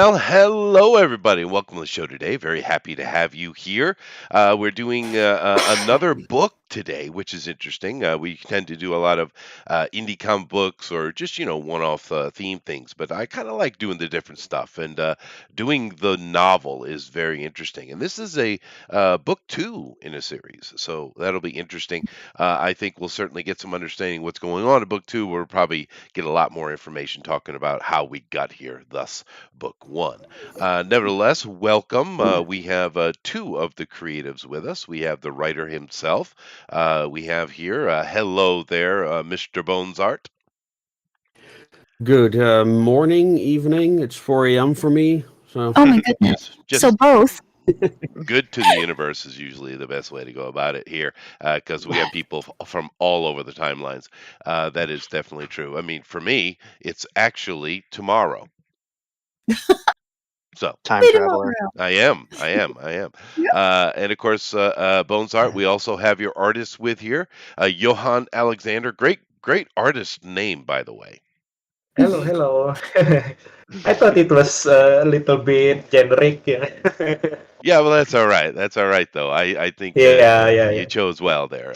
Well, hello everybody. Welcome to the show today. Very happy to have you here. We're doing another book today, which is interesting. We tend to do a lot of indie comic books or just one-off theme things, but I kind of like doing the different stuff. And doing the novel is very interesting. And this is a book two in a series, so that'll be interesting. I think we'll certainly get some understanding what's going on in book two. We'll probably get a lot more information talking about how we got here. Thus book one. Nevertheless, welcome. We have two of the creatives with us. We have the writer himself. We have here, hello there, Mr. Bonesart. Good morning, evening. It's 4 a.m. for me. So Oh my goodness. just, So just both. good to the universe is usually the best way to go about it here, because we have people from all over the timelines. That is definitely true. I mean, for me, it's actually tomorrow. So Time Wait traveler. tomorrow. I am. Yep. And of course, Bones Art. We also have your artist with here, Johan Alexander. Great artist name, by the way. Hello, hello. I thought it was a little bit generic. Yeah, Yeah, well, that's all right. That's all right, though. I think you yeah. chose well there.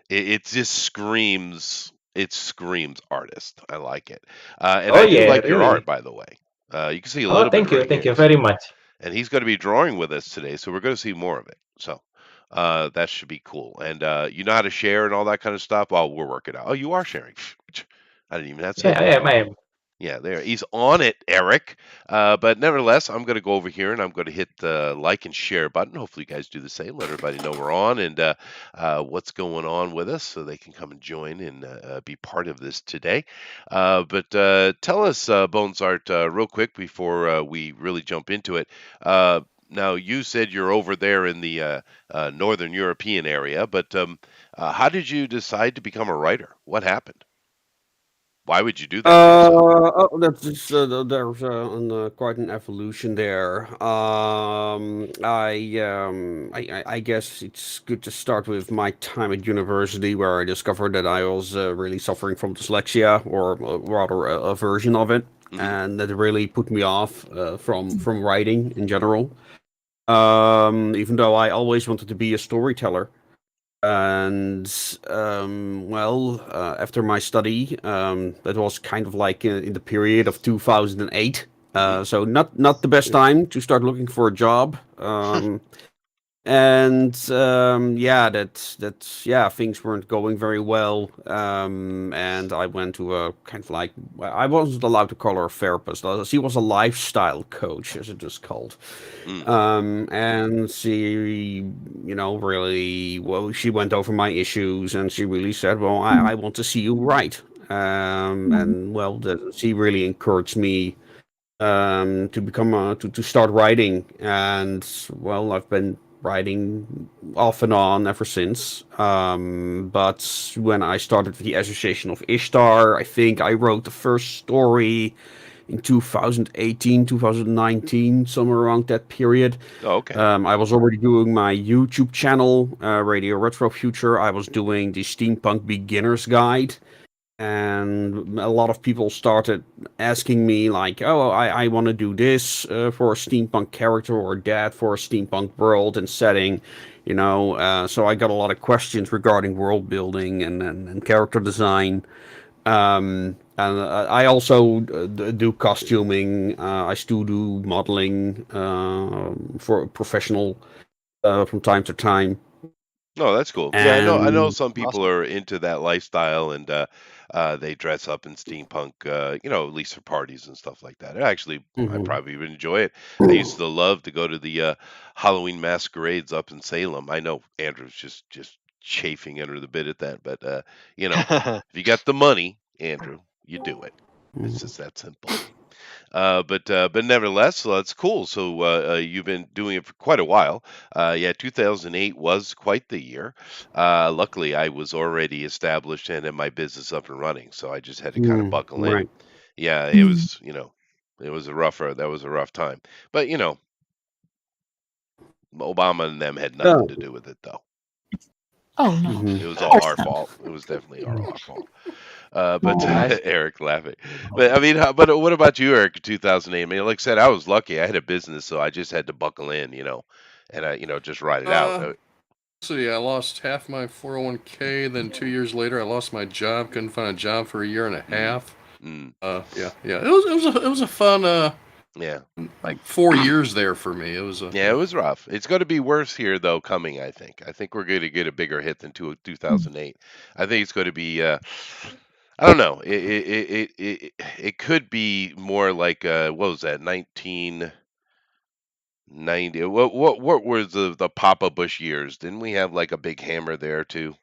It just screams. It screams artist. I like it, and Oh I do yeah, like your art, really. by the way. You can see a Oh, little bit right thank here. you very much. And he's going to be drawing with us today, so we're going to see more of it. So that should be cool. And you know how to share and all that kind of stuff. Well, we're working out. Oh, you are sharing. I didn't even have to say Yeah, that. I am. Yeah, there. He's on it, Eric. But nevertheless, I'm going to go over here and I'm going to hit the like and share button. Hopefully, you guys do the same. Let everybody know we're on and what's going on with us so they can come and join and be part of this today. But tell us, Bones Art, real quick before we really jump into it. Now, you said you're over there in the Northern European area, but how did you decide to become a writer? What happened? Why would you do that to yourself? that's there's quite an evolution there. I guess it's good to start with my time at university, where I discovered that I was really suffering from dyslexia, or rather a version of it, Hmm. and that really put me off from writing in general. Even though I always wanted to be a storyteller. And after my study, that was kind of like in the period of 2008. Hmm. So not the best time to start looking for a job. And yeah, things weren't going very well. And I went to a kind of like, I wasn't allowed to call her a therapist. She was a lifestyle coach, as it was called. Mm. And she, really, well, she went over my issues, and she really said, well, I want to see you write. And well, she really encouraged me to become to start writing, and well, I've been writing off and on ever since. But when I started the Association of Ishtar, I think I wrote the first story in 2018, 2019, somewhere around that period. Oh, okay. I was already doing my YouTube channel, Radio Retro Future. I was doing the Steampunk Beginner's Guide, and a lot of people started asking me like, oh, I want to do this for a steampunk character, or that for a steampunk world and setting, so I got a lot of questions regarding world building and character design. And I also do costuming. I still do modeling for professional from time to time. No, that's cool. Yeah, I know And some people Awesome. are into that lifestyle and they dress up in steampunk, at least for parties and stuff like that. I Mhm. probably would enjoy it. I used to love to go to the Halloween masquerades up in Salem. I know Andrew's just chafing under the bit at that, but if you got the money, Andrew, you do it. It's just that simple. But nevertheless, so that's cool. So you've been doing it for quite a while. Yeah, 2008 was quite the year. Luckily, I was already established and had my business up and running, so I just had to kind of buckle in. Right. Yeah, Mm. it was a that was a rough time. But Obama and them had Yeah. nothing to do with it, though. Oh no. Mhm. It was Of all course our not. fault. It was definitely our fault. But Nice. Eric laughing. But I mean, but what about you, Eric? In 2008. I mean, like I said, I was lucky. I had a business, so I just had to buckle in, and I, just ride it out. See, I lost half my 401k. Then 2 years later, I lost my job. Couldn't find a job for a year and a half. Mm, Yeah. It was a fun yeah, like 4 years there for me. It was yeah, it was rough. It's going to be worse here though. Coming, I think. I think we're going to get a bigger hit than 2008. I think it's going to be. I don't know. It could be more like what was that? 1990. What was the Papa Bush years? Didn't we have like a big hammer there too?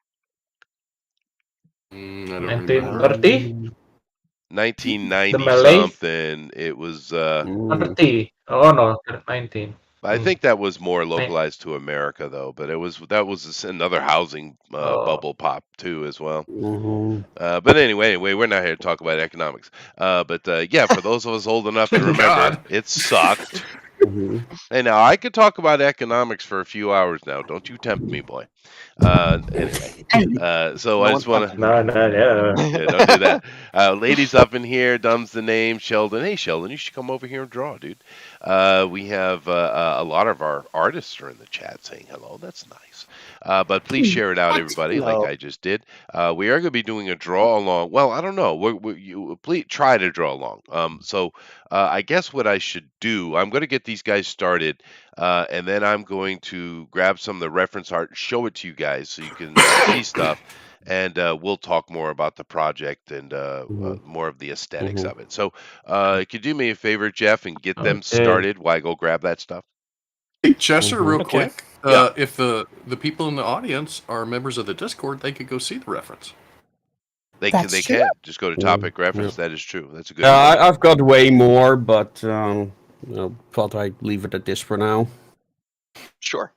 I don't remember. 1930? Mm, The 1990 Malays? something. It was. mm, 30. Oh no, 19. I Hmm. think that was more Ni- localized to America though. But that was another housing Oh, bubble pop too as well. mhm, But anyway, we're not here to talk about economics. But yeah, for those of us old enough to Thank remember, God. it sucked. mhm. And now I could talk about economics for a few hours now. Don't you tempt me, boy. Anyway, And so No I one's just want to. tempting no, no, yeah. Yeah, don't do that. Ladies up in here, Dumb's the name. Sheldon, hey Sheldon, you should come over here and draw, dude. We have a lot of our artists are in the chat saying hello. That's nice. But please share it out, everybody, like Hello. I just did. We are going to be doing a draw along. Well, I don't know. You please try to draw along. So I guess what I should do, I'm going to get these guys started, and then I'm going to grab some of the reference art and show it to you guys so you can see stuff and we'll talk more about the project and Mhm, more of the aesthetics mhm. of it. So, could you do me a favor, Jeff, and get them Okay. started while I go grab that stuff? Hey, Chester, Mhm. real Okay. quick. Yeah. If the people in the audience are members of the Discord, they could go see the reference. They can. that's They true. can just go to topic Yeah. reference. That is true. That's a good Yeah, point. I've got way more, but thought I'd leave it at this for now. Sure.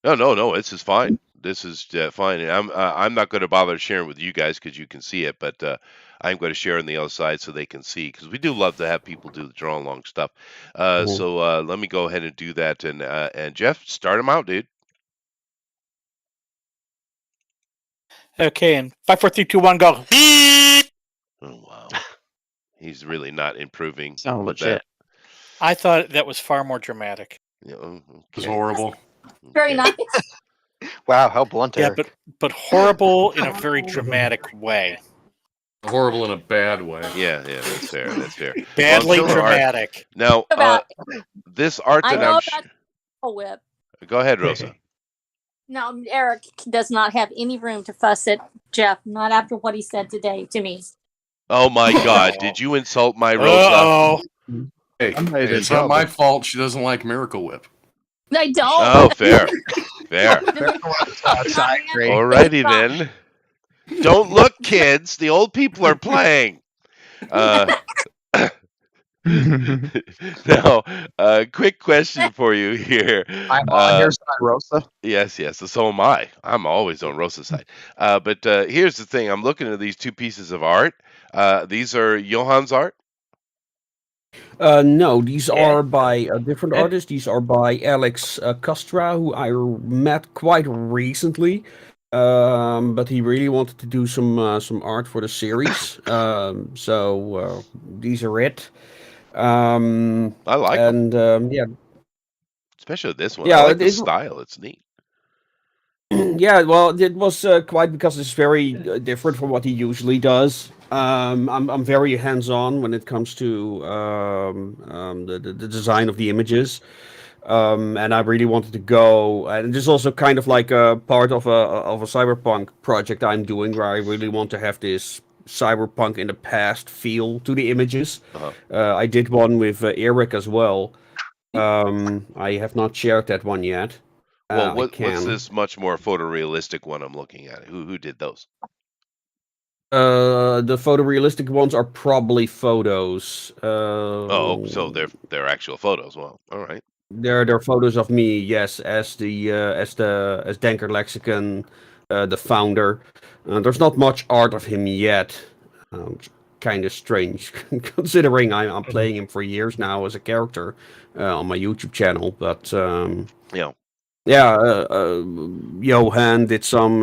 No. This is fine. This is fine. And I'm not going to bother sharing with you guys because you can see it, but I'm going to share on the other side so they can see because we do love to have people do the draw along stuff. Mhm. So let me go ahead and do that. And Jeff, start them out, dude. Okay, and 5, 4, 3, 2, 1, go. Oh wow, he's really not improving Sound with legit. I thought that was far more dramatic. that. It was Okay. horrible. Very Okay. nice. Wow, how blunt, Yeah, Eric. but horrible in a very dramatic way. Horrible in a bad way. Yeah, that's fair. That's fair. Badly Well, until art. dramatic. Now, About this art I that know I'm. about a whip. Go ahead, Rosa. No, Eric does not have any room to fuss at Jeff. Not after what he said today to me. Oh my God! Did you insult my Rosa? Uh-oh. Hey, I'm ready to it's not go, my but- fault she doesn't like Miracle Whip. I don't. Oh, fair. Fair. Outside, great. Alrighty then. Don't look, kids. The old people are playing. Now, quick question for you here. I'm on your side, Rosa. Yes. So am I. I'm always on Rosa's side. But here's the thing. I'm looking at these two pieces of art. These are Johan's art. No, these Yeah. are by a different Yeah. artist. These are by Alex Castra, who I met quite recently. But he really wanted to do some art for the series. So these are it. I like them, And yeah, especially this one. I yeah, like the it, style. It's neat. yeah. Well, it was quite because it's very different from what he usually does. I'm very hands-on when it comes to the design of the images. And I really wanted to go, and this is also kind of like a part of a cyberpunk project I'm doing, where I really want to have this cyberpunk in the past feel to the images. Uh-huh. I did one with Eric as well. I have not shared that one yet. Well, I what's can. this much more photorealistic one I'm looking at? Who did those? The photorealistic ones are probably photos. Oh, so they're actual photos. Well, all right. They're photos of me, yes, as Denker Lexicon, the founder. There's not much art of him yet. Kind of strange, considering I'm playing him for years now as a character on my YouTube channel. But Yeah. Yeah, Johan did some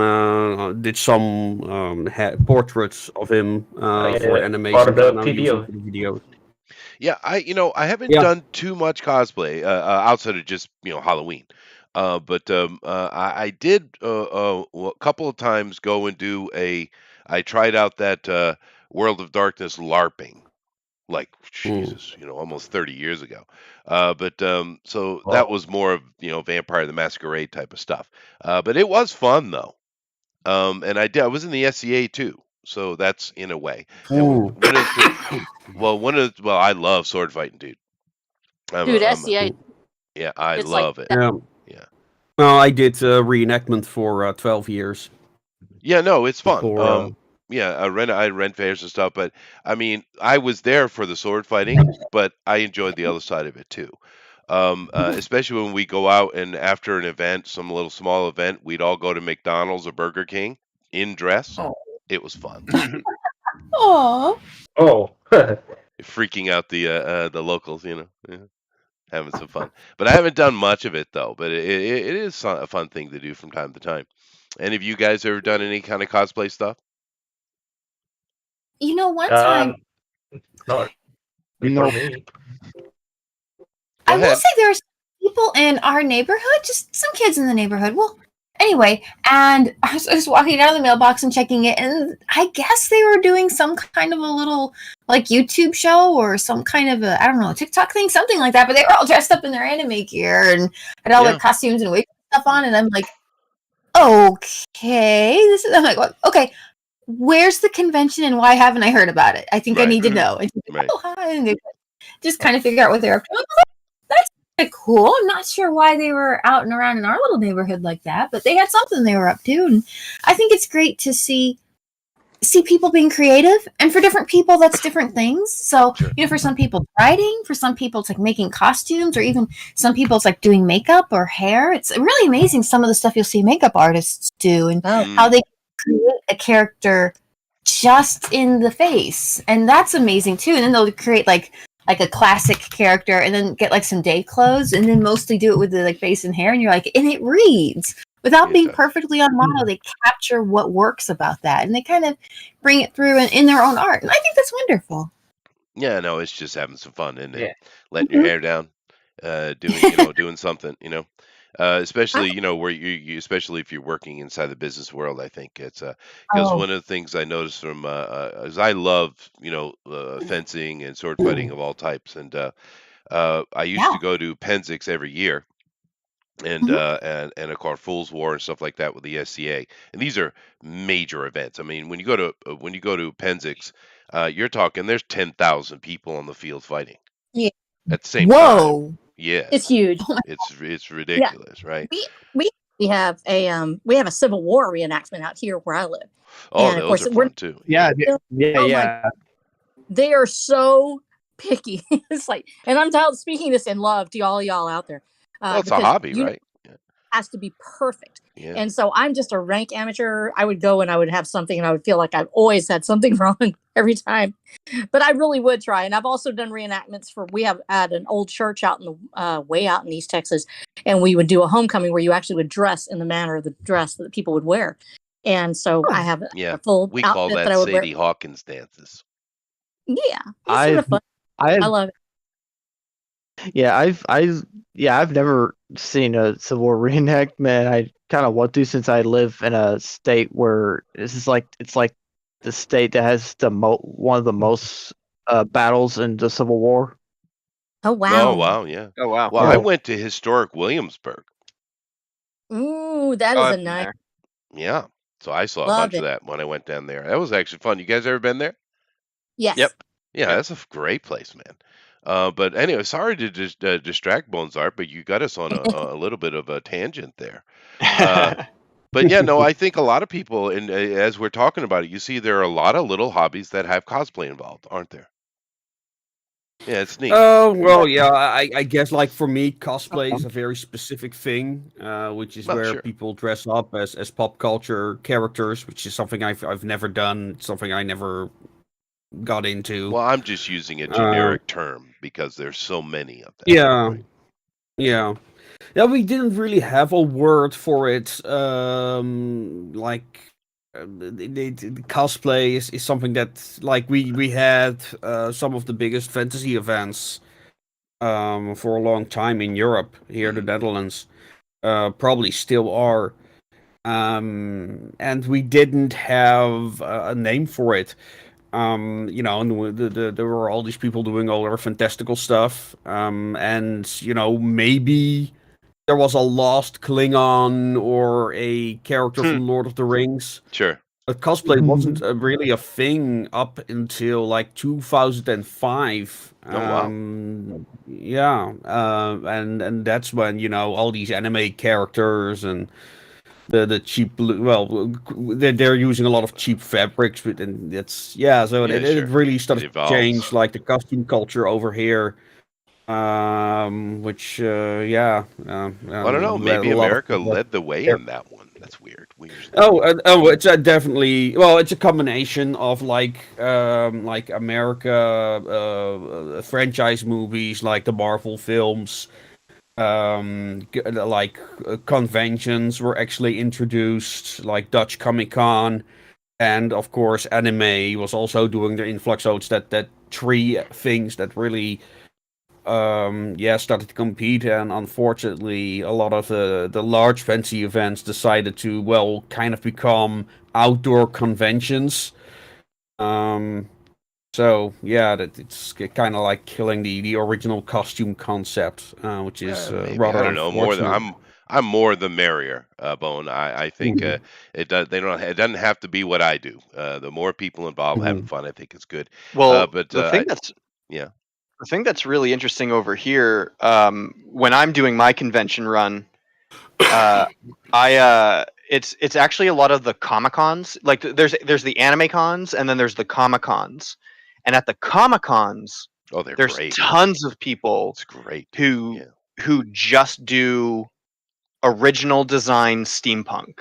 portraits of him for For animations that the I'm now using video. for the videos. Yeah, I haven't Yeah. done too much cosplay outside of just Halloween, but I did a couple of times go and do a. I tried out that World of Darkness LARPing, like Mm. Jesus, almost 30 years ago. So that Wow. was more of Vampire the Masquerade type of stuff. But it was fun though. And I was in the SCA too, so that's in a way. And Ooh. one of the well, I love sword fighting, dude. Dude, I'm SCA, yeah, I it's like love it. that. Yeah. Yeah, Well, I did reenactment for 12 years yeah, no, it's fun. before. Yeah, I rent fairs and stuff, but I mean, I was there for the sword fighting, but I enjoyed the other side of it too. Especially when we go out and after an event, some little small event, we'd all go to McDonald's or Burger King in dress. Oh. It was fun. Aw. Oh. Freaking out the locals, yeah, having some fun. But I haven't done much of it though. But it is a fun thing to do from time to time. Any of you guys ever done any kind of cosplay stuff? One time, Not for No. me. Go I will ahead. say there's people in our neighborhood, just some kids in the neighborhood. Well, anyway, and I was walking down the mailbox and checking it, and I guess they were doing some kind of a little like YouTube show or some kind of a, I don't know, TikTok thing, something like that. But they were all dressed up in their anime gear and had all Yeah. their costumes and wigs and stuff on, and I'm like, okay, I'm like, what? Okay. Where's the convention and why haven't I heard about it? I think I Right. need to know. And she's like, Right. oh, hi. And they just kind of figure out what they're up to. That's kind of cool. I'm not sure why they were out and around in our little neighborhood like that, but they had something they were up to. And I think it's great to see people being creative, and for different people that's different things. So Sure. for some people it's writing, for some people it's like making costumes, or even some people it's like doing makeup or hair. It's really amazing some of the stuff you'll see makeup artists do, and how they create a character just in the face, and that's amazing too. And then they'll create like a classic character and then get like some day clothes and then mostly do it with the like face and hair, and you're like, and it reads without It being does. perfectly on model. They capture what works about that, and they kind of bring it through in their own art, and I think that's wonderful. Yeah, no, it's just having some fun, isn't it? Yeah. Letting your hair down, doing something, especially where especially if you're working inside the business world. I think it's because Oh, one of the things I noticed from is I love fencing and sword fighting of all types, and I used yeah. to go to Penzix every year. And Mhm. and of course Fool's War and stuff like that with the SCA, and these are major events. I mean, when you go to Penzix, you're talking there's 10,000 people on the field fighting Yeah. at the same time. Whoa. Yeah, It's huge. Oh my- it's ridiculous, right? We have a Civil War reenactment out here where I live. Oh, And of those course are fun too. Yeah, Oh my- yeah. they are so picky. It's like, and I'm speaking this in love to all y'all out there. Well, it's a Because hobby, right? has to be perfect. Yeah. And so I'm just a rank amateur. I would go and I would have something and I would feel like I've always had something wrong every time. But I really would try. And I've also done reenactments we have at an old church out in the way out in East Texas. And we would do a homecoming where you actually would dress in the manner of the dress that people would wear. And so I have Yeah, a full we call outfit that that I would Sadie wear. Hawkins dances. Yeah. It's sort of fun. I love it. I've never seen a Civil War reenactment. I kind of want to, since I live in a state where it's like the state that has one of the most battles in the Civil War. Oh wow. Oh wow, yeah. Oh wow. Well, Yeah. I went to historic Williamsburg. Ooh, that Oh, is I've a been nice. there. Yeah, so I saw a Love bunch it. of that when I went down there. That was actually fun. You guys ever been there? Yes. Yep. Yeah, that's a great place, man. But anyway, sorry to just distract Bones Art, but you got us on a little bit of a tangent there. But yeah, no, I think a lot of people, and as we're talking about it, you see there are a lot of little hobbies that have cosplay involved, aren't there? Yeah, it's neat. Oh, well, yeah, I guess like for me, cosplay is a very specific thing, which is Well, where sure. people dress up as pop culture characters, which is something I've never done, something I never got into. Well, I'm just using a generic term because there's so many of them. Yeah, right? yeah. Yeah, we didn't really have a word for it. The cosplay is something that like we had some of the biggest fantasy events for a long time in Europe, here the Netherlands, probably still are. And we didn't have a name for it. And there were all these people doing all their fantastical stuff. And maybe there was a lost Klingon or a character from Lord of the Rings. Sure. But cosplay wasn't really a thing up until like 2005. Oh wow. Yeah, and that's when all these anime characters and the cheap they're using a lot of cheap fabrics, and it's so Yeah, it sure. really It started to evolves. change like the costume culture over here. Which I don't know. Maybe America led the way in that one. That's weird. It's definitely it's a combination of like America franchise movies, like the Marvel films, conventions were actually introduced, like Dutch Comic Con, and of course anime was also doing their influx. So it's that three things that really started to compete, and unfortunately a lot of the large fancy events decided to kind of become outdoor conventions. It's kind of like killing the original costume concept, which is Maybe. rather I don't know. unfortunate. I'm more the merrier, Bone. I think it does. It doesn't have to be what I do. The more people involved having fun, I think it's good. Well, But the thing that's yeah. the thing that's really interesting over here, when I'm doing my convention run, it's actually a lot of the Comic Cons. Like there's the anime cons, and then there's the Comic Cons, and at the Comic Cons, there's great. tons of people It's great who just do original design steampunk.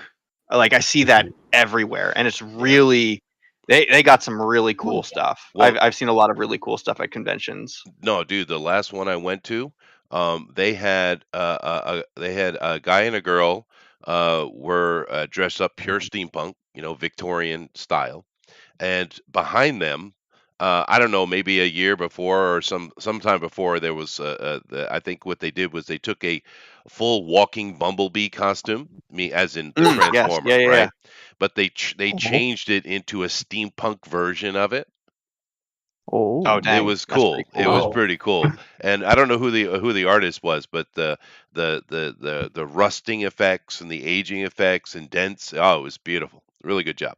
Like I see that everywhere, and it's really they got some really cool stuff. Well- I've seen a lot of really cool stuff at conventions. No, dude, the last one I went to, they had a guy and a girl were dressed up pure steampunk, Victorian style, and behind them, I don't know, maybe a year before or sometime before, there was I think what they did was they took a full walking bumblebee costume, me as in the Yes. Transformer, Yeah, yeah, right? yeah. But they changed it into a steampunk version of it. Oh, It dang. was That's cool. pretty It cool. was Wow. pretty cool. And I don't know who the artist was, but the rusting effects and the aging effects and dents. Oh, it was beautiful. Really good job.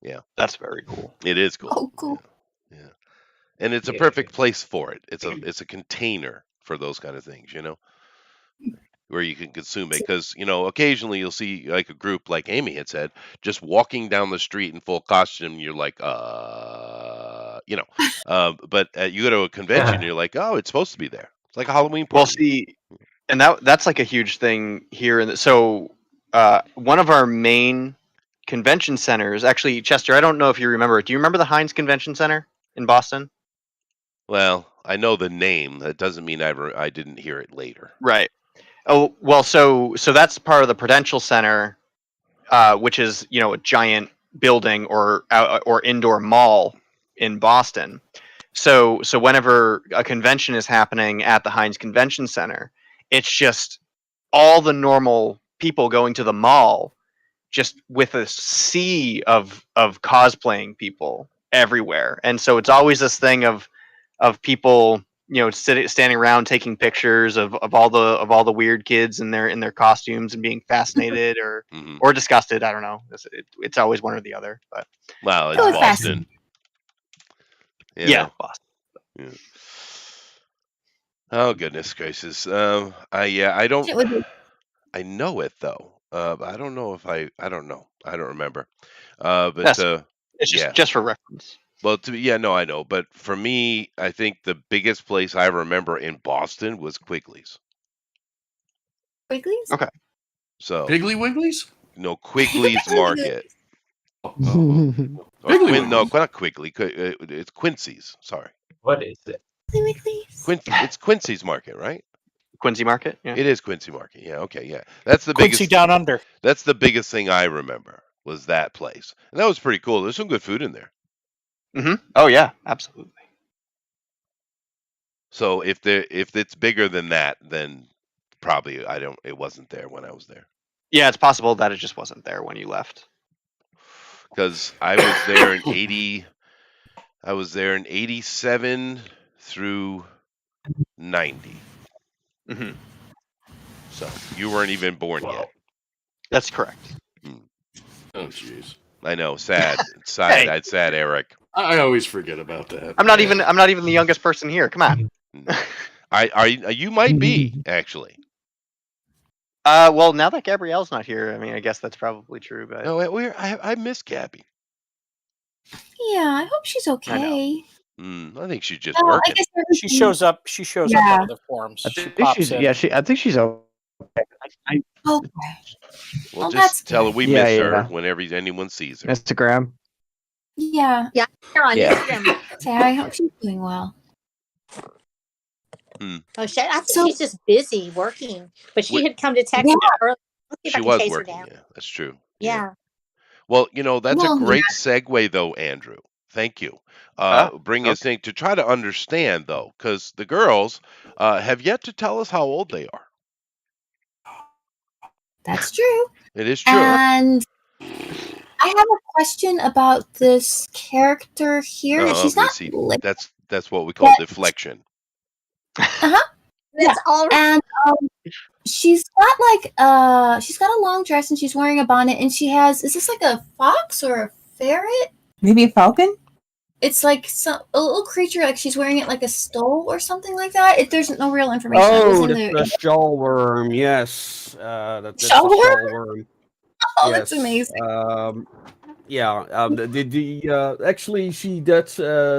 Yeah, That's very cool. it is cool. Oh, cool. Yeah. And it's a Yeah. perfect place for it. It's a container for those kind of things, where you can consume it. Because occasionally you'll see like a group, like Amy had said, just walking down the street in full costume. And you're like, But you go to a convention, and you're like, oh, it's supposed to be there. It's like a Halloween Well, party. see, and that's like a huge thing here. One of our main convention centers, actually, Chester, I don't know if you remember it. Do you remember the Heinz Convention Center in Boston? Well, I know the name. That doesn't mean I didn't hear it later. Right. Oh, well, so that's part of the Prudential Center, which is a giant building or indoor mall in Boston. So whenever a convention is happening at the Heinz Convention Center, it's just all the normal people going to the mall, just with a sea of cosplaying people everywhere. And so it's always this thing of people standing around taking pictures of all the weird kids in their costumes and being fascinated or disgusted. I don't know. It's always one or the other. But well, it's Go with Boston. Yeah, Boston. Yeah. Oh goodness gracious. I don't. It would be- I know it though. But I don't know if I don't know. I don't remember. It's just for reference. Well, no, I know. But for me, I think the biggest place I remember in Boston was Quigley's. Quigley's? Okay. So Piggly Wigglies? no, Quigley's Market. Piggly No, Wigglies. not Quigley. It's Quincy's. Sorry, What is it? Quigley's? It's Quincy's Market, right? Quincy Market. Yeah. It is Quincy Market. Yeah, okay, yeah. That's the Quincy biggest. Down Under. That's the biggest thing I remember was that place, and that was pretty cool. There's some good food in there. Oh yeah, absolutely. So if it's bigger than that, then probably it wasn't there when I was there. Yeah, it's possible that it just wasn't there when you left. Because I was there in 80. I was there in 87 through 90. So you weren't even born yet. That's correct. Oh, jeez. I know. Sad. It's Hey. sad. Sad, Eric. I always forget about that. I'm not even the youngest person here. Come on. You might be actually. Well, now that Gabrielle's not here, I mean, I guess that's probably true. But No, I miss Gabby. Yeah, I hope she's okay. I think she's just Well, I working. guess She shows up. She shows up Yeah. on other forums. I She think pops she's in. I think she's okay. Okay. Well, Well, that's just tell her good. we Yeah, miss her yeah. whenever anyone sees her. Instagram. Yeah. Yeah, you're on Yeah. Instagram. So I hope she's doing well. Oh shit! I think So- she's just busy working, but she Wait. had come to Texas early. Let's see if I She can was chase her working. down. Yeah, that's true. Yeah. Well, that's Well, a great segue, though, Andrew. Thank you. Bring us in to try to understand, though, because the girls have yet to tell us how old they are. That's true. It is true. And I have a question about this character here. She's we not. see. Like, That's what we call Yeah. deflection. That's all. and she's got a long dress and she's wearing a bonnet and she has. Is this like a fox or a ferret? Maybe a falcon? It's like a little creature, like she's wearing it like a stole or something like that. There's no real information. It was Oh, in the shawlworm. Yes, that's Shawlworm? the shawlworm. Oh, that's amazing. Actually,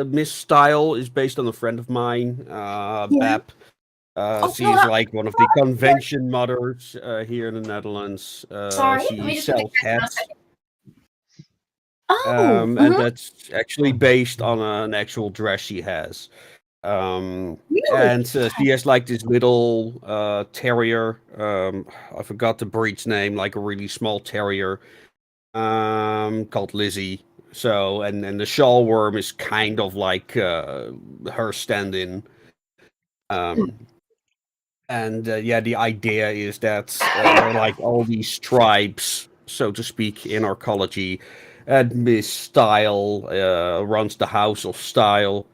Miss Style is based on a friend of mine, Bep. She's like one of the convention mothers here in the Netherlands. Sorry, let me She just put sells the camera hats. on. Oh, And that's actually based on an actual dress she has. Really? And she has like this little terrier. I forgot the breed's name, like a really small terrier, called Lizzie. So, and the shawlworm is kind of like her stand-in. The idea is that there are like all these tribes, so to speak, in arcology. And Miss Style runs the House of Style.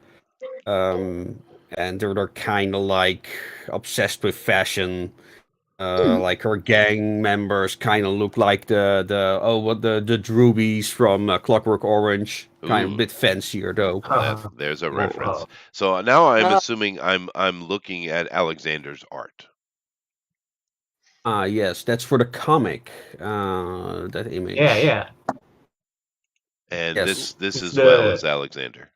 And they're kind of like obsessed with fashion. Like her gang members kind of look like the Droobies from Clockwork Orange. Kind of a Ooh. bit fancier though. There's a reference. So now I'm assuming I'm looking at Alexander's art. Yes, that's for the comic. That image. Yeah. And Yes. this It's as well the- as Alexander.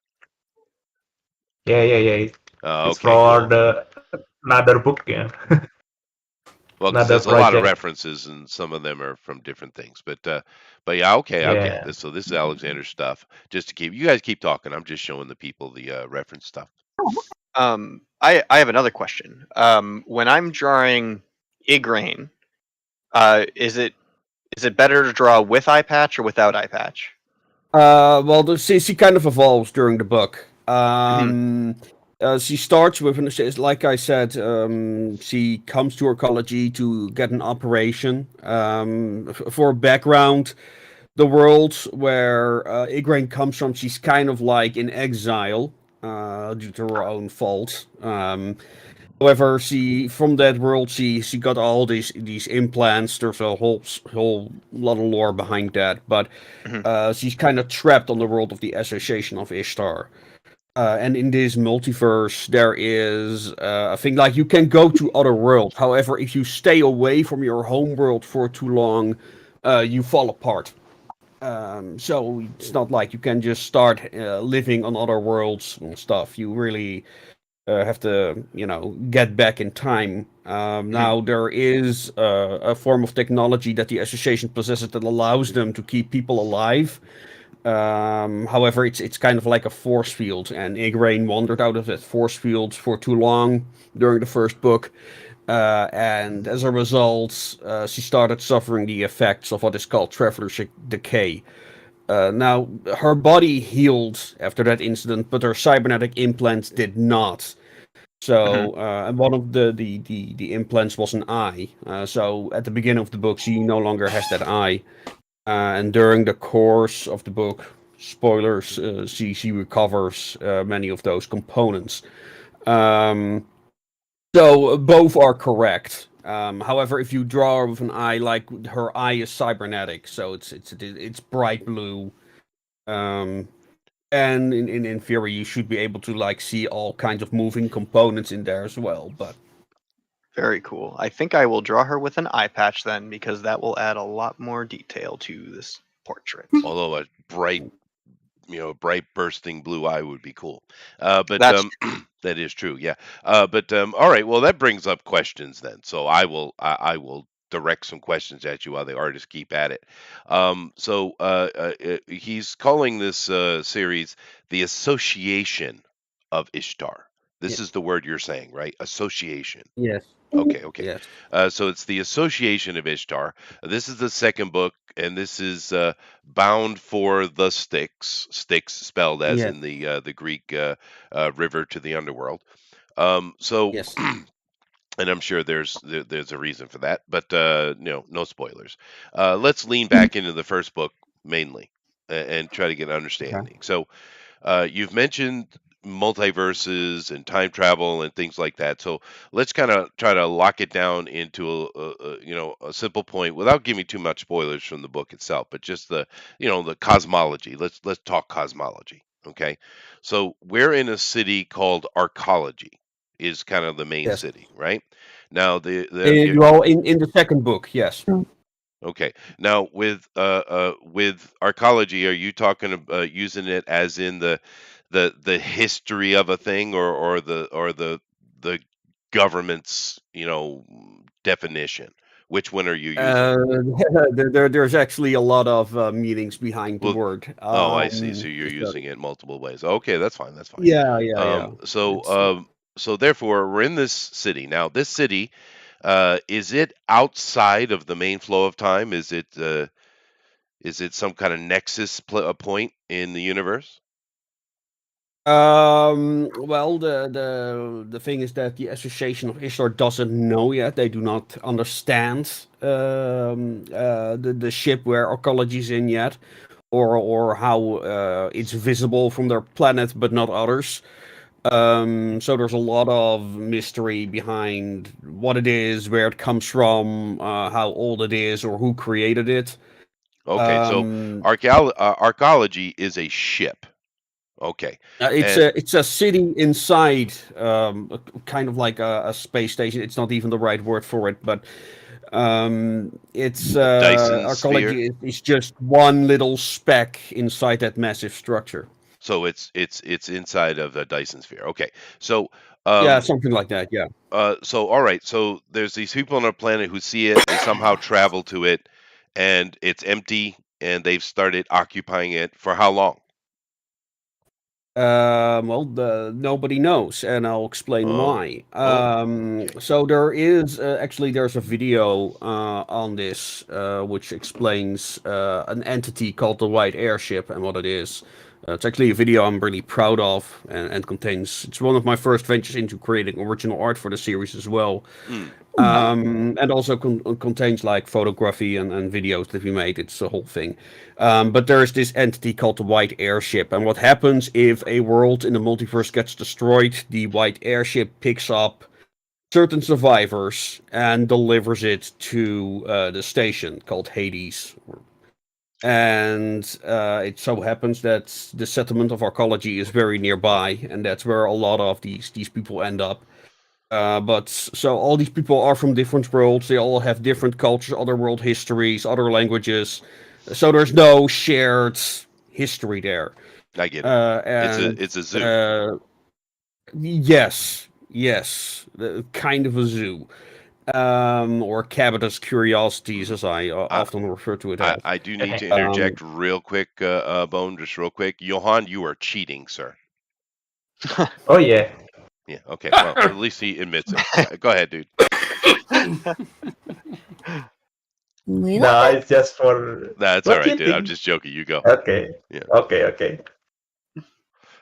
Yeah. Oh, It's okay. for Cool. another book, yeah. Well, 'cause another there's a lot of project. references, and some of them are from different things. But yeah, okay. Yeah. This is Alexander's stuff. Just to keep you guys keep talking. I'm just showing the people the reference stuff. I have another question. When I'm drawing Igraine, is it better to draw with eye patch or without eye patch? She kind of evolves during the book. She starts with, like I said, she comes to arcology to get an operation. For background, the world where Igraine comes from, she's kind of like in exile due to her own fault. However, from that world, she got all these implants. There's a whole lot of lore behind that, but she's kind of trapped on the world of the Association of Ishtar. And in this multiverse, there is a thing like you can go to other worlds. However, if you stay away from your home world for too long, you fall apart. So it's not like you can just start living on other worlds and stuff. You really have to, get back in time. Now, there is a form of technology that the association possesses that allows them to keep people alive. However, it's kind of like a force field, and Igraine wandered out of that force field for too long during the first book, And as a result, she started suffering the effects of what is called traveler's decay. Now, her body healed after that incident, but her cybernetic implants did not. So, and one of the implants was an eye. So, at the beginning of the book, she no longer has that eye. And during the course of the book, spoilers, she recovers many of those components. Um, so both are correct. However, if you draw her with an eye, like her eye is cybernetic, so it's bright blue. Um, and in theory, you should be able to like see all kinds of moving components in there as well. But Very cool. I think I will draw her with an eye patch then, because that will add a lot more detail to this portrait. Although a bright bursting blue eye would be cool. But That's that is true, yeah. But all right, well, that brings up questions then. So I will direct some questions at you while the artists keep at it. He's calling this series the Association of Ishtar. This yeah, is the word you're saying, right? Association. yes, Okay. yes, So it's the Association of Ishtar. This is the second book, and this is bound for the Styx. Styx spelled as yes, in the Greek river to the underworld. So, yes. and I'm sure there's a reason for that, but no spoilers. Let's lean back into the first book mainly and try to get an Okay. understanding. So, you've mentioned multiverses and time travel and things like that. So let's kind of try to lock it down into a simple point without giving too much spoilers from the book itself, but just the cosmology. Let's talk cosmology. Okay, so we're in a city called Arcology, is kind of the main Yes. city, right? Now the Well, in the second book, yes. Okay. Now with arcology, are you talking about using it as in the history of a thing, or the government's definition? Which one are you using? Uh, there's actually a lot of meanings behind the Well, word. oh, I see. So you're So, using it in multiple ways. Okay, that's fine. That's fine. yeah. So It's so therefore we're in this city. Now this city, is it outside of the main flow of time? Is it some kind of nexus point in the universe? well, the thing is that the Association of Ishtar doesn't know yet. They do not understand the ship where arcology is in yet, or how it's visible from their planet but not others. So there's a lot of mystery behind what it is, where it comes from, how old it is, or who created it. Okay, so Um, archaeology is a ship. Okay, it's and a city inside, kind of like a space station. It's not even the right word for it, but it's a Dyson sphere. archaeology is just one little speck inside that massive structure. So it's inside of the Dyson sphere. Okay, so Yeah, um, something like that. Yeah. so all right, so there's these people on our planet who see it. They somehow travel to it, and it's empty, and they've started occupying it for how long? Well, nobody knows, and I'll explain Oh, why. okay. So there's a video on this which explains an entity called the White Airship and what it is. It's actually a video I'm really proud of, and contains. It's one of my first ventures into creating original art for the series as well. Mm, And also contains like photography and videos that we made. It's the whole thing. But there is this entity called the White Airship, and what happens if a world in the multiverse gets destroyed? The White Airship picks up certain survivors and delivers it to the station called Hades. And it so happens that the settlement of Arcology is very nearby, and that's where a lot of these people end up. But so all these people are from different worlds. They all have different cultures, other world histories, other languages. So there's no shared history there. I get it. And It's a zoo. yes, kind of a zoo, or Cabinet Curiosities, as I I, often refer to it I as. I do need to Um, interject real quick, Bone, just real quick. Johan, you are cheating, sir. Oh yeah. Yeah. Okay. Well, at least he admits it. Yeah. Go ahead, dude. We No, love it. it's just for That's all what right, you dude. I'm think. just joking. You go. Okay. Yeah. Okay.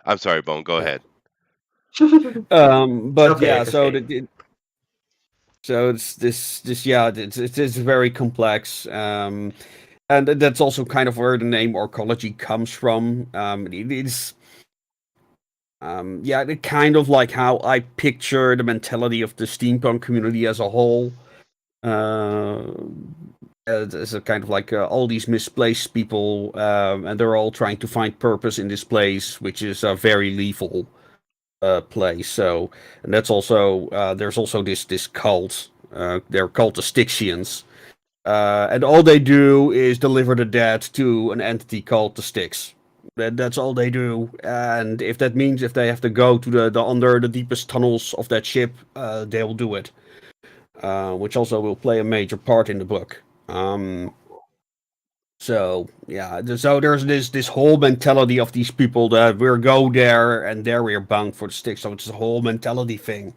I'm sorry, Bone. Go ahead. But Okay, yeah, it's so okay. so it's this yeah, it's very complex. And that's also kind of where the name orcology comes from. It is yeah, it kind of like how I picture the mentality of the steampunk community as a whole. Uh, as a kind of like all these misplaced people, and they're all trying to find purpose in this place, which is a very lethal place. So, and that's also there's also this cult. They're called the Styxians, and all they do is deliver the dead to an entity called the STYX. That's all they do. And if that means if they have to go to the under the deepest tunnels of that ship, they'll do it. Which also will play a major part in the book. So yeah, so there's this whole mentality of these people that we'll go there and there we're bound for the stick. So it's a whole mentality thing.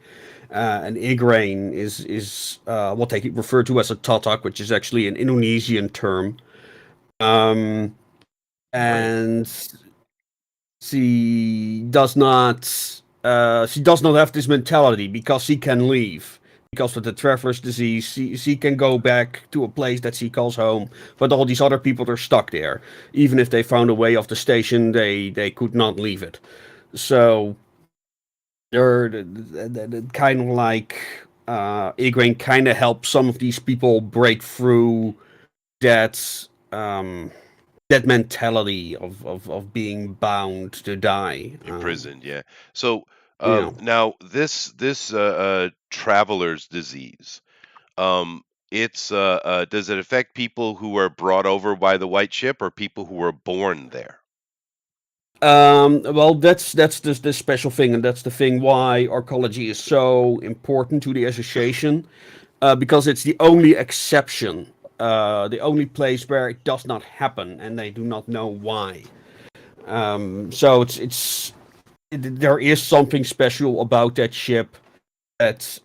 And Igraine is what they refer to as a tatak, which is actually an Indonesian term. Right. And she does not have this mentality because she can leave. Because with the traveler's disease, she can go back to a place that she calls home, but all these other people are stuck there. Even if they found a way off the station, they could not leave it. So they're kind of like Igraine kind of helps some of these people break through that that mentality of being bound to die. Imprisoned, yeah. So, You know. now this traveler's disease, it's does it affect people who are brought over by the white ship or people who were born there? Well, that's the special thing, and that's the thing why arcology is so important to the association, because it's the only exception, the only place where it does not happen, and they do not know why. So there is something special about that ship that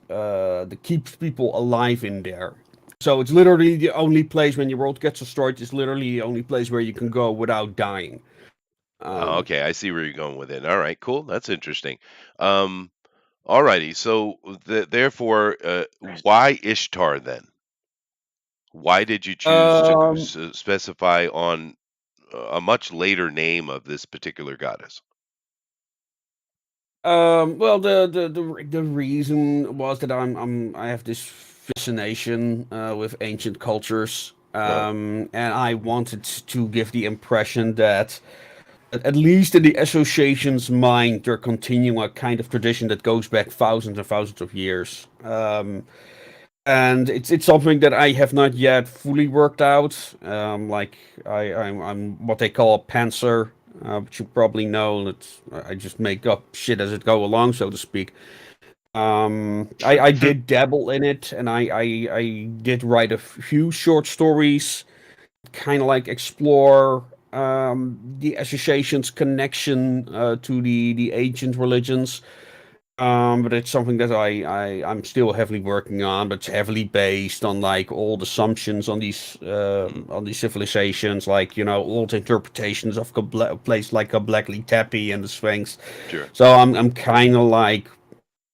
keeps people alive in there. So it's literally the only place when your world gets destroyed. It's literally the only place where you can go without dying. Oh, Um, okay, I see where you're going with it. All right, cool. That's interesting. Um, all righty. So, therefore, why Ishtar then? Why did you choose to um, specify on a much later name of this particular goddess? Well, the reason was that I have this fascination with ancient cultures, Oh, and I wanted to give the impression that at least in the association's mind, they're continuing a kind of tradition that goes back thousands and thousands of years. And it's something that I have not yet fully worked out. Like I'm what they call a pantser, which you probably know. That I just make up shit as it go along, so to speak. I did dabble in it, and I did write a few short stories, kind of like explore the association's connection to the ancient religions. But it's something that I'm still heavily working on, but it's heavily based on like old assumptions mm, on these civilizations, like old interpretations of a place like a Blackly Tappy and the Sphinx. sure. So I'm kind of like,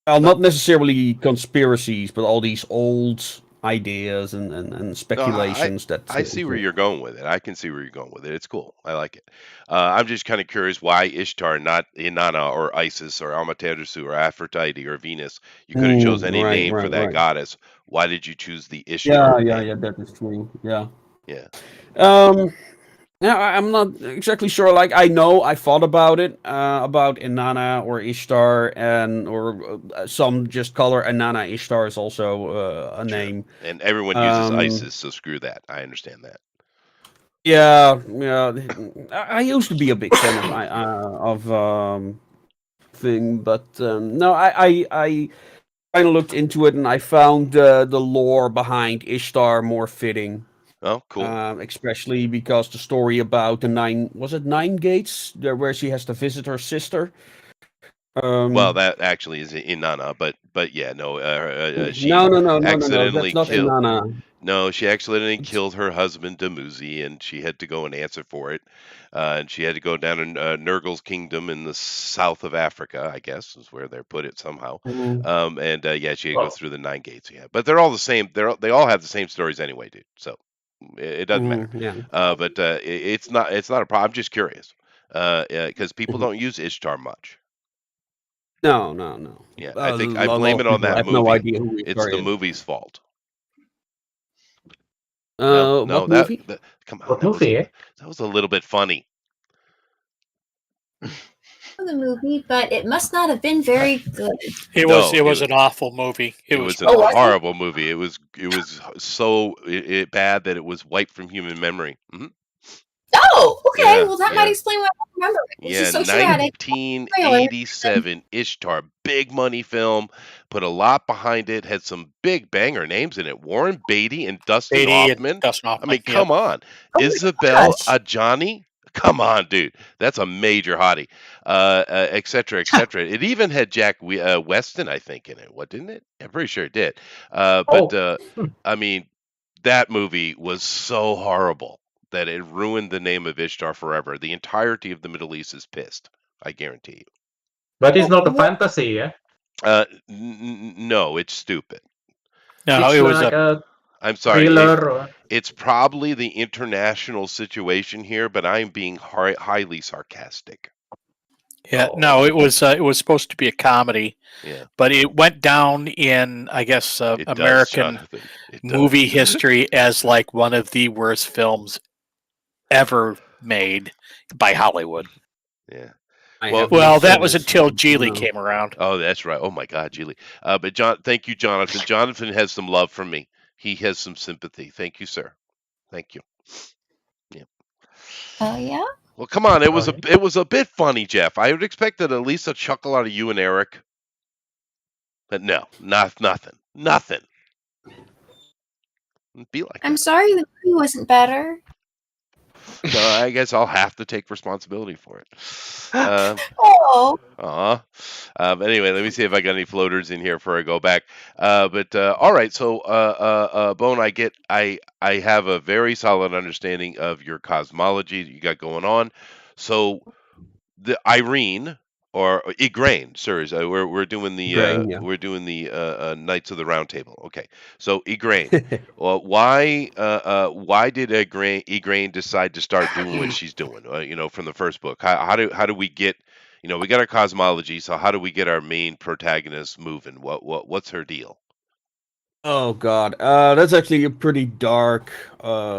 well, No, not necessarily conspiracies, but all these old ideas and no, speculations that I still see where exist. you're going with it. I can see where you're going with it. It's cool. I like it. I'm just kind of curious why Ishtar, not Inanna or Isis or Amaterasu or Aphrodite or Venus. You could have chose any Right, name for right, that right. goddess. Why did you choose the Yeah, Ishtar yeah, name? yeah. That is true. Yeah. Yeah. Um. Yeah, I'm not exactly sure. Like, I know I thought about it, about Inanna or Ishtar, and or some just call her Inanna. Ishtar is also a Sure. name. And everyone uses Um, ISIS, so screw that. I understand that. yeah, yeah. I used to be a big fan of thing, but no, I kind of looked into it and I found the lore behind Ishtar more fitting. Oh, cool. Especially because the story about the nine gates there where she has to visit her sister. Well, that actually is Inanna, but yeah, no, she no. That's accidentally not killed. Inanna. No, she accidentally It's, killed her husband Dumuzi, and she had to go and answer for it. And she had to go down in Nurgle's kingdom in the south of Africa, I guess, is where they put it somehow. mm, And yeah, she had to go Oh, through the nine gates. Yeah, but they're all the same. They all have the same stories anyway, dude. So it doesn't matter. yeah. But it's not a problem. I'm just curious because people Mhm. don't use Ishtar much. No. Yeah, I A think I lot blame of it on people that have no movie. idea who It's Ishtar the is. movie's fault. No, What movie? come on, what movie? Eh? that was a little bit funny. The movie, but it must not have been very good. It was No, it was an awful movie. It it was was a Oh, was horrible. it? horrible movie. It was so bad that it was wiped from human memory. Oh, okay. Yeah, Well, that might yeah. explain why I don't remember it. It was Yeah, just so traumatic. Trailer. 1987 Ishtar, big money film, put a lot behind it, had some big banger names in it. Warren Beatty and Dustin Beatty and Hoffman. Dustin I Hoffman. mean, Yep. come on. Oh my Isabel gosh. Adjani. Come on, dude. That's a major hottie. Et cetera, et cetera. It even had Jack Weston, I think, in it. What didn't it? I'm pretty sure it did. But Oh, I mean, that movie was so horrible that it ruined the name of Ishtar forever. The entirety of the Middle East is pissed. I guarantee you. but it's not a What? fantasy, yeah? No, it's stupid. No, It's it was like a a I'm sorry. thriller. It's probably the international situation here, but I'm being highly sarcastic. yeah. Oh, No, it was supposed to be a comedy, Yeah, but it went down in, I guess, it does, American Jonathan. It movie does. history as like one of the worst films ever made by Hollywood. Yeah. I Well, haven't Well, that seen was it, until so Geely no. came around. oh, that's right. Oh my God, Julie. But thank you, Jonathan. Jonathan has some love for me. He has some sympathy. Thank you, sir. Thank you. Yeah. Oh yeah. Well, come on. It oh, was yeah. a bit funny, Jeff. I would expect that at least a chuckle out of you and Eric. But no, nothing. Nothing. It'd be like I'm that. sorry the movie wasn't better. So I guess I'll have to take responsibility for it. Oh. But anyway, let me see if I got any floaters in here before I go back. But all right, so Bone, I have a very solid understanding of your cosmology that you got going on. So the Irene or Igraine, sir, Grain, yeah. we're doing the Knights of the Round Table. Okay, so Igraine. Well, why did Igraine decide to start doing what she's doing? From the first book. How do we get? We got our cosmology. So how do we get our main protagonist moving? What's her deal? Oh God, that's actually a pretty dark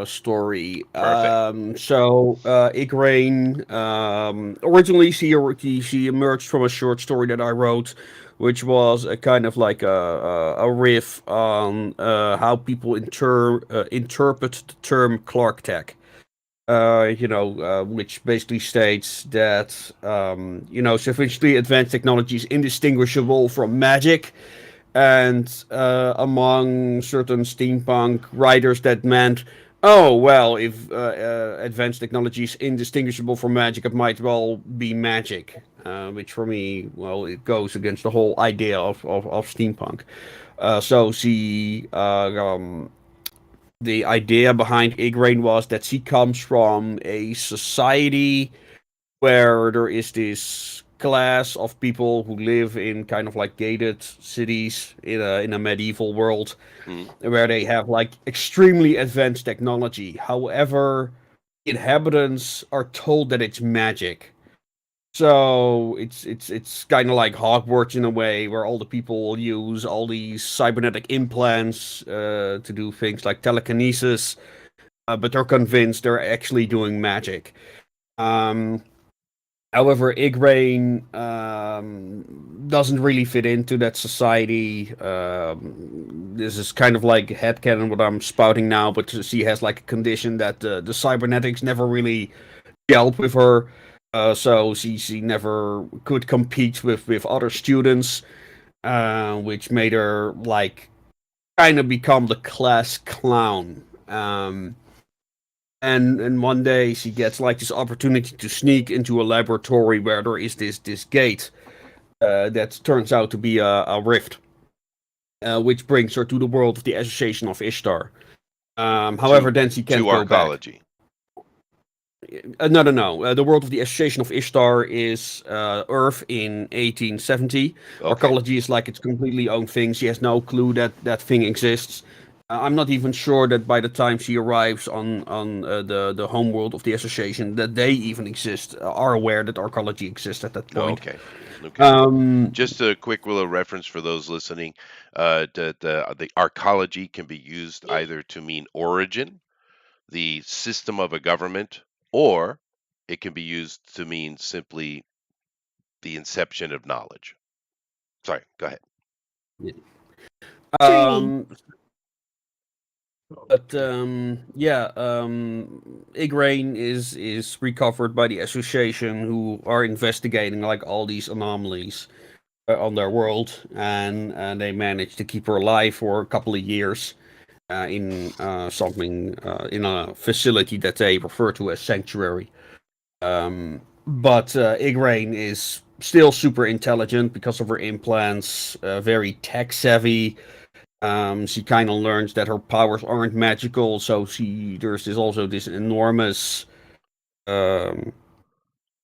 story. Perfect. Igraine, originally she emerged from a short story that I wrote, which was a kind of like a riff on how people interpret the term Clark Tech. Which basically states that sufficiently advanced technology is indistinguishable from magic, and among certain steampunk writers that meant, oh well, if advanced technology is indistinguishable from magic, it might well be magic, which for me, well, it goes against the whole idea of steampunk. The idea behind Igraine was that she comes from a society where there is this class of people who live in kind of like gated cities in a medieval world, Hmm. where they have like extremely advanced technology. However, inhabitants are told that it's magic. So it's kind of like Hogwarts in a way, where all the people use all these cybernetic implants to do things like telekinesis, but they're convinced they're actually doing magic. Um, However, Igraine doesn't really fit into that society. This is kind of like headcanon what I'm spouting now, but she has like a condition that the cybernetics never really gelled with her. So she never could compete with other students, which made her like kind of become the class clown. And one day she gets like this opportunity to sneak into a laboratory where there is this gate, that turns out to be a rift, which brings her to the world of the Association of Ishtar. However, then she can't to go back. arcology. No. The world of the Association of Ishtar is Earth in 1870. Okay. Arcology is like its completely own thing. She has no clue that that thing exists. I'm not even sure that by the time she arrives on the home world of the Association, that they even exist, are aware that arcology exists at that point. Okay. Okay. Just a quick little reference for those listening. The arcology can be used either to mean origin, the system of a government, or it can be used to mean simply the inception of knowledge. Sorry, go ahead. Um, but Igraine is recovered by the Association, who are investigating like all these anomalies on their world, and they manage to keep her alive for a couple of years in in a facility that they refer to as sanctuary. But Igraine is still super intelligent because of her implants, very tech savvy. She kind of learns that her powers aren't magical, so there's also this enormous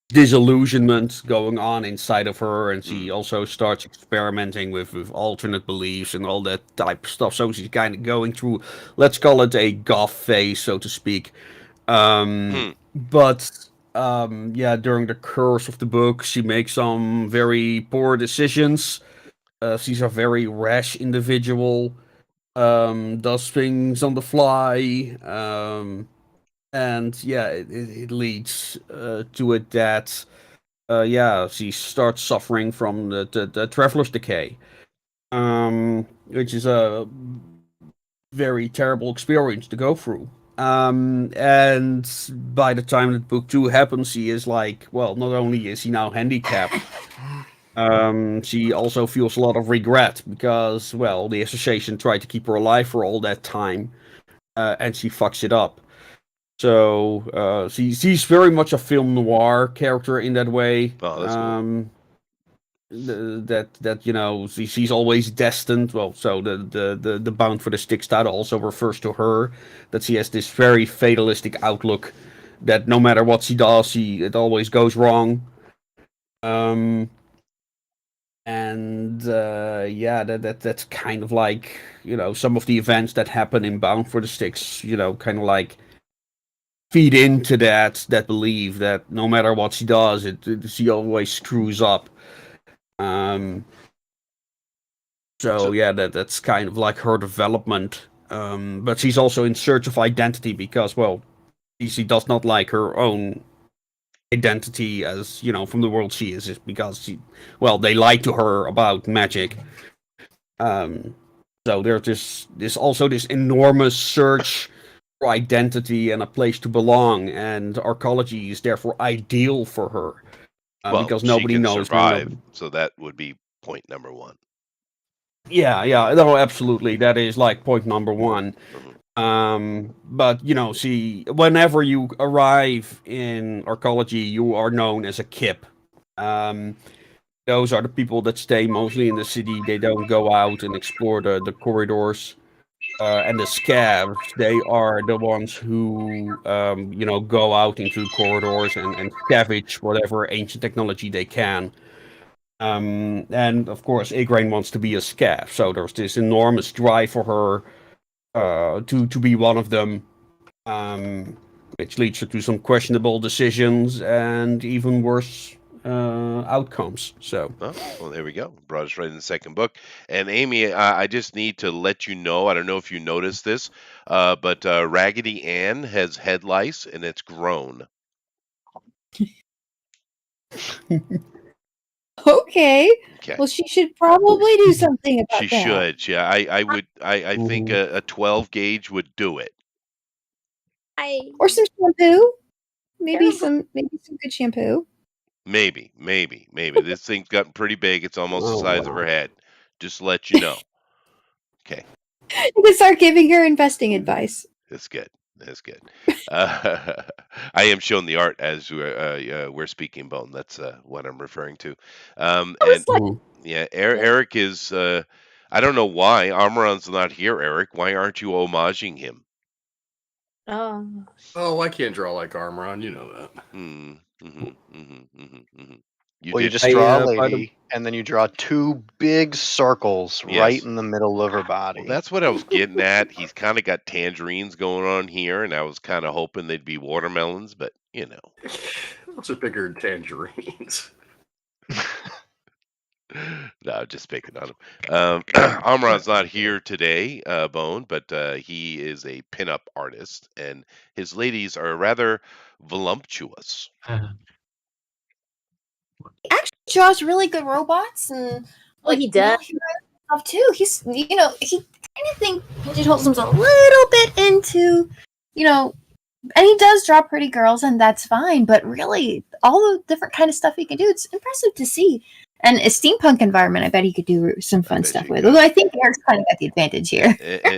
disillusionment going on inside of her, and she also starts experimenting with alternate beliefs and all that type of stuff. So she's kind of going through, let's call it a goth phase, so to speak. But during the course of the book, she makes some very poor decisions. She's a very rash individual. Does things on the fly. And yeah, it leads to it that she starts suffering from the traveler's decay, which is a very terrible experience to go through. And by the time that book 2 happens, she is like, well, not only is she now handicapped, she also feels a lot of regret because, well, the Association tried to keep her alive for all that time, and she fucks it up. So she's very much a film noir character in that way. Oh, that's cool. That she's always destined. Well, so the Bound for the STYX title also refers to her, that she has this very fatalistic outlook that no matter what she does, it always goes wrong. That's kind of like, some of the events that happen in Bound for the STYX, kind of like feed into that belief that no matter what she does, she always screws up. That's kind of like her development. But she's also in search of identity because, well, she does not like her own identity as, from the world she is because they lied to her about magic. So there's this enormous search for identity and a place to belong, and arcology is therefore ideal for her because nobody she can knows survive. So that would be point number 1. Yeah, no, absolutely. That is like point number 1. But whenever you arrive in arcology, you are known as a kip. Those are the people that stay mostly in the city. They don't go out and explore the corridors. And the scabs, they are the ones who, go out into corridors and scavenge whatever ancient technology they can. And of course, Igraine wants to be a scab, so there's this enormous drive for her to be one of them, which leads her to some questionable decisions and even worse outcomes. So, well, there we go. Brought us right in the second book. And Amy, I just need to let you know. I don't know if you noticed this, but Raggedy Ann has head lice and it's grown. Okay. Well, she should probably do something about that. She should. Yeah, I think a 12 gauge would do it. Or some shampoo. Maybe some good shampoo. Maybe. This thing's gotten pretty big. It's almost the size of her head. Just to let you know. Okay. You can start giving her investing advice. That's good. That's good. Uh, I am showing the art as we're speaking, Bone. That's what I'm referring to. And yeah, Eric is. I don't know why Amaran's not here, Eric. Why aren't you homaging him? Oh, I can't draw like Armoron. You know that. You just draw a lady, and then you draw two big circles right in the middle of her body. Well, that's what I was getting at. He's kind of got tangerines going on here, and I was kind of hoping they'd be watermelons, but you know. Those are bigger than tangerines. No, just picking on him. Amran's not here today, Bone, but he is a pinup artist, and his ladies are rather voluptuous. He actually draws really good robots and he does stuff too. He's he kind of think pigeonholes himself a little bit into and he does draw pretty girls, and that's fine. But really, all the different kind of stuff he can do, it's impressive to see. And a steampunk environment, I bet he could do some fun stuff with. Although I think Eric's kind of got the advantage here.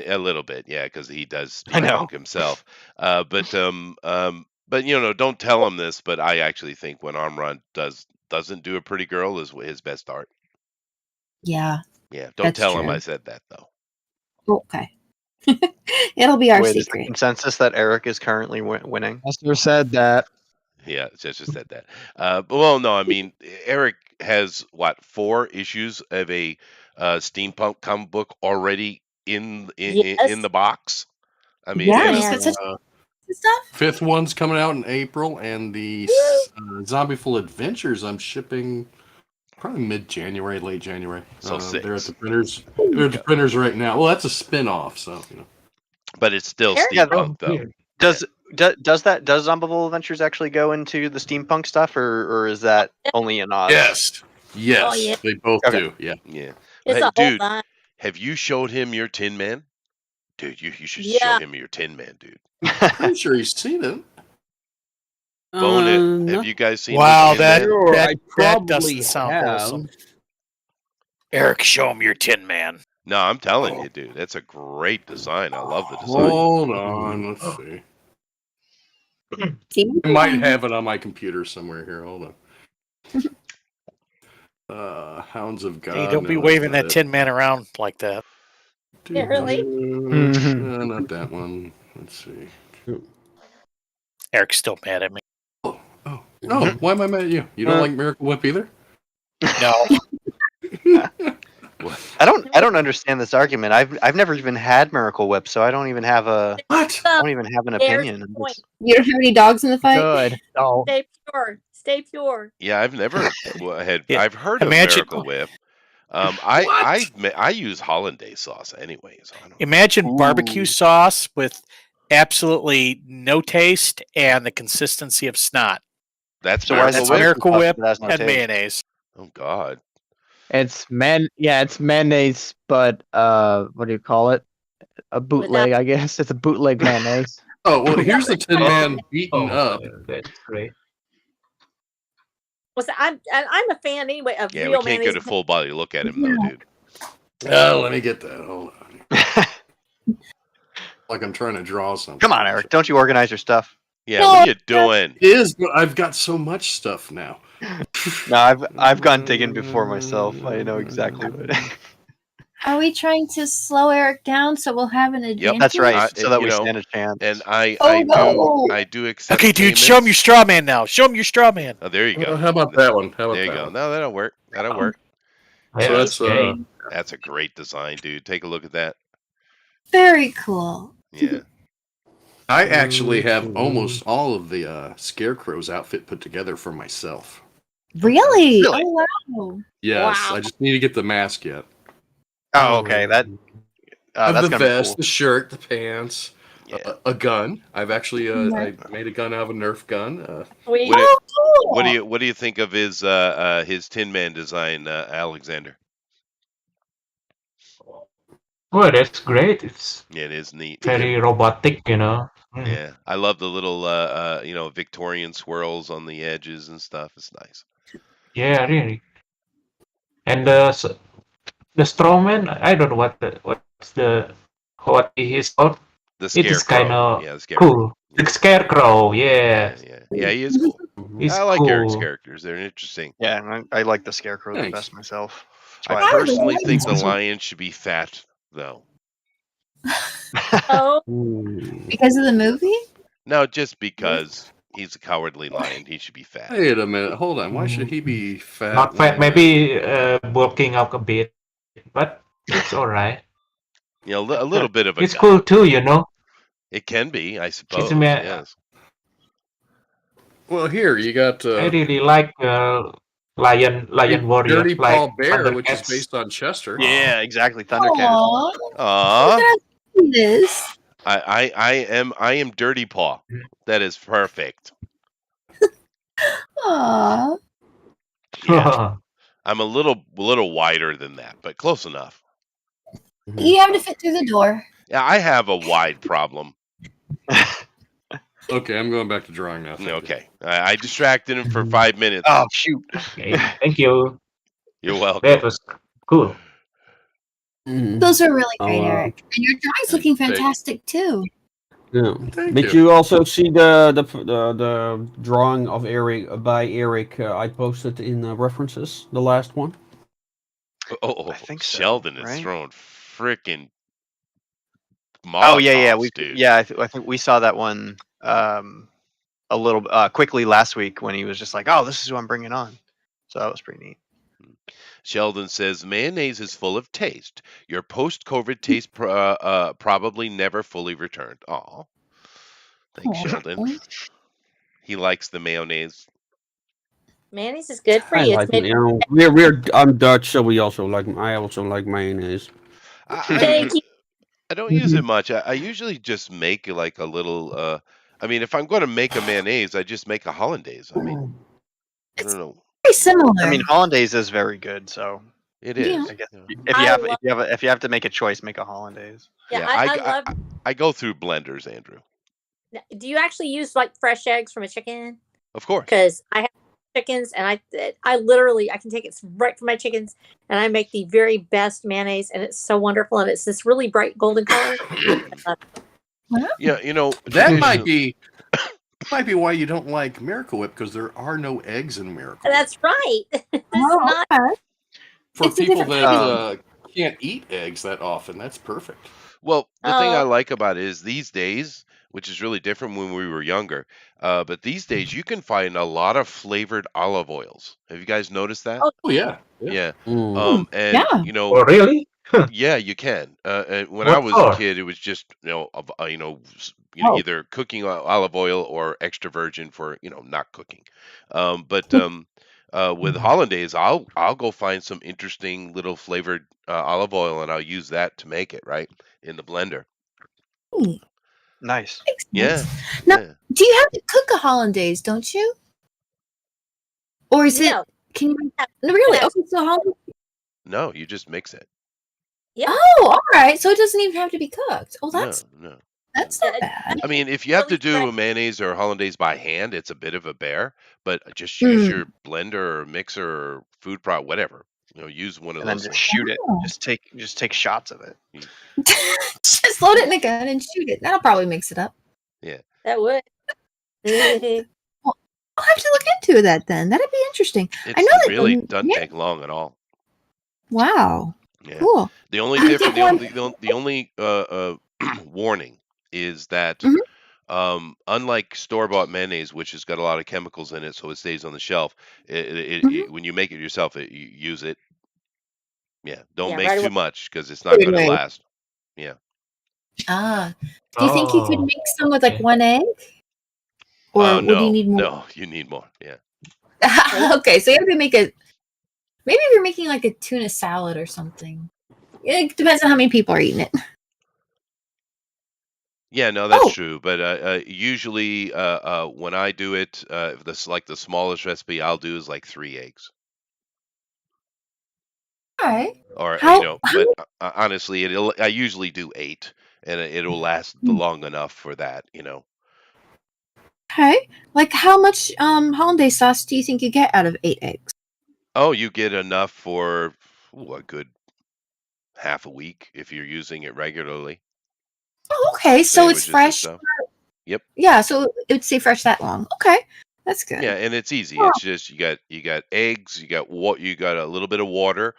A little bit, yeah, because he does steampunk himself. But don't tell him this. But I actually think when Amran doesn't do a pretty girl is his best art. Yeah. Yeah. Don't tell him I said that though. Okay. It'll be our Is the secret. consensus that Eric is currently winning? Esther said that. Yeah, Jester said that. Well, no, I mean, Eric has, 4 issues of a steampunk comic book already in the box? I mean, stuff. 5th one's coming out in April, and the Zombieful Adventures I'm shipping probably mid-January, late January. So they're at the printers. They're at the printers right now. Well, that's a spin-off, so But it's still steampunk, though. Does Zombieful Adventures actually go into the steampunk stuff, or is that only a nod? Yes, they both do. Yeah. It's a dude, whole have you showed him your Tin Man? Dude, you should show him your Tin Man, dude. I'm sure he's seen it. Bone it. Have you guys seen Wow, the Tin Man? that doesn't sound awesome. Eric, show him your Tin Man. No, I'm telling you, dude. That's a great design. I love the design. Hold on. Let's see. I might have it on my computer somewhere here. Hold on. Hounds of God. Hey, don't be waving that Tin Man around like that. Yeah, really? Not that one. Let's see. Eric's still mad at me. No, why am I mad at you? You don't like Miracle Whip either? No. I don't understand this argument. I've never even had Miracle Whip, so I don't even have an opinion. You don't have any dogs in the fight? Good. Oh. Stay pure. Yeah, I've never had. I've heard of Miracle Whip. I use hollandaise sauce anyways. Imagine barbecue sauce with absolutely no taste and the consistency of snot. That's Miracle Whip no and taste. mayonnaise. Oh God. It's mayonnaise, but what do you call it? A bootleg, I guess. It's a bootleg mayonnaise. Oh well, here's the Tin Man beaten up. That's great. I'm a fan anyway of Yeah, real we can't mayonnaise. get a full body look at him though, dude. Let me get that. Hold on. Like I'm trying to draw something. Come on, Eric. Don't you organize your stuff? Yeah, what are you doing? It is, but I've got so much stuff now. No, I've gone digging before myself. I know exactly what. Are we trying to slow Eric down so we'll have an advantage? Yep, that's right. So that we stand a chance. And I do accept. Okay, dude, show him your straw man now. Show him your straw man. Oh, there you go. How about that one? There you go. No, that'll work. That'll work. So that's a great design, dude. Take a look at that. Very cool. Yeah. I actually have almost all of the Scarecrow's outfit put together for myself. Really? Really? Oh, wow. Yes, Wow. I just need to get the mask yet. Oh, okay. That's the gonna vest, be cool. the shirt, the pants, Yeah. a gun. I've actually I made a gun out of a Nerf gun. Sweet. What do you think of his Tin Man design, Alexander? Well, that's great. It's Yeah, it is neat. very robotic, Yeah, I love the little Victorian swirls on the edges and stuff. It's nice. Yeah, really. And the strawman, I don't know what he is called. The It is kind Scarecrow. of Yeah, the Scarecrow. cool. The Scarecrow, yeah. Yeah, he is cool. He's I like Eric's cool. characters. They're interesting. Yeah, and I like the Scarecrow the Thanks. best myself. That's I why I brought it personally up. think the lion should be fat, though. Oh, Because of the movie? No, just because he's a cowardly lion, he should be fat. Wait a minute. Hold on. Why should he be fat? Not fat, maybe bulking up a bit, but it's all right. You know, a little bit of a It's gut. cool too, you know. It can be, I suppose. It's Yes. Well, here you got I really like Lion Warrior, Dirty like Paw Bear, which is Thundercats. based on Chester. Yeah, exactly. Thundercat. Aww. Aw. This. I am Dirty Paw. That is perfect. Aww. Yeah. I'm a little wider than that, but close enough. You have to fit through the door. Yeah, I have a wide problem. Okay, I'm going back to drawing now. Thank you. Okay. I distracted him for 5 minutes. Oh shoot! Okay, thank you. You're welcome. That was cool. Those are really great, Oh, wow. Eric. And your drawing's looking Thank you. fantastic too. Yeah. Thank Did you. you also see the drawing of Eric by Eric? I posted in references, the last one. Oh, I think so, Sheldon is right? throwing freaking Oh yeah, Molotovs, dude. I think we saw that one a little quickly last week when he was just like, "Oh, this is who I'm bringing on." So that was pretty neat. Sheldon says mayonnaise is full of taste. Your post-COVID taste probably never fully returned. Aw. Thanks, Aw. Sheldon. He likes the mayonnaise. mayonnaise is good for I you. like It's made I'm Dutch, so I also like mayonnaise. Thank you. I don't use it much. I usually just make like a little. I mean, if I'm going to make a mayonnaise, I just make a hollandaise. I mean, I don't know. Very similar. I mean, hollandaise is very good. So It Yeah. is. I guess Yeah. if you have to make a choice, make a hollandaise. Yeah, Yeah, I love. I go through blenders, Andrew. Do you actually use like fresh eggs from a chicken? Of course. Because I have chickens, and I literally I can take it right from my chickens, and I make the very best mayonnaise, and it's so wonderful, and it's this really bright golden color. Yeah, you know That might traditionally- be why you don't like Miracle Whip, because there are no eggs in Miracle Whip. That's right. It's Oh, not. okay. For It's a people different that can't eat eggs that often, that's perfect. Well, the thing I Oh. like about it is these days, which is really different when we were younger, but these days you can find a lot of flavored olive oils. Have you guys noticed that? Oh, Oh yeah. Yeah. Mm. And yeah. you know, Oh, really? yeah, you can. And when I What was for? a kid, it was just Oh. either cooking olive oil or extra virgin for not cooking. But with hollandaise, I'll go find some interesting little flavored olive oil and I'll use that to make it right in the blender. Nice. Makes Yeah, sense. Now, yeah. do you have to cook a hollandaise, don't you? Or is it? No. Can you? No, really? No. Okay, so hollandaise. No, you just mix it. Yeah. Oh, all right. So it doesn't even have to be cooked. Oh, No, that's no. not bad. I mean, if you have to Really do a mayonnaise or hollandaise by hand, it's a bit of a bear. But just use your blender or mixer or food prop, whatever. Use one of And then those just things. shoot it. Oh. Just take shots of it. Just load it in a gun and shoot it. That'll probably mix it up. That would. I'll have to look into that then. That'd be interesting. It I know that. really doesn't yeah. take long at all. Wow. Yeah. Cool. The only I difference, think the only warning is that unlike store-bought mayonnaise, which has got a lot of chemicals in it, so it stays on the shelf, when you make it yourself, you use it. Yeah, don't Yeah, make right too away. much because it's not going to Right. last. Yeah. Ah. Do you think you could Oh. make some with like one egg? Or would No, you need more? no, you need more. Yeah. Okay, so you have to make maybe if you're making like a tuna salad or something. It depends on how many people are eating it. Yeah, no, that's Oh. true. But usually, when I do it, the smallest recipe I'll do is like 3 eggs. All right. Or How- but honestly, I usually do 8, and it'll last long enough for that. Okay. Like how much hollandaise sauce do you think you get out of 8 eggs? Oh, you get enough for a good half a week if you're using it regularly. Oh, okay. So it's sandwiches and fresh. stuff. Yep. Yeah, so it would stay fresh that long. Okay, that's good. Yeah, and it's easy. Oh, It's just you got eggs, you got a little bit of water,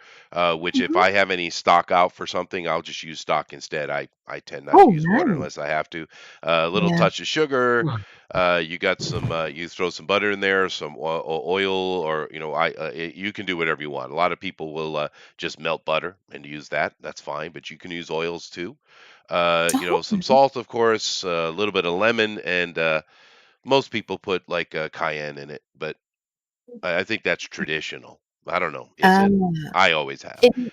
which if mhm. I have any stock out for something, I'll just use stock instead. I tend not to Oh, use water nice. unless I have to. A little Yeah. touch of sugar. You got some. You throw some butter in there, some oil, or you can do whatever you want. A lot of people will just melt butter and use that. That's fine, but you can use oils too. Oh, Some salt, of course, a little bit of lemon, and most people put like cayenne in it, but I think that's traditional. I don't know. Is it? um, I always have. it,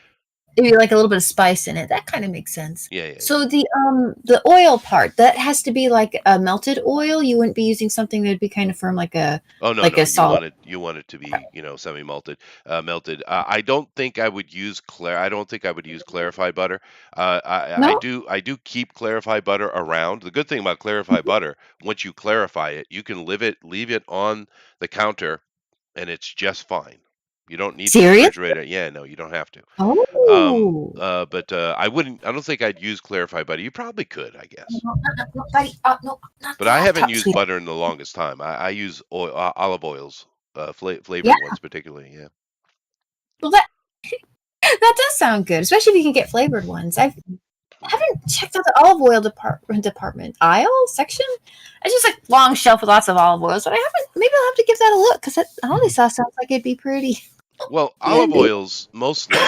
maybe like a little bit of spice in it. That kind of makes sense. Yeah, yeah, yeah. So the oil part that has to be like a melted oil. You wouldn't be using something that'd be kind of firm, like a Oh no, like no. a solid. You want it to be semi-malted, melted. I don't think I would use I don't think I would use clarified butter. No. I do keep clarified butter around. The good thing about clarified butter, once you clarify it, you can leave it on the counter, and it's just fine. You don't need to Serious? refrigerate it. Yeah, no, you don't have to. Oh. But I wouldn't. I don't think I'd use clarified butter. You probably could, I guess. No, no, buddy. No, not But the I haven't laptop, used sweetheart. butter in the longest time. I use olive oils, flavored Yeah. ones particularly. Yeah. Well, that does sound good, especially if you can get flavored ones. I haven't checked out the olive oil department aisle section. It's just like long shelf with lots of olive oils, but I haven't. Maybe I'll have to give that a look because that olive sauce sounds like it'd be pretty Well, olive handy. oils mostly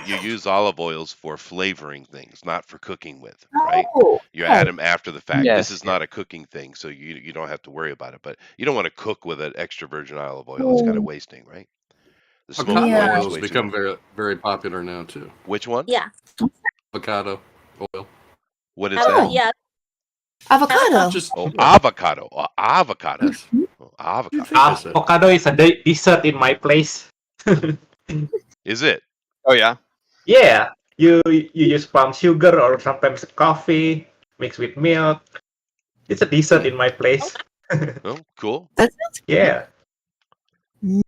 you use olive oils for flavoring things, not for cooking with, right? Oh, You add okay. them after the fact. This Yes. is not a cooking thing, so you don't have to worry about it. But you don't want to cook with an extra virgin olive oil. It's kind of wasting, right? The smoked Avocado oil is oils way too become much. very very popular now too. Which one? Yeah. Avocado oil. What is Oh, that? Yeah. avocado. Just Oh, avocado. Avocado. yes. Oh, You avocado. think I said? Avocado is a dessert in my place. Is it? Oh yeah. Yeah, you use palm sugar or sometimes coffee mixed with milk. It's a dessert in my place. Oh, cool. That sounds Yeah.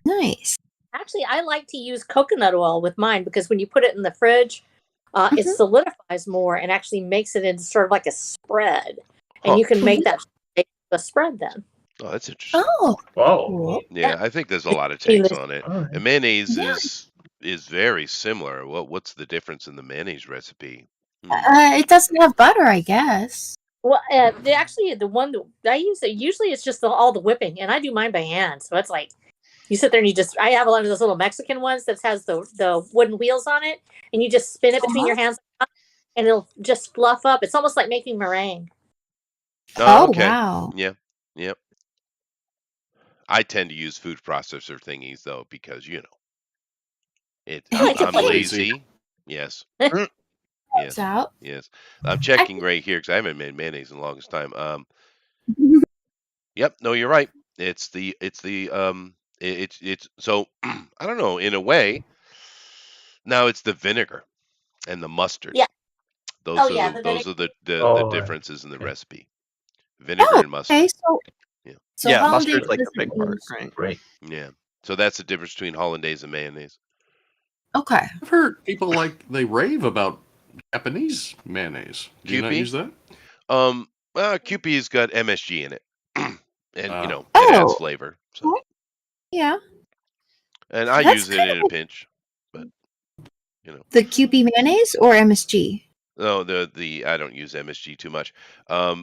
nice. Actually, I like to use coconut oil with mine because when you put it in the fridge, it Mhm. solidifies more and actually makes it into sort of like a spread. And Huh. you can make that a spread then. Oh, that's interesting. Oh, Wow. cool. Yeah, I think there's a It's lot of takes delicious. on it. Oh, And mayonnaise Yeah. is very similar. What's the difference in the mayonnaise recipe? It doesn't have butter, I guess. Well, the one that I use, usually it's just all the whipping, and I do mine by hand. So it's like you sit there and I have a lot of those little Mexican ones that has the wooden wheels on it, and you just spin it between your hands, and it'll just fluff up. It's almost like making meringue. Oh, Oh, okay. wow. Yeah. Yep. I tend to use food processor thingies though because I like to I'm play. lazy. Yes. It's Yes. out. Yes. I'm checking right here because I haven't made mayonnaise in the longest time. Yep. No, you're right. It's so I don't know. In a way, now it's the vinegar and the mustard. Yeah. Those Oh are yeah, those are the Oh, differences in the okay. recipe. Vinegar Oh, and mustard. okay. So, Yeah. so Yeah, hollandaise mustard's like the doesn't big part, use- right? Great. Yeah. So that's the difference between hollandaise and mayonnaise. Okay. I've heard people they rave about Japanese mayonnaise. Do you not Kewpie? use that? Kewpie's got MSG in it, and it adds Oh. flavor. So, Yeah. and I That's use it kind in of a pinch, but The QP mayonnaise or MSG? no, the I don't use MSG too much. No,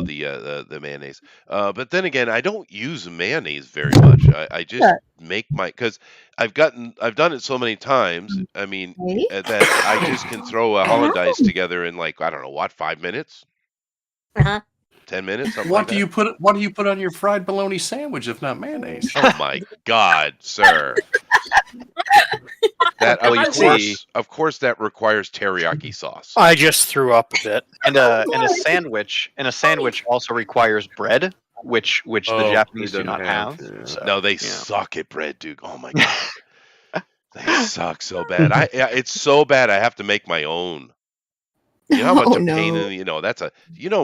the mayonnaise. But then again, I don't use mayonnaise very much. I just Sure. make because I've done it so many times. I mean, Okay. that I just can throw a hollandaise together in like I don't know what 5 minutes, Uh-huh. 10 minutes, something What like do that. you put? What do you put on your fried bologna sandwich if not mayonnaise? Oh my God, sir! That Well, you see, of course, that requires teriyaki sauce. I just threw up a bit. and a sandwich also requires bread, which the Oh, Japanese they do don't not have, have. yeah. So, No, they you know. suck at bread, dude. Oh my God, they suck so bad. It's so bad. I have to make my own. You know how much Oh, a pain no.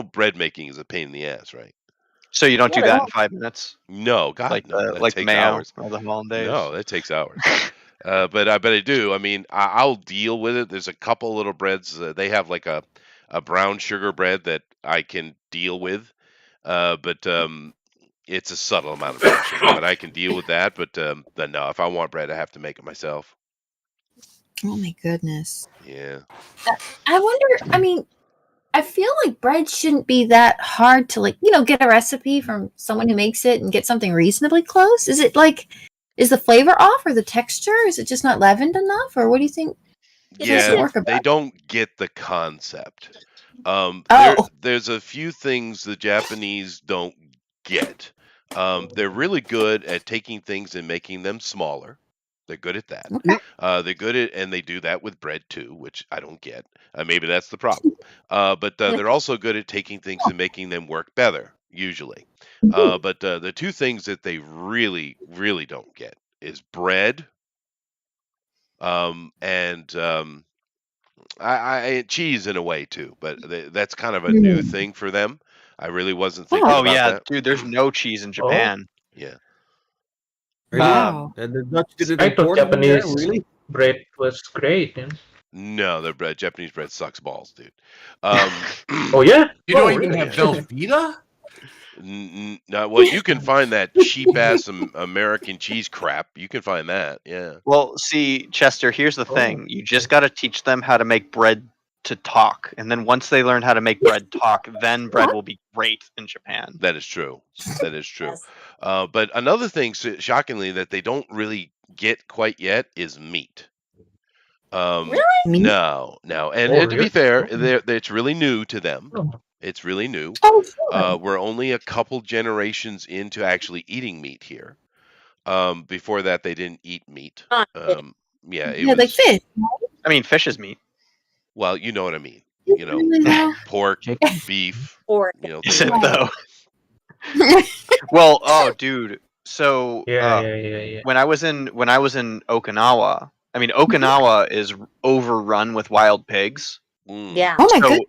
in bread making is a pain in the ass, right? So you don't do Yeah, that well- in 5 minutes, No, God, like no. That the takes mayo hours. or the hollandaise. No, that takes hours. But I do. I mean, I'll deal with it. There's a couple little breads. They have like a a brown sugar bread that I can deal with, but it's a subtle amount of brown sugar, but I can deal with that. But no, if I want bread, I have to make it myself. Oh my goodness. Yeah. I wonder. I mean, I feel like bread shouldn't be that hard to get a recipe from someone who makes it and get something reasonably close. Is it is the flavor off or the texture? Is it just not leavened enough, or what do you think? Yeah, Work about they don't get the concept. Oh. There's a few things the Japanese don't get. They're really good at taking things and making them smaller. They're good at that. Okay. They're good at, and they do that with bread too, which I don't get. Maybe that's the problem. But they're also good at taking things and making them work better, usually. But the two things that they really, really don't get is bread, and I cheese in a way too. But that's kind of a new thing for them. I really wasn't thinking Oh about yeah, that. dude. There's no cheese in Oh, Japan. Yeah. Really? Wow. And the Dutch did it I thought import it in there, Japanese really? bread was great. Yeah. No, the Japanese bread sucks balls, dude. Oh yeah. You don't Oh, even really? have Velveeta? No, well, you can find that cheap ass American cheese crap. You can find that, yeah. Well, see, Chester, here's the Oh. thing. You just got to teach them how to make bread to talk. And then once they learn how to make bread talk, then bread will be great in Japan. That is true. That is true. Yes. But another thing, shockingly, that they don't really get quite yet is meat. Really? No. And, Oh, and to be really? fair, Oh. it's really new to them. Oh. It's really new. Oh, sure. We're only a couple generations into actually eating meat here. Before that, they didn't eat meat. Not Yeah, it Yeah, like was. fish. I mean, fish is meat. Well, you know what I mean. You know, Really, though? pork, Chicken. beef. or You know, Is things it like that. though? Well, oh, dude. So Yeah. when I was in Okinawa, I mean, Okinawa is overrun with wild pigs. yeah. Oh my So goodness.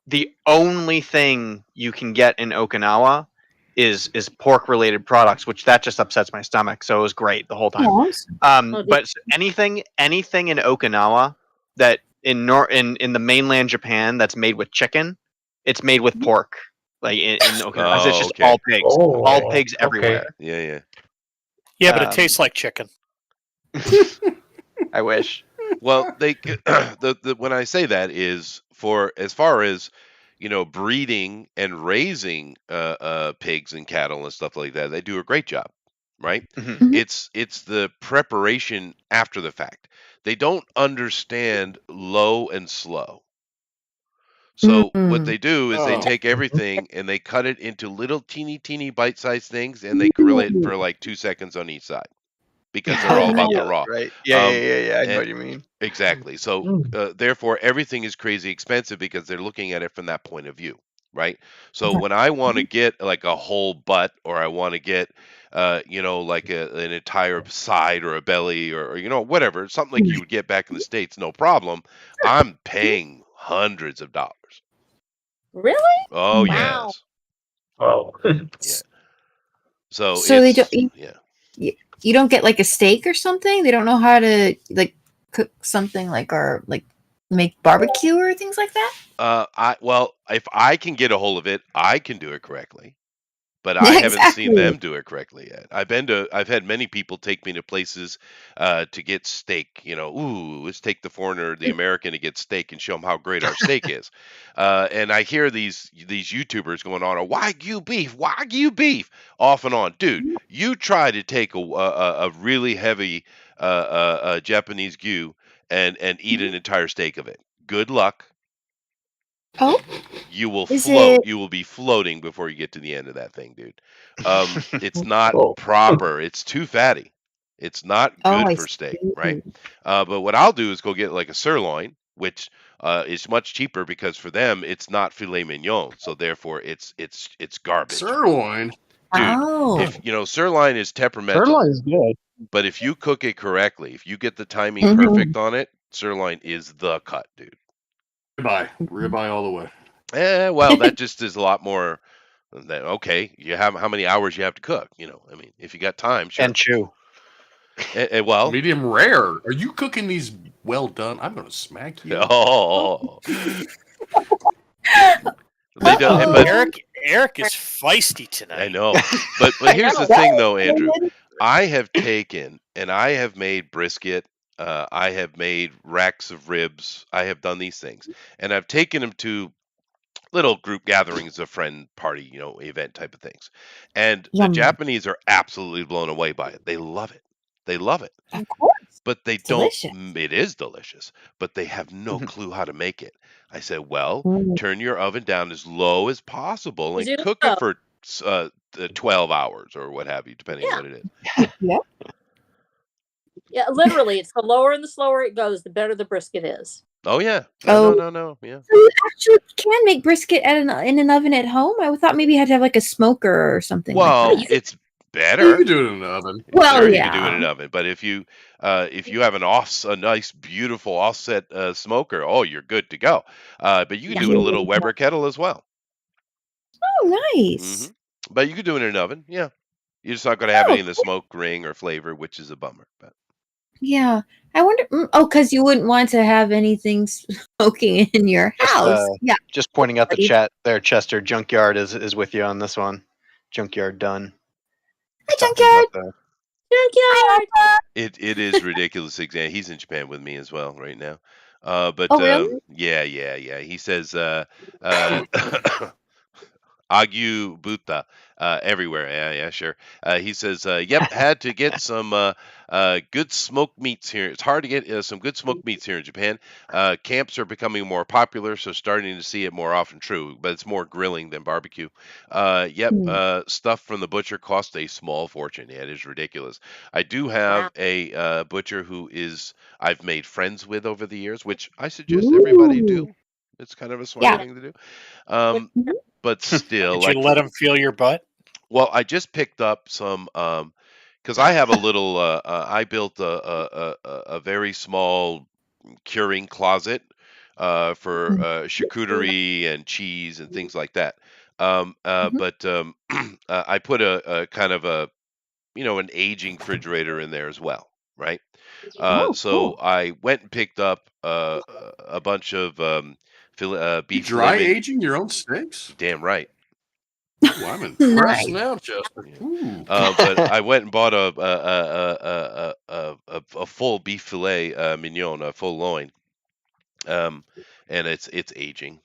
the only thing you can get in Okinawa is pork related products, which that just upsets my stomach. So it was great the whole time. Oh, Oh, But anything in Okinawa that in the mainland Japan that's made with chicken, it's made with pork. Like in Okinawa, 'cause it's Oh, just okay. all pigs, all Oh, pigs okay. everywhere. Yeah. Yeah, but it Um, tastes like chicken. I wish. Well, they when I say that is for as far as breeding and raising pigs and cattle and stuff like that. They do a great job, right? Mhm. It's the preparation after the fact. They don't understand low and slow. So what they do is they Oh. take everything and they cut it into little teeny bite-sized things and they grill it for like 2 seconds on each side because they're all about the raw. Right. Yeah. Um, I know and- what you mean. Exactly. So Mm. therefore, everything is crazy expensive because they're looking at it from that point of view, right? So when I want to get like a whole butt, or I want to get, like an entire side or a belly, or whatever, something like you would get back in the States, no problem. I'm paying hundreds of dollars. Really? Oh Wow. yes. Wow. So they it's don't. yeah. You don't get like a steak or something. They don't know how to cook something or make barbecue or things like that. If I can get a hold of it, I can do it correctly. But I haven't seen them do it correctly yet. I've had many people take me to places to get steak. Let's take the foreigner, the American, to get steak and show them how great our steak is. And I hear these YouTubers going on, Wagyu beef, off and on. Dude, you try to take a really heavy Japanese gyu and eat an entire steak of it. Good luck. Oh, You will Is float. it- You will be floating before you get to the end of that thing, dude. It's not Oh. proper. It's too fatty. It's not Oh, good I for steak, see. right? But what I'll do is go get like a sirloin, which is much cheaper because for them it's not filet mignon, so therefore it's garbage. Sirloin. Dude, Oh, if sirloin is temperamental, Sirloin's good. but if you cook it correctly, if you get the timing Mhm. perfect on it, sirloin is the cut, dude. Ribeye all the way. Well, that just is a lot more. Okay, you have how many hours you have to cook? I mean, if you got time, sure. And chew. Well, Medium rare. Are you cooking these well done? I'm gonna smack you. oh, They don't. Uh-oh. But Eric is feisty tonight. I know. But here's the thing, though, Andrew. I have taken and I have made brisket. I have made racks of ribs. I have done these things, and I've taken them to little group gatherings, a friend party, event type of things. And the Yum. Japanese are absolutely blown away by it. They love it. They love it. Of course. But they It's don't. delicious. It is delicious, but they have no clue how to make it. I said, well, Mm. turn your oven down as low as possible and Do cook so. it for 12 hours or what have you, depending on Yeah. what it is. Yeah. Yeah, literally, it's the lower and the slower it goes, the better the brisket is. Oh yeah. Oh. No. Yeah. So you actually can make brisket in an oven at home? I thought maybe you had to have like a smoker or something Well, like that. it's You better. can do it in the oven. Well, Sure, you can do it yeah. in an oven, but if you have a nice, beautiful offset smoker, oh, you're good to go. But you can do it in a little Weber kettle as well. Oh, nice. But you can do it in an oven. Yeah, you're just not going to have Oh, any of the smoke ring or flavor, which is a bummer. But yeah. I wonder. Because you wouldn't want to have anything smoking in your house. Yeah. Just pointing out the chat there, Chester. Junkyard is with you on this one. Junkyard done. Hi, Talking Junkyard. about Junkyard. it is ridiculous. Exam. He's in Japan with me as well right now. But Oh, really? yeah. He says Agu Buta everywhere. Yeah, sure. He says, yep, had to get some good smoked meats here. It's hard to get some good smoked meats here in Japan. Camps are becoming more popular, so starting to see it more often. True, but it's more grilling than barbecue. Stuff from the butcher costs a small fortune. Yeah, it is ridiculous. I do have a butcher who I've made friends with over the years, which I suggest everybody do. It's kind of a smart thing to do. But still, Did you let him feel your butt? well, I just picked up some because I have a little. I built a very small curing closet for charcuterie and cheese and things like that. But I put a kind of an aging refrigerator in there as well, right? So I went and picked up a bunch of You beef dry living. aging your own steaks? Damn right. Well, I'm impressed Nice. now, Chester. Ooh. But I went and bought a full beef filet mignon, a full loin, and it's aging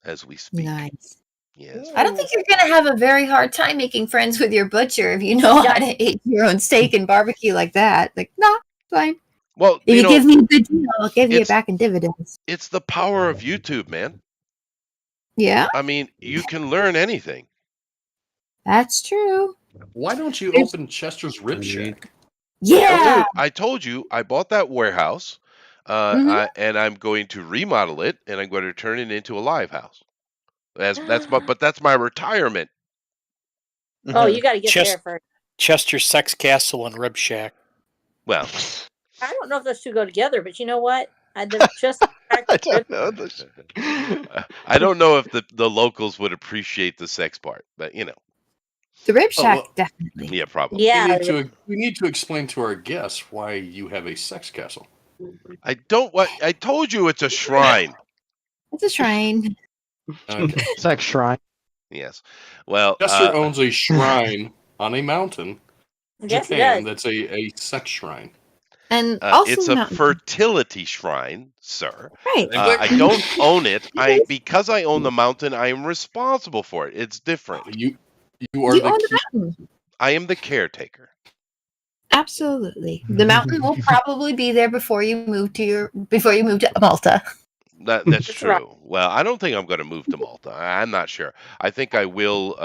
as we speak. Nice. Yes. I don't think you're going to have a very hard time making friends with your butcher if you know how to eat your own steak and barbecue like that. Like, nah, fine. Well, If you give me a good deal, I'll give you it it's back in dividends. it's the power of YouTube, man. Yeah, I mean, you can learn anything. that's true. Why don't you open Chester's Rib Shack? Yeah. Dude, I told you I bought that warehouse, and I'm going to remodel it, and I'm going to turn it into a live house. That's my retirement. Oh, you got to get Just- there first. Chester Sex Castle and Rib Shack. Well, I don't know if those two go together, but you know what? Just I don't know. I don't know if the locals would appreciate the sex part, but The Rib Shack, well- definitely. yeah, probably. yeah. We need to explain to our guests why you have a sex castle. I told you it's a shrine. It's a shrine. Okay. Sex shrine. Yes. Well, Chester owns a shrine on a mountain, Yes, it Japan. does. That's a sex shrine. And also it's a mountain. fertility shrine, sir. Right. I don't own it. Because I own the mountain, I am responsible for it. It's different. You are You own the the mountain. I am the caretaker. Absolutely. The mountain will probably be there before you move to Malta. That's That's true. right. Well, I don't think I'm going to move to Malta. I'm not sure. I think I will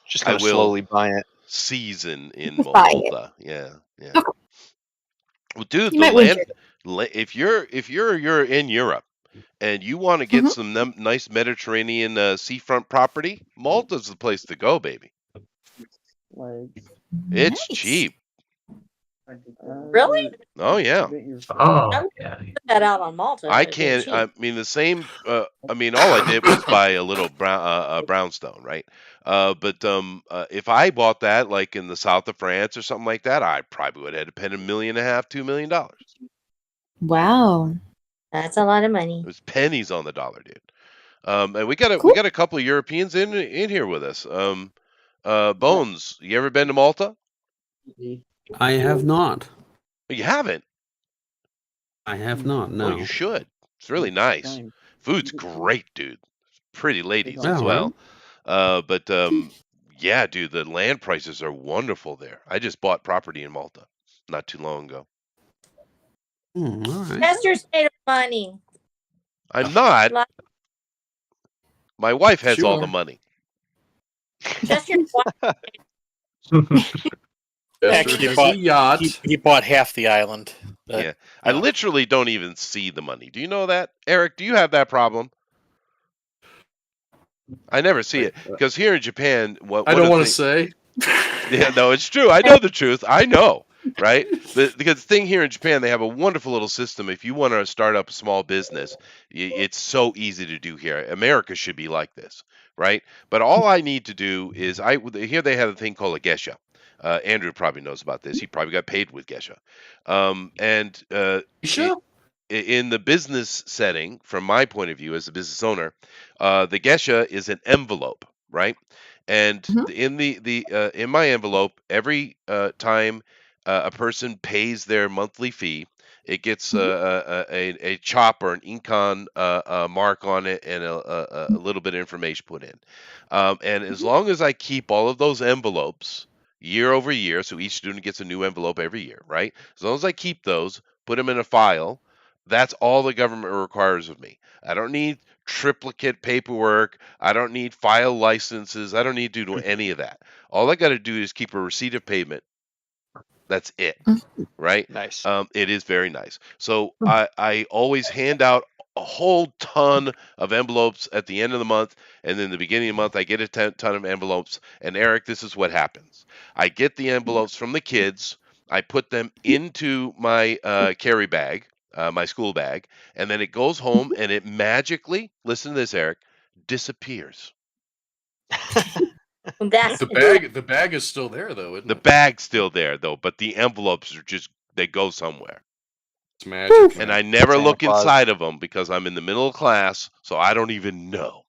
Just I gonna will- slowly buy it. season in Just buy it. Malta. Yeah. Okay. Well, dude, You the might win land. If you're in Europe and you want to get some nice Mediterranean seafront property, Malta's the place to go, baby. It's Nice. cheap. Really? Oh yeah. Oh, yeah. Put that out on Malta. I It'd be can't. cheap. I mean, the same. All I did was buy a little brownstone, right? But if I bought that like in the south of France or something like that, I probably would have had to pay $1.5 million, $2 million. It Wow. That's a lot of money. was pennies on the dollar, dude. And we got Cool. a couple of Europeans in here with us. Bones, you ever been to Malta? I have not. You haven't? I have not. Oh, you No. should. It's really nice. Food's great, dude. Pretty ladies as All well. right. But yeah, dude, the land prices are wonderful there. I just bought property in Malta not too long ago. All right. Chester's made of money. I'm not. My wife has all the Sure. money. Chester's Actually, Has a yacht. he bought half the island. But, Yeah. I literally don't even see the money. Do you know that? Eric, do you have that problem? I never see it. Because here in Japan, I don't want to say. Yeah, no, it's true. I know the truth. I know, right? Because the thing here in Japan, they have a wonderful little system. If you want to start up a small business, it's so easy to do here. America should be like this, right? But all I need to do is here they have a thing called a geisha. Andrew probably knows about this. He probably got paid with geisha. In the business setting, from my point of view as a business owner, the geisha is an envelope, right? And in in my envelope, every time a person pays their monthly fee, it gets a chop or an inkan mark on it and a little bit of information put in. And as long as I keep all of those envelopes year over year, so each student gets a new envelope every year, right? As long as I keep those, put them in a file, that's all the government requires of me. I don't need triplicate paperwork. I don't need file licenses. I don't need to do any of that. All I got to do is keep a receipt of payment. That's it, right? Nice. It is very nice. So I always hand out a whole ton of envelopes at the end of the month, and then the beginning of the month I get a ton of envelopes. And Eric, this is what happens. I get the envelopes from the kids. I put them into my carry bag, my school bag, and then it goes home and it magically, listen to this, Eric, disappears. The bag is still there though, isn't The it? bag's still there though, but the envelopes are they go somewhere. It's magic. And man. I never Santa look Claus. inside of them because I'm in the middle of class, so I don't even know.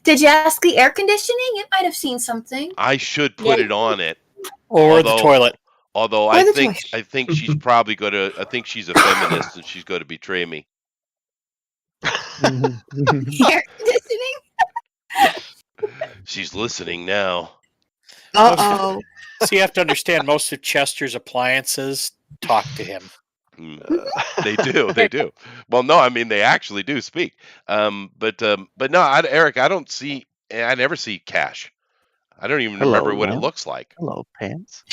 Did you ask the air conditioning? It might have seen something. I should put it on it. or the toilet. Although Or I the think toilet. I think she's probably going to. I think she's a feminist and she's going to betray me. Air conditioning? She's listening now. Uh-oh. So you have to understand, most of Chester's appliances talk to him. They do. They do. Well, no, I mean they actually do speak. But no, Eric, I don't see. I never see cash. I don't even remember what it looks like. Hello, pants.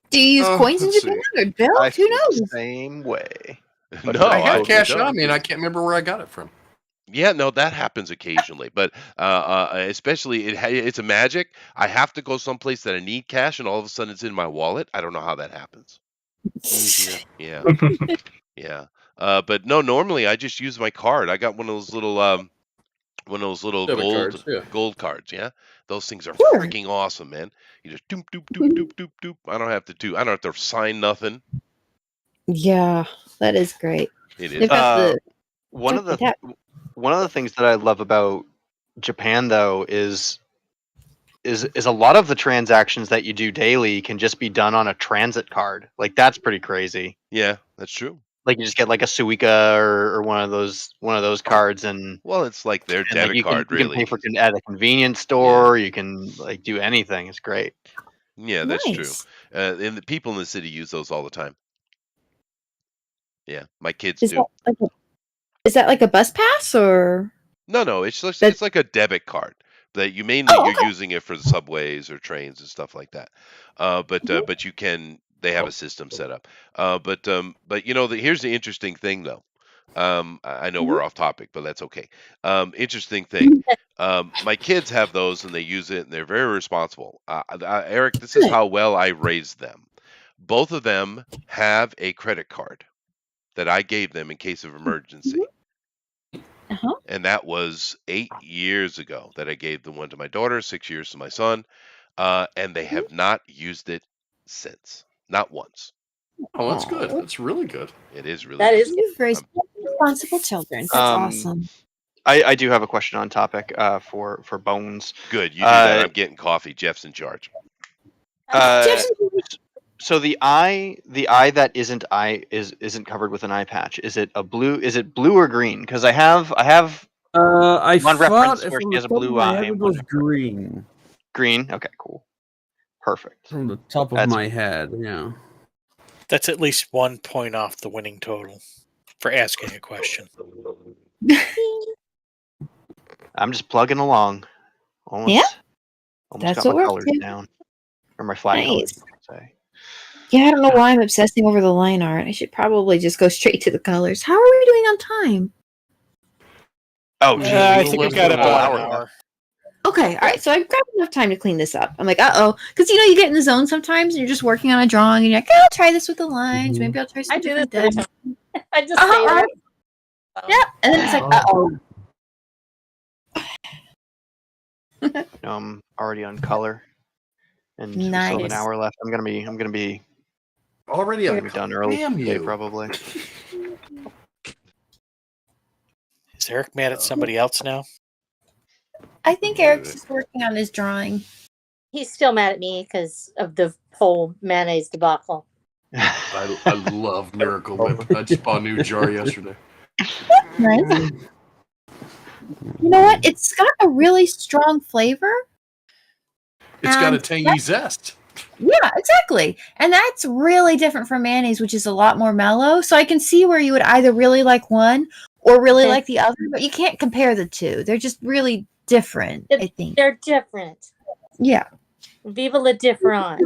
Do you use coins in let's Japan see. or bills? I Who feel the knows? same way. But No, I have totally cash don't. on me, and I can't remember where I got it from. Yeah, no, that happens occasionally, but especially it's a magic. I have to go someplace that I need cash, and all of a sudden it's in my wallet. I don't know how that happens. Yeah, yeah. But no, normally I just use my card. I got one of those little Debit cards, yeah. gold cards. Yeah, those things are Sure. freaking awesome, man. You just doop doop doop doop doop doop. I don't have to sign nothing. Yeah, that is great. It They've is. got the One of the tap. one of the things that I love about Japan though is a lot of the transactions that you do daily can just be done on a transit card. Like that's pretty crazy. Yeah, that's true. Like you just get like a Suica or one of those cards, and Well, it's like their like debit you card, can, you really. can pay for at a convenience store. You can like do anything. It's great. Yeah, that's true. Nice. And the people in the city use those all the time. Yeah, my kids Is do. that like a bus pass or? No, it's just, That- it's like a debit card that you mainly Oh, you're okay. using it for the subways or trains and stuff like that. But you can they have a system set up. But you know here's the interesting thing though. I know we're off topic, but that's okay. Interesting thing. My kids have those and they use it and they're very responsible. Eric, this is Good. how well I raised them. Both of them have a credit card that I gave them in case of emergency. Uh-huh. And that was 8 years ago that I gave the one to my daughter, 6 years to my son, and they have not used it since. Not once. Oh, that's good. Aw. That's really good. It is really That good. is You've raised responsible children. That's Um, awesome. I do have a question on topic for Bones. Good, you do that. I'm getting coffee. Jeff's in charge. So the eye that isn't covered with an eye patch. Is it blue or green? Because I have I one thought reference from where the she has a top of blue my eye. head it was green. Green. Okay, cool. Perfect. From the top of my head, yeah. That's at least 1 point off the winning total for asking a question. I'm just plugging along. Almost That's got what my we're colors doing. down. Or my flag colors, you could say. Yeah, I don't know why I'm obsessing over the line art. I should probably just go straight to the colors. How are we doing on time? Oh, geez, I a think we've little got bit about of an hour. Okay, all right. So I've got enough time to clean this up. I'm like, because you get in the zone sometimes, and you're just working on a drawing, and you're like, I'll try this with the lines. Mhm. Maybe I'll try some I do this different every depth. time. I just say that. Yeah, and then it's like, I'm already on color, and we still have an Nice. hour left. I'm gonna be already on. done early Damn today, you! probably. Is Eric mad at somebody else now? I think Eric's just working on his drawing. He's still mad at me because of the whole mayonnaise debacle. I love Miracle Whip. I just bought a new jar yesterday. Nice. You know what? It's got a really strong flavor. It's got a And tangy zest. Yeah, exactly. And that's really different from mayonnaise, which is a lot more mellow. So I can see where you would either really like one or really like the other, but you can't compare the two. They're just really different, I think. They're different. Yeah. Viva la difference.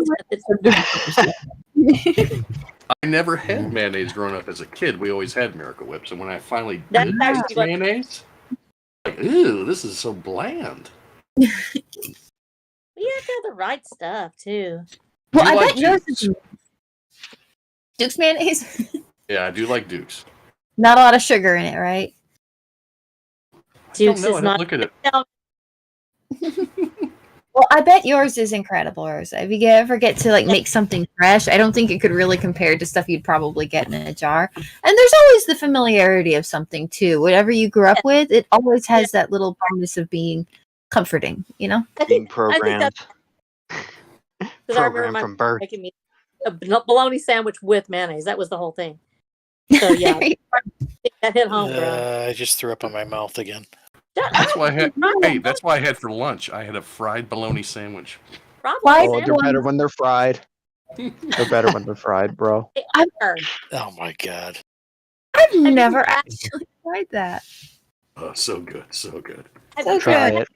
I never had mayonnaise growing up as a kid. We always had Miracle Whips, and when I finally That's did actually taste what- mayonnaise, like, ew, this is so bland. We have to have the right stuff too. Well, Do I you bet like yours Duke's? is Duke's mayonnaise. Yeah, I do like Duke's. Not a lot of sugar in it, right? Duke's I don't know. I is didn't not. look at it. Well, I bet yours is incredible, Rosa. If you ever get to make something fresh, I don't think it could really compare to stuff you'd probably get in a jar. And there's always the familiarity of something too. Whatever you grew up with, it always has that little bonus of being comforting, Being programmed. Because I remember Programmed my from mom birth. making me a bologna sandwich with mayonnaise. That was the whole thing. So yeah, that hit home, bro. I just threw up on my mouth again. That's why I had. Hey, that's why I had for lunch. I had a fried bologna sandwich. Probably. Oh, they're better when they're fried. They're better when they're fried, bro. Oh my god. I've never actually tried that. Oh, so good, so good. So Try good. it.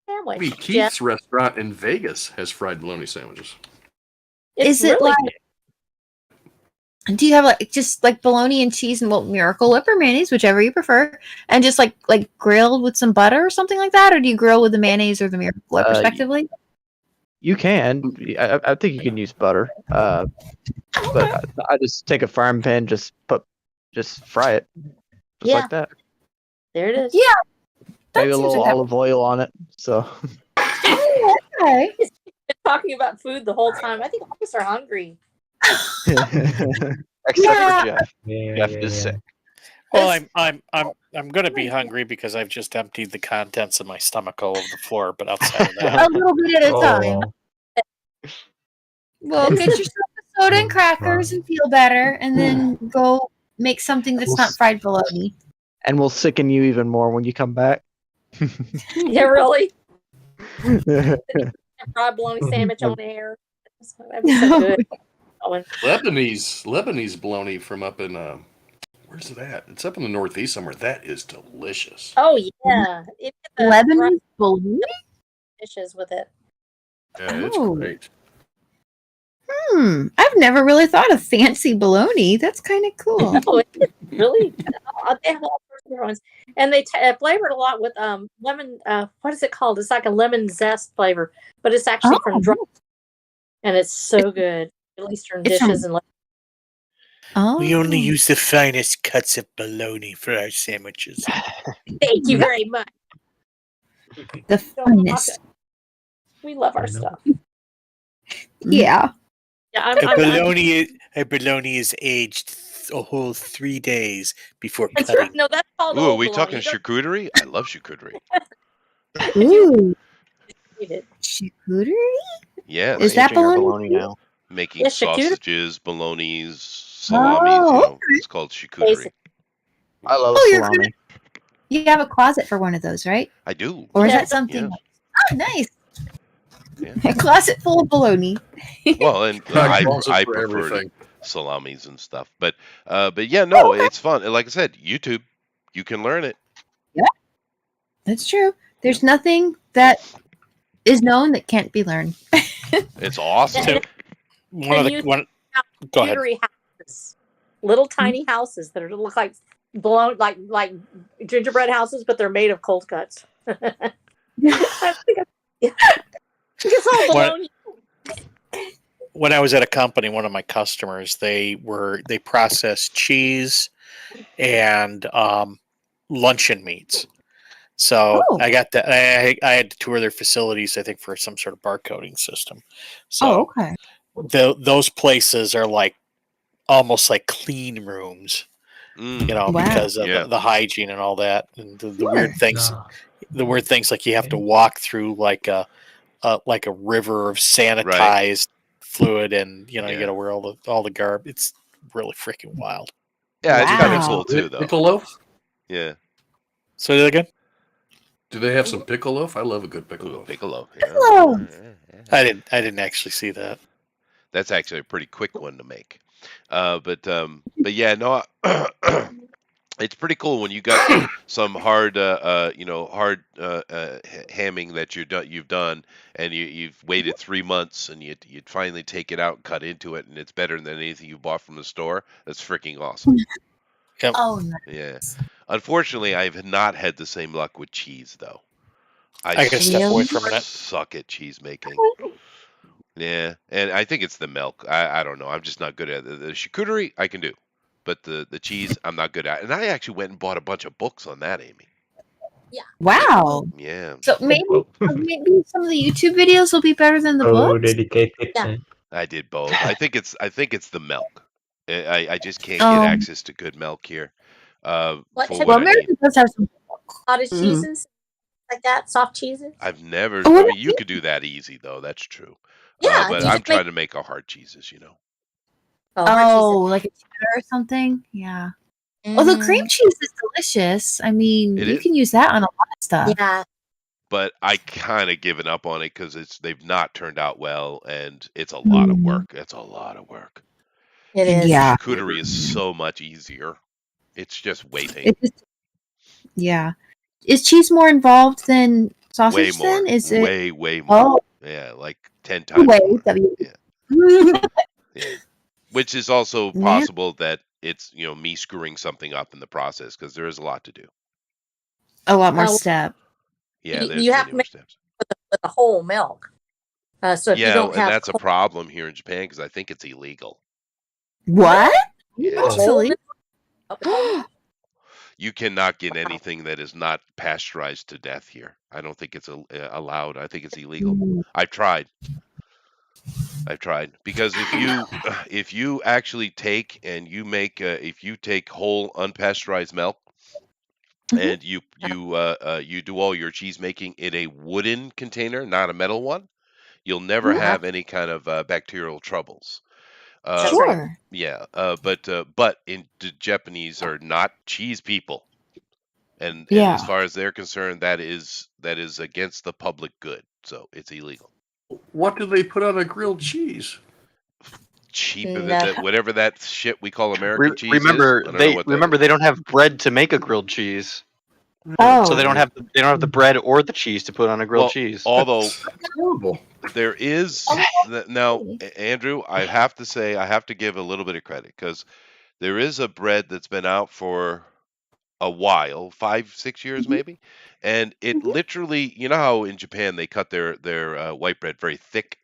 Sandwich. Maybe Keith's restaurant in Vegas has fried bologna sandwiches. It's Is it really do you have just bologna and cheese and Miracle Whip or mayonnaise, whichever you prefer, and just like grilled with some butter or something like that, or do you grill with the mayonnaise or the Miracle Whip respectively? You can. I think you can use butter. But I just take a frying pan, just fry it, just like that. There it is. Yeah. Maybe a little olive oil on it. So. Okay. Been talking about food the whole time. I think all of us are hungry. Except for Jeff. Jeff is sick. Well, I'm going to be hungry because I've just emptied the contents of my stomach all over the floor. But outside of that, A little bit at a time. Well, get yourself a soda and crackers and feel better, and then go make something that's not fried bologna. And we'll sicken you even more when you come back. Yeah, really. Fried bologna sandwich on air. That'd be so good. Lebanese bologna from up in where's it at? It's up in the Northeast somewhere. That is delicious. Oh yeah, Lebanese bologna dishes with it. Yeah, it's Oh. great. I've never really thought of fancy bologna. That's kind of cool. Oh, it's really. They have all sorts of different ones, and they flavored a lot with lemon. What is it called? It's like a lemon zest flavor, but it's actually from dry, and it's so good. Middle Eastern It's dishes from- and we only use the finest cuts of bologna for our sandwiches. thank you very much. The finest. We love our stuff. Yeah. Yeah, A bologna is aged a whole 3 days before That's cutting. right. No, that's called Ooh, are old we bologna. talking You don't charcuterie? I love charcuterie. Ooh, eat it. charcuterie? Yeah, Is that Aging our bologna? bologna now. making Yeah, charcuterie. sausages, bolognas, salamis. You Oh, know, it's called charcuterie. Basic. I love Oh, you're salami. you have a closet for one of those, right? I do. Or is Yeah. that something? Yes. Oh, nice. Yeah. A closet full of bologna. Well, and I closet I for prefer everything. salamis and stuff, but yeah, no, it's fun. And like I said, YouTube, you can learn it. That's true. There's nothing that is known that can't be learned. It's awesome. So, one of the you one. Go ahead. Charcuterie houses, little tiny houses that are look like like gingerbread houses, but they're made of cold cuts. I think it's all bologna. When I was at a company, one of my customers, they processed cheese and luncheon meats. So Oh. I got that. I had to tour their facilities, I think, for some sort of barcoding system. Oh, So okay. those places are like almost like clean rooms, Mm, Wow. Because of the hygiene and all that, and the weird things. The weird things like you have to walk through like a river of sanitized fluid, and you got to wear all the garb. It's really freaking wild. Yeah, it's kind of Wow. cool too, though. Pickle loaf? Yeah. So again, Do they have some pickle loaf? I love a good pickle Ooh, loaf. piccolo. Piccolo. I didn't actually see that. That's actually a pretty quick one to make. But yeah, no, it's pretty cool when you got some hard, hamming that you've done, and you've waited 3 months, and you'd finally take it out and cut into it, and it's better than anything you bought from the store. That's freaking awesome. Yep. Oh, nice. Yeah. Unfortunately, I have not had the same luck with cheese, though. I can step away from it. suck at cheese making. Yeah, and I think it's the milk. I don't know. I'm just not good at it. The charcuterie I can do, but the cheese I'm not good at. And I actually went and bought a bunch of books on that, Amy. Wow. Yeah. So maybe some of the YouTube videos will be better than the So books. dedicated. Yeah. I did both. I think it's the milk. I just can't get access to good milk here. For What- what Well, I need. America does have some. Cottage Mhm. cheeses like that, soft cheeses. I've never. Oh, I mean, you could do that easy though. That's true. Yeah, But you I'm just trying make- to make a hard cheeses. hard Oh, like a cheddar or something. Yeah. cheeses. Although cream cheese is delicious. I mean, It you is. can use that on a lot of stuff. Yeah. But I kind of given up on it because they've not turned out well, and it's a lot of work. It's a lot of work. It is. Yeah. Charcuterie is so much easier. It's just waiting. It just, yeah. Is cheese more involved than Way sausage? more. Then is it? Way more. Oh, Yeah, like 10 times way. more. W. Yeah. Yeah. Which is also Yeah. possible that it's me screwing something up in the process because there is a lot to do. A lot more Oh. step. Yeah, You there's have many to more make- steps. With the whole milk. So if you Yeah, don't and have that's a whole- problem here in Japan because I think it's illegal. What? Yeah. Actually. You cannot get anything that is not pasteurized to death here. I don't think it's allowed. I think it's illegal. I've tried because if you actually take and you make if you take whole unpasteurized milk and you do all your cheese making in a wooden container, not a metal one, you'll never have any kind of bacterial troubles. Sure. Yeah, but the Japanese are not cheese people, and Yeah. as far as they're concerned, that is against the public good, so it's illegal. What do they put on a grilled cheese? Cheap, No. whatever that shit we call American cheese. Remember, is. I don't know what that they don't have bread to make a grilled cheese, Oh. so they don't have the bread or the cheese to put on a grilled Well, cheese. Although Horrible. there is now, Andrew, I have to say I have to give a little bit of credit because there is a bread that's been out for a while, 5-6 years maybe, and it literally, you know how in Japan they cut their white bread very thick,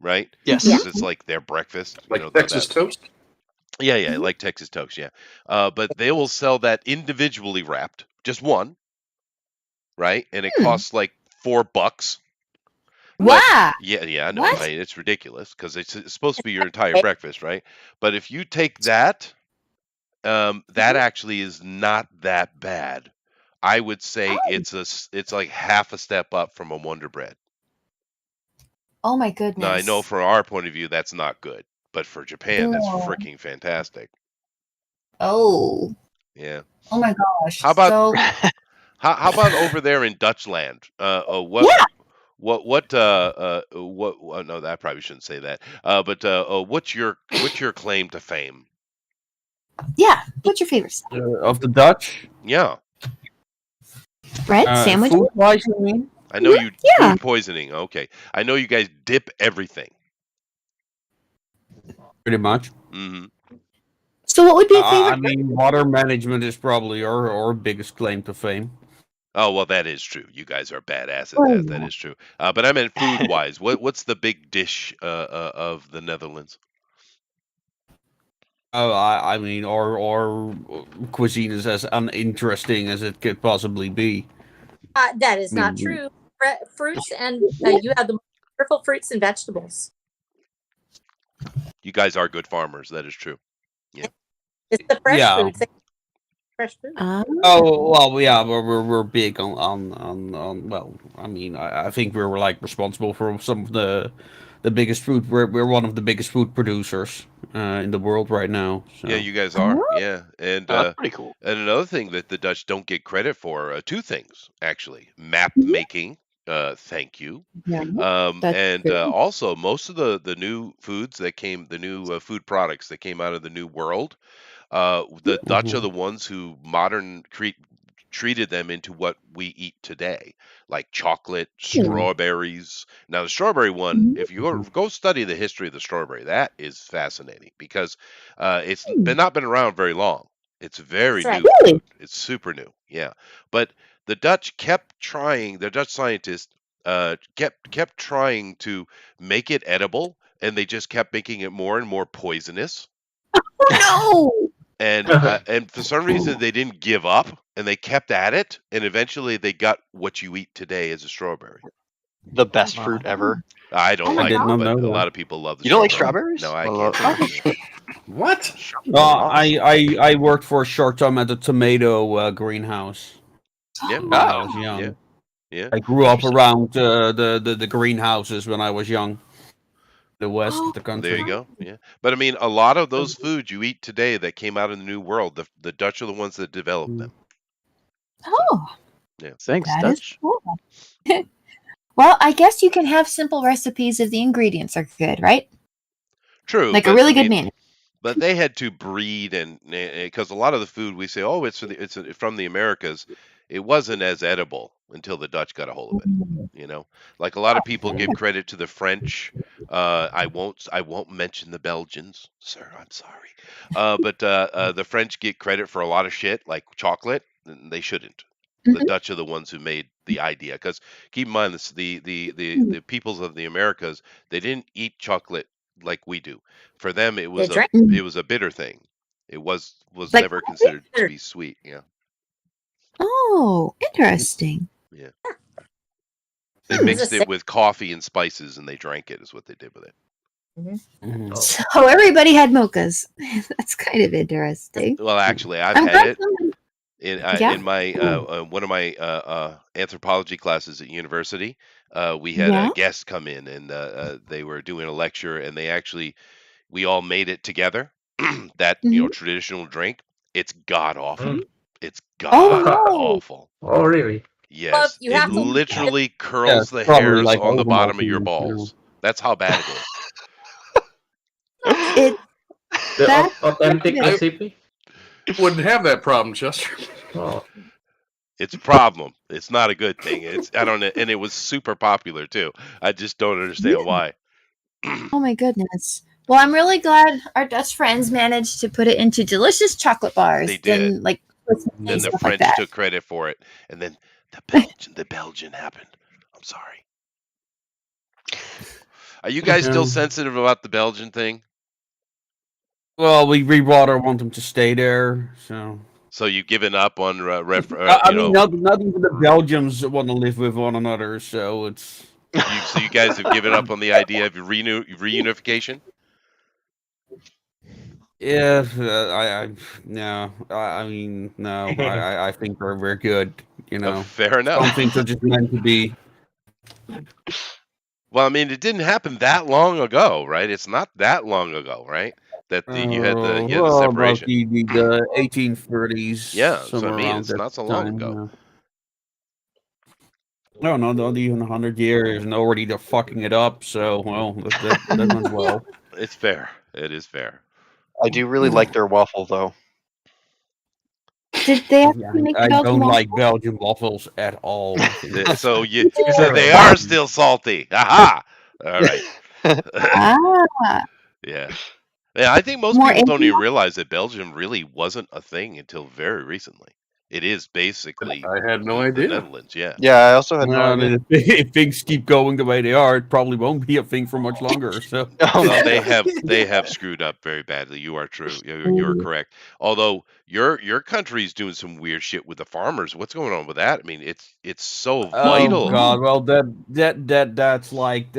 right? Yes. Because it's like their breakfast, Like that- Texas toast? Yeah, like Texas toast, yeah. But they will sell that individually wrapped, just one, right? And it costs like $4. Wow. Yeah, I know. What? Right? It's ridiculous because it's supposed to be your entire breakfast, right? But if you take that That actually is not that bad. I would say it's like half a step up from a Wonder Bread. Oh my Now I know goodness. from our point of view that's not good, but for Japan that's No. freaking fantastic. Oh. Yeah. Oh my gosh. How about So how about over there in Dutchland? yeah. What? No, I probably shouldn't say that. But what's your claim to fame? Yeah. What's your favorite stuff? Of the Dutch, Yeah, Bread? Sandwiches? food-wise, you mean? I know you Yeah. food poisoning. Okay, I know you guys dip everything. Pretty much. Hmm. So what would be a I favorite? mean, water management is probably our biggest claim to fame. Oh well, that is true. You guys are badass at that. That is true. But I meant food wise. What's the big dish of the Netherlands? Oh, I mean, our cuisine is as uninteresting as it could possibly be. That is not Mm. true. Fruits and you have the wonderful fruits and vegetables. You guys are good farmers. That is true. It's the fresh Yeah. food. Fresh food. Oh well, yeah, we're big on. Well, I mean, I think we're like responsible for some of the biggest food. We're one of the biggest food producers in the world right now. So. Yeah, you guys are. Yeah, and That's pretty cool. and another thing that the Dutch don't get credit for, two things actually: map making. Thank you. Yeah. And true. also most of the new foods that came, the new food products that came out of the New World, the Dutch are the ones who treated them into what we eat today, like chocolate, strawberries. Now the strawberry one, if you go study the history of the strawberry, that is fascinating because it's not been around very long. It's very That's right. new Really? food. It's super new. Yeah, but the Dutch kept trying. The Dutch scientists kept trying to make it edible, and they just kept making it more and more poisonous. Oh And for some reason they didn't give up, and they kept at it, and eventually they got what you eat today as a strawberry. The best fruit ever. I don't Oh my like did it, not but know a that. lot of people love the You don't like strawberry. strawberries? No, I can't. stand it. What? I worked for a short time at a tomato greenhouse Yeah, when I was young. yeah, yeah. I grew up around the greenhouses when I was young. The west of the country. There you go. Yeah, but I mean, a lot of those foods you eat today that came out in the New World, the Dutch are the ones that developed them. Oh. Yeah. Thanks, That is Dutch. cool. Well, I guess you can have simple recipes if the ingredients are good, right? True, Like a but really I good mean, menu. but they had to breed, and because a lot of the food we say, oh, it's from the Americas, it wasn't as edible until the Dutch got a hold of it. You know, like a lot of people give credit to the French. I won't mention the Belgians, sir. I'm sorry. But the French get credit for a lot of shit, like chocolate. And they shouldn't. The Dutch are the ones who made the idea. Because keep in mind, the peoples of the Americas, they didn't eat chocolate like we do. For them, it was They drank. a bitter thing. It was Like never considered to be sweet. Yeah, Oh, interesting. yeah. They It's mixed a it with coffee and spices, and they drank it. Is what they did with it. Mhm. So everybody had mochas. That's kind of interesting. Well, actually, I've I'm had glad it someone- in in my one of my anthropology classes at university. We had Yeah. a guest come in, and they were doing a lecture, and we all made it together. That traditional drink. It's god awful. It's god awful. Oh, really? Yes, you it have to- literally curls the probably hairs like on the bottom of your Ovaltine, balls. That's how bad it is. It The That- authentic I- recipe? Wouldn't have that problem, Chester. Oh, It's a problem. It's not a good thing. I don't know, and it was super popular too. I just don't understand why. Oh my goodness. Well, I'm really glad our Dutch friends managed to put it into delicious chocolate bars. They did. And like and Then the stuff French like that. took credit for it, and then the Belgian happened. I'm sorry. Are you guys still sensitive about the Belgian thing? Well, we Rewater want them to stay there, so. So you've given up on I mean, not even the Belgians want to live with one another, so it's. so you guys have given up on the idea of reunification? Yeah, no, I mean, no, I think we're good. You know, Fair enough. some things are just meant to be. Well, I mean, it didn't happen that long ago, right? It's not that long ago, right? That you had the Well, about separation. the 1830s, Yeah, so I somewhere mean, around it's that not so long time. ago. No, not even 100 years, and already they're fucking it up. So, well, that went well. It's fair. It is fair. I do really like their waffle though. Did they Yeah, actually make I Belgian don't waffle? like Belgian waffles at all. I think that's So terrible. they are still salty. Aha! All right. Ah, Yeah. Yeah, I think most more people don't Asian even realize that Belgium really wasn't a thing until very recently. It is basically I had no the idea. Netherlands, yeah. Yeah, I also had no Well, idea. if things keep going the way they are, it probably won't be a thing for much longer. So, Oh, Well, no. they have screwed up very badly. You are true. You're waffle. correct. Although your country's doing some weird shit with the farmers. What's going on with that? I mean, it's so oh vital. God, well that's like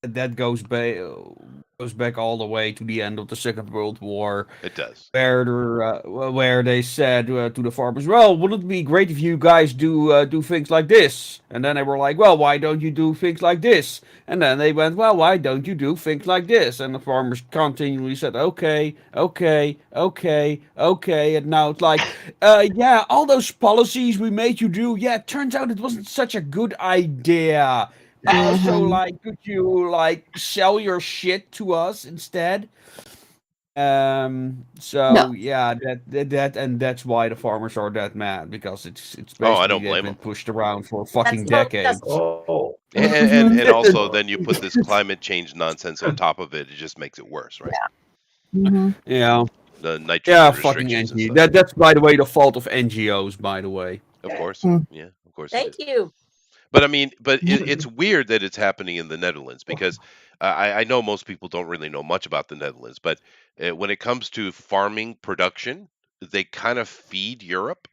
that goes back all the way to the end of the Second World War, It does. where they said to the farmers, "Well, wouldn't it be great if you guys do things like this?" And then they were like, "Well, why don't you do things like this?" And then they went, "Well, why don't you do things like this?" And the farmers continually said, "Okay, okay, okay, okay." And now it's like, yeah, all those policies we made you do, yeah, it turns out it wasn't such a good idea. So Mhm. like, could you like sell your shit to us instead? No. So yeah, and that's why the farmers are that mad, because it's Oh, I basically don't they've blame been them. pushed around for That's fucking totally decades. Oh, Mhm. And also then you put this climate change nonsense on top of it. It just makes it worse, right? Mhm. Yeah, The yeah, nitrogen fucking restrictions and NG. stuff. That's by the way the fault of NGOs, by the way. Of course. Mm. Yeah, of course it Thank is. you. But I mean, it's weird that it's happening in the Netherlands because I know most people don't really know much about the Netherlands, but when it comes to farming production, they kind of feed Europe.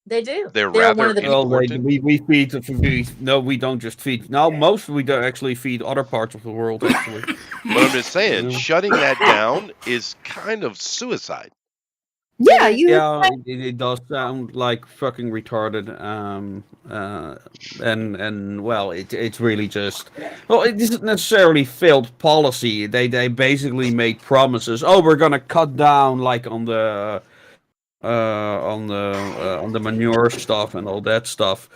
They do. They're They're one rather of the Well, important. we feed no, we don't just feed. No, most we do actually feed other parts of the world actually. But I'm just saying, Yeah. shutting that down is kind of suicide. Yeah, you. Yeah, it does sound like fucking retarded. And well, it's really just, well, it isn't necessarily failed policy. They basically made promises. Oh, we're gonna cut down like on the manure stuff and all that stuff.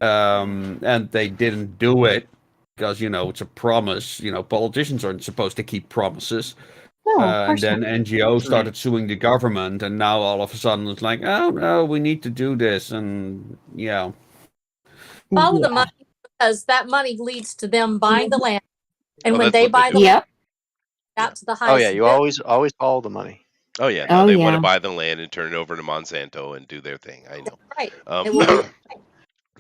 And they didn't do it because it's a promise. Politicians aren't supposed to keep promises. No, of And course then not. NGOs started suing the government, and now all of a sudden it's like, oh no, we need to do this, and yeah. follow the Yeah. money, because that money leads to them buying the land. And Well, when that's they what they buy the do. land Yep. out to the Oh yeah, highest you bid, always follow the money. Oh yeah, no, Oh they want to yeah. buy the land and turn it over to Monsanto and do their thing. I know. right. Um, It will be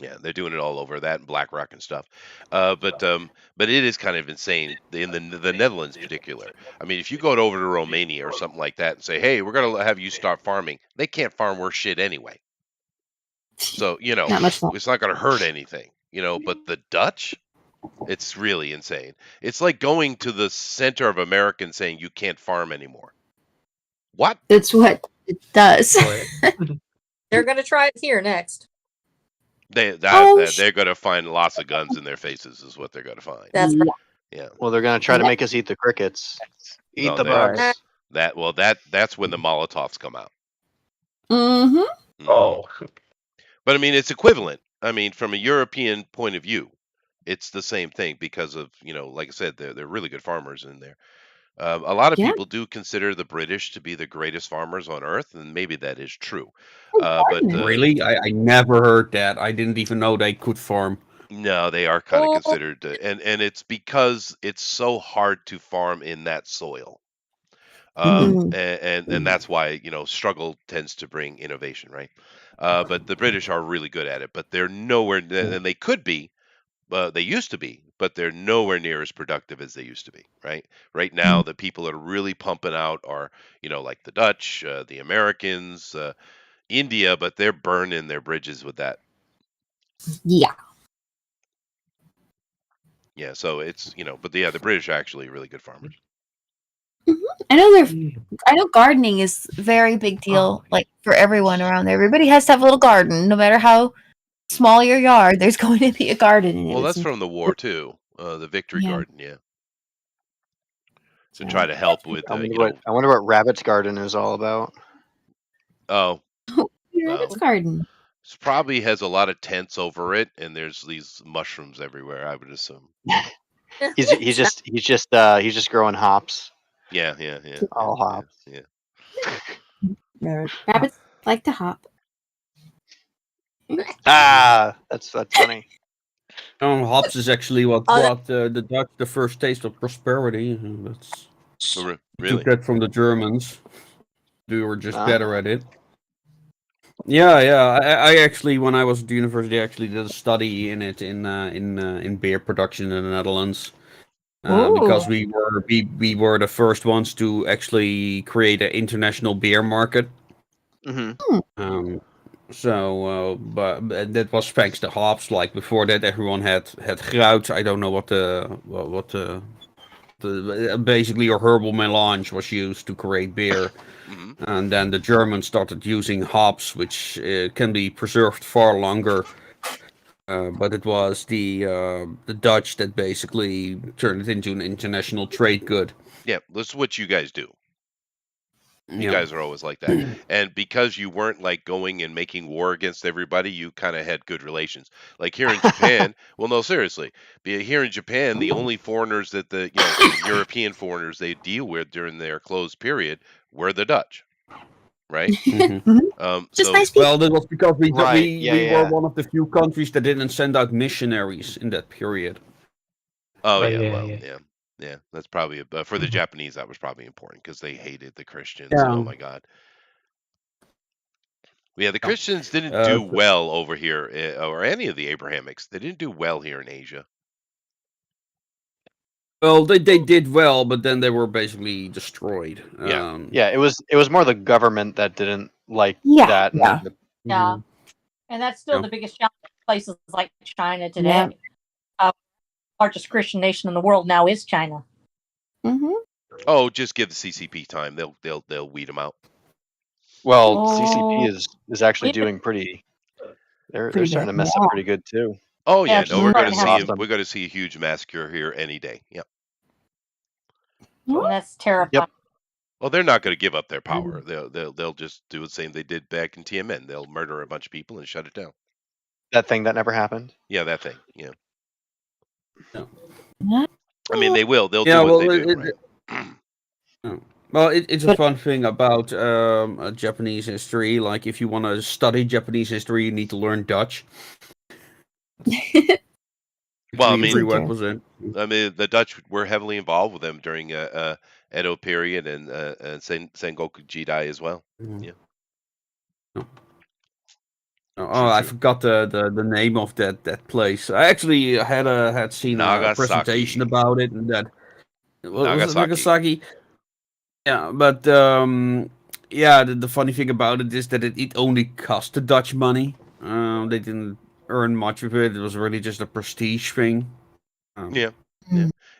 yeah, they're doing it all over that and BlackRock and stuff. But it is kind of insane in the Netherlands, particular. I mean, if you go over to Romania or something like that and say, "Hey, we're gonna have you start farming," they can't farm worth shit anyway. So Not much longer. it's not gonna hurt anything. But the Dutch, it's really insane. It's like going to the center of America and saying you can't farm anymore. What? That's what it does. they're going to try it here next. Oh, They're gonna find lots of guns in their faces, is what they're gonna find. That's right. Yeah. Well, they're gonna try to make us eat the crickets, eat No, the that bugs. that's when the Molotovs come out. Mm-hmm. Mhm. oh, But I mean, it's equivalent. I mean, from a European point of view, it's the same thing because of like I said, they're really good farmers in there. A lot of Yeah. people do consider the British to be the greatest farmers on earth, and maybe that is true. Oh, But pardon. Really, I never heard that. I didn't even know they could farm. no, they are kind of Oh, considered, and it's because it's so hard to farm in that soil. Mm. And that's why struggle tends to bring innovation, right? But the British are really good at it, but they're nowhere, and they could be, they used to be, but they're nowhere near as productive as they used to be, right? Right now, the people that are really pumping out are, like the Dutch, the Americans, India, but they're burning their bridges with that. Yeah. Yeah, so it's, but the British are actually really good farmers. I know gardening is a very big deal, like for everyone around there. Everybody has to have a little garden, no matter how small your yard. There's going to be a garden in it. Well, that's from the war too. The Victory Yeah. Garden, yeah. To try to help with, I wonder what Rabbit's Garden is all about. Oh, Rabbit's Garden. It probably has a lot of tents over it, and there's these mushrooms everywhere. I would assume. He's just growing hops. Yeah. All hops. Yeah. Rabbits like to hop. That's funny. Hops is actually what brought the Dutch the first taste of prosperity. That's really took that from the Germans. They were just better at it. Yeah. I actually, when I was at the university, I actually did a study in it in beer production in the Netherlands. Because we were the first ones to actually create an international beer market. Mm-hmm. But that was thanks to hops. Like before that, everyone had gruit. I don't know what the basically a herbal melange was used to create beer. And then the Germans started using hops, which can be preserved far longer. But it was the Dutch that basically turned it into an international trade good. Yeah, this is what you guys do. You guys are always like that. And because you weren't like going and making war against everybody, you kind of had good relations. Like here in Japan, well, no, seriously, here in Japan, the only foreigners that the European foreigners they deal with during their closed period were the Dutch, right? Just nice people. Well, that was because we were one of the few countries that didn't send out missionaries in that period. Oh yeah, that's probably for the Japanese. That was probably important because they hated the Christians. Yeah. Oh my God. Yeah, the Christians didn't do well over here, or any of the Abrahamics. They didn't do well here in Asia. Well, they did well, but then they were basically destroyed. It was more the government that didn't like that. Yeah, and that's still the biggest challenge in places like China today. Largest Christian nation in the world now is China. Oh, just give the CCP time; they'll weed them out. Well, CCP is actually doing pretty. They're starting to mess up pretty good too. Oh yeah, no, we're going to see we're going to see a huge massacre here any day. Yep. And that's terrifying. Yep. Well, they're not going to give up their power. They'll just do the same they did back in Tiananmen. They'll murder a bunch of people and shut it down. That thing that never happened. Yeah, that thing. Yeah. What? I mean, they will. They'll do what they do. Right? Well, it's a fun thing about Japanese history. Like, if you want to study Japanese history, you need to learn Dutch. Well, I mean, the Dutch were heavily involved with them during Edo period and Sengoku Jidai as well. Yeah. Oh, I forgot the name of that place. I actually had seen a presentation about it, and that was it Nagasaki. Yeah, but the funny thing about it is that it only cost the Dutch money. They didn't earn much of it. It was really just a prestige thing. Yeah.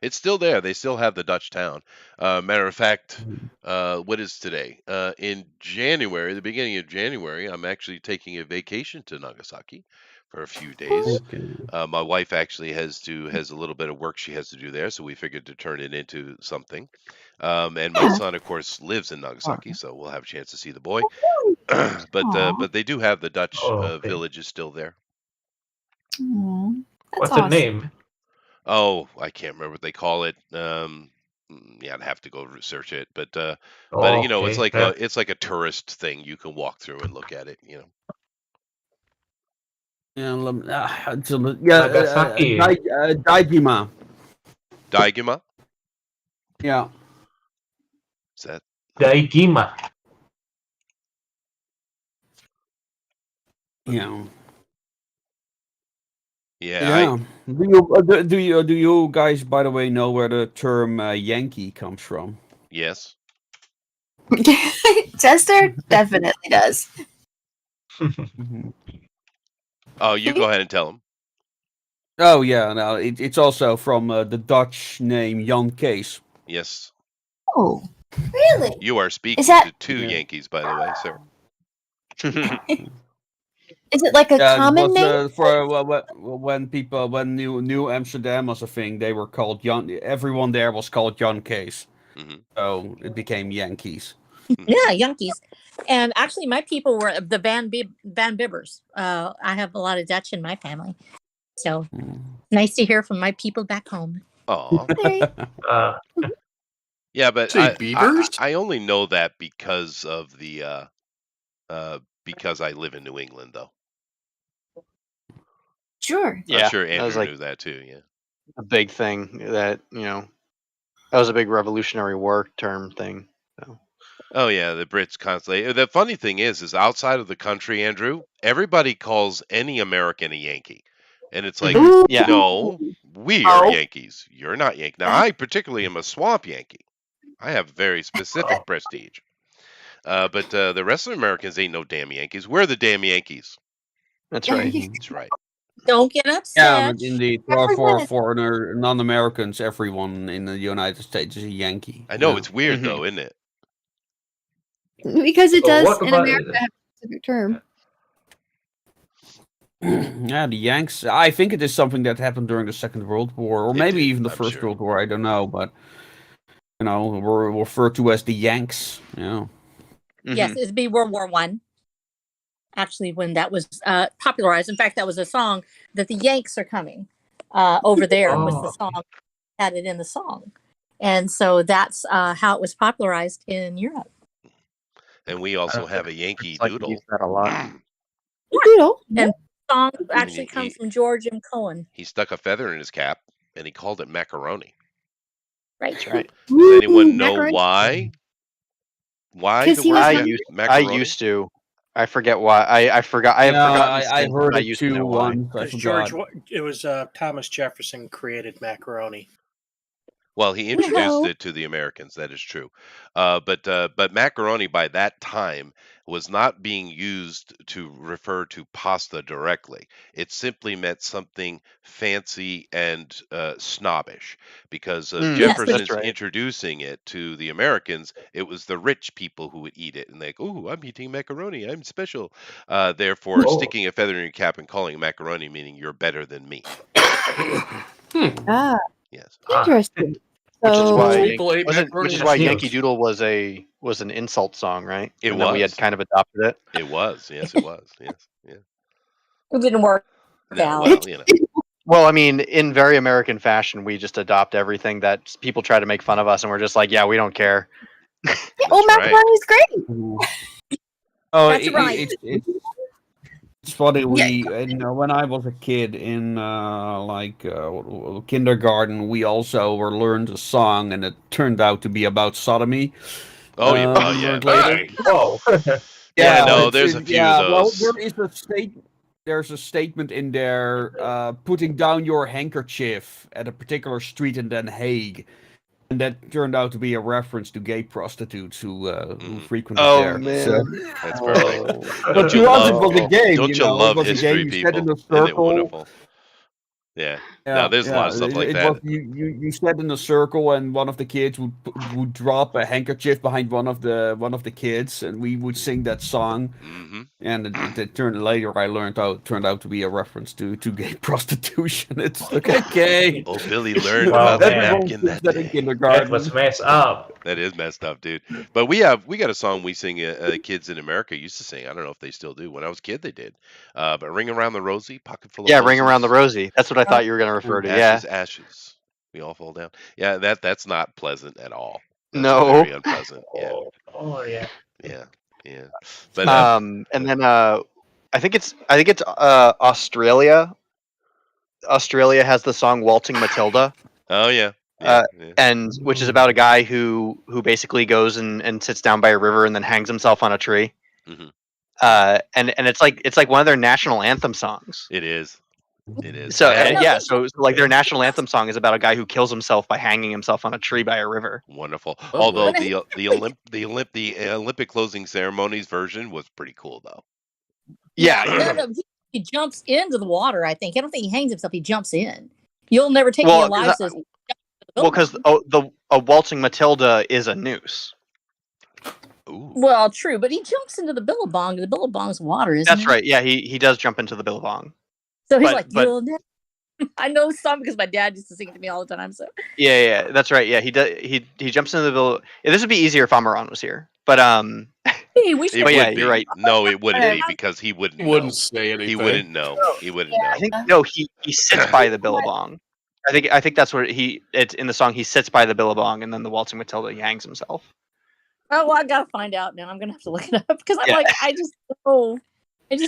It's still there. They still have the Dutch town. Matter of fact, what is today? In January, the beginning of January, I'm actually taking a vacation to Nagasaki for a few days. My wife actually has a little bit of work she has to do there, so we figured to turn it into something. And my son, of course, lives in Nagasaki, so we'll have a chance to see the boy. But they do have the Dutch village is still there. What's the name? Oh, I can't remember what they call it. I'd have to go research it, but it's like a tourist thing. You can walk through and look at it. Nagasaki. Daigima. Daigima. Yeah. Is that Daigima? Yeah. Yeah. Do you guys, by the way, know where the term Yankee comes from? Yes. Chester definitely does. Oh, you go ahead and tell him. Oh yeah, no, it's also from the Dutch name Jan Kees. Yes. Oh. Really? You are speaking that- to two Yankees, by the way, sir. Is it like a Yeah, it common was, name? when New Amsterdam was a thing, they were called everyone there was called Yankees. So it became Yankees. Yeah, Yankees. And actually, my people were the Van Bibbers. I have a lot of Dutch in my family. So nice to hear from my people back home. Oh. Yeah, but I only know that because of the because I live in New England, though. Sure. Yeah, I'm sure that was Andrew like knew that too. Yeah, a big thing that that was a big Revolutionary War term thing. So. Oh yeah, the Brits constantly. The funny thing is outside of the country, Andrew, everybody calls any American a Yankee, and it's like, Yeah. no, we are Yankees. You're not Yankee. Now, I particularly am a swamp Yankee. I have very specific prestige. But the rest of the Americans ain't no damn Yankees. We're the damn Yankees. That's right. That's right. Don't get upset. Yeah, but indeed, for non-Americans, everyone in the United States is a Yankee. I know, it's weird though, isn't it? Because it So does what in about America have a specific term. Yeah, the Yanks. I think it is something that happened during the Second World War, or maybe even the First World War. I don't know, but we're referred to as the Yanks. Yeah. Yes, it'd be World War I. Actually, when that was popularized. In fact, that was a song that the Yanks are coming over there was the song, had it in the song. And so that's how it was popularized in Europe. And we also have a Yankee like Doodle. use that a lot. Doodle. And the song actually comes from George M. Cohen. He stuck a feather in his cap and he called it macaroni. Right. That's right. Does anyone know why? Why the word macaroni? I used to. I forget why. I forgot. I have forgotten. I heard it used to too know why. once. I Because forgot. it was Thomas Jefferson created macaroni. Well, he introduced it to the Americans. That is true, but macaroni by that time was not being used to refer to pasta directly. It simply meant something fancy and snobbish. Because Jefferson's introducing it to the Americans, it was the rich people who would eat it, and they go, "Ooh, I'm eating macaroni. I'm special." Therefore, sticking a feather in your cap and calling it macaroni, meaning you're better than me. Ah. Yes. Interesting. Which is why Yes. Yankee Doodle was an insult song, right? It and then we had was. kind of adopted it. It was. Yes, it was. Yes. Yeah. It didn't work out. Well, Well, I mean, in very American fashion, we just adopt everything that people try to make fun of us, and we're just like, yeah, we don't care. Oh, macaroni is great. Oh, That's right. It's funny. When I was a kid in kindergarten, we also learned a song, and it turned out to be about sodomy. Oh, yeah. Learned later. Whoa. Yeah, no, there's a few of those. Well, there's a statement in there, putting down your handkerchief at a particular street in Den Haag. And that turned out to be a reference to gay prostitutes who frequented there. Man. So, That's perfect. but to us, it was a game. Don't you love it was history, a game. You people? sat in a Isn't it circle. wonderful? Yeah. No, there's a lot of stuff like it that. Was, you sat in a circle, and one of the kids would drop a handkerchief behind one of the kids, and we would sing that song. Mm-hmm. And it turned later. I turned out to be a reference to gay prostitution. It's okay. Oh, Billy learned about the napkin that day. Kindergarten. That was messed up. That is messed up, dude. But we got a song we sing. Kids in America used to sing. I don't know if they still do. When I was a kid, they did. But "Ring Around the Rosie," pocket full of Ring Around the Rosie. That's what I thought you were going to refer to. Ashes, ashes. We all fall down. Yeah, that's not pleasant at all. That's No. very unpleasant. Yeah. Oh yeah. Yeah. Yeah. But and then I think it's Australia. Australia has the song "Waltzing Matilda." Oh yeah. And which is about a guy who basically goes and sits down by a river and then hangs himself on a tree. Mm-hmm. And it's like one of their national anthem songs. It is. It is. So so like their national anthem song is about a guy who kills himself by hanging himself on a tree by a river. Wonderful. Although the Olympic closing ceremonies version was pretty cool though. Yeah. No, he jumps into the water. I think. I don't think he hangs himself. He jumps in. You'll never take me alive. Well, because a waltzing Matilda is a noose. Ooh. Well, true, but he jumps into the billabong. The billabong's water, isn't That's it? right. Yeah, he does jump into the billabong. So he's But like, but "You'll never." I know some because my dad used to sing it to me all the time. So yeah, that's right. Yeah, he does. He jumps into the bill. Yeah, this would be easier if Amaran was here. But hey, we It should. But yeah, would you're be. right. No, it wouldn't Yeah. be because he wouldn't He know. wouldn't say anything. He wouldn't know. He wouldn't I know. think no, he sits by the billabong. I think that's what it's in the song. He sits by the billabong, and then the waltzing Matilda he hangs himself. Oh, well, I gotta find out now. I'm gonna have to look it up because I'm Yeah. like, I just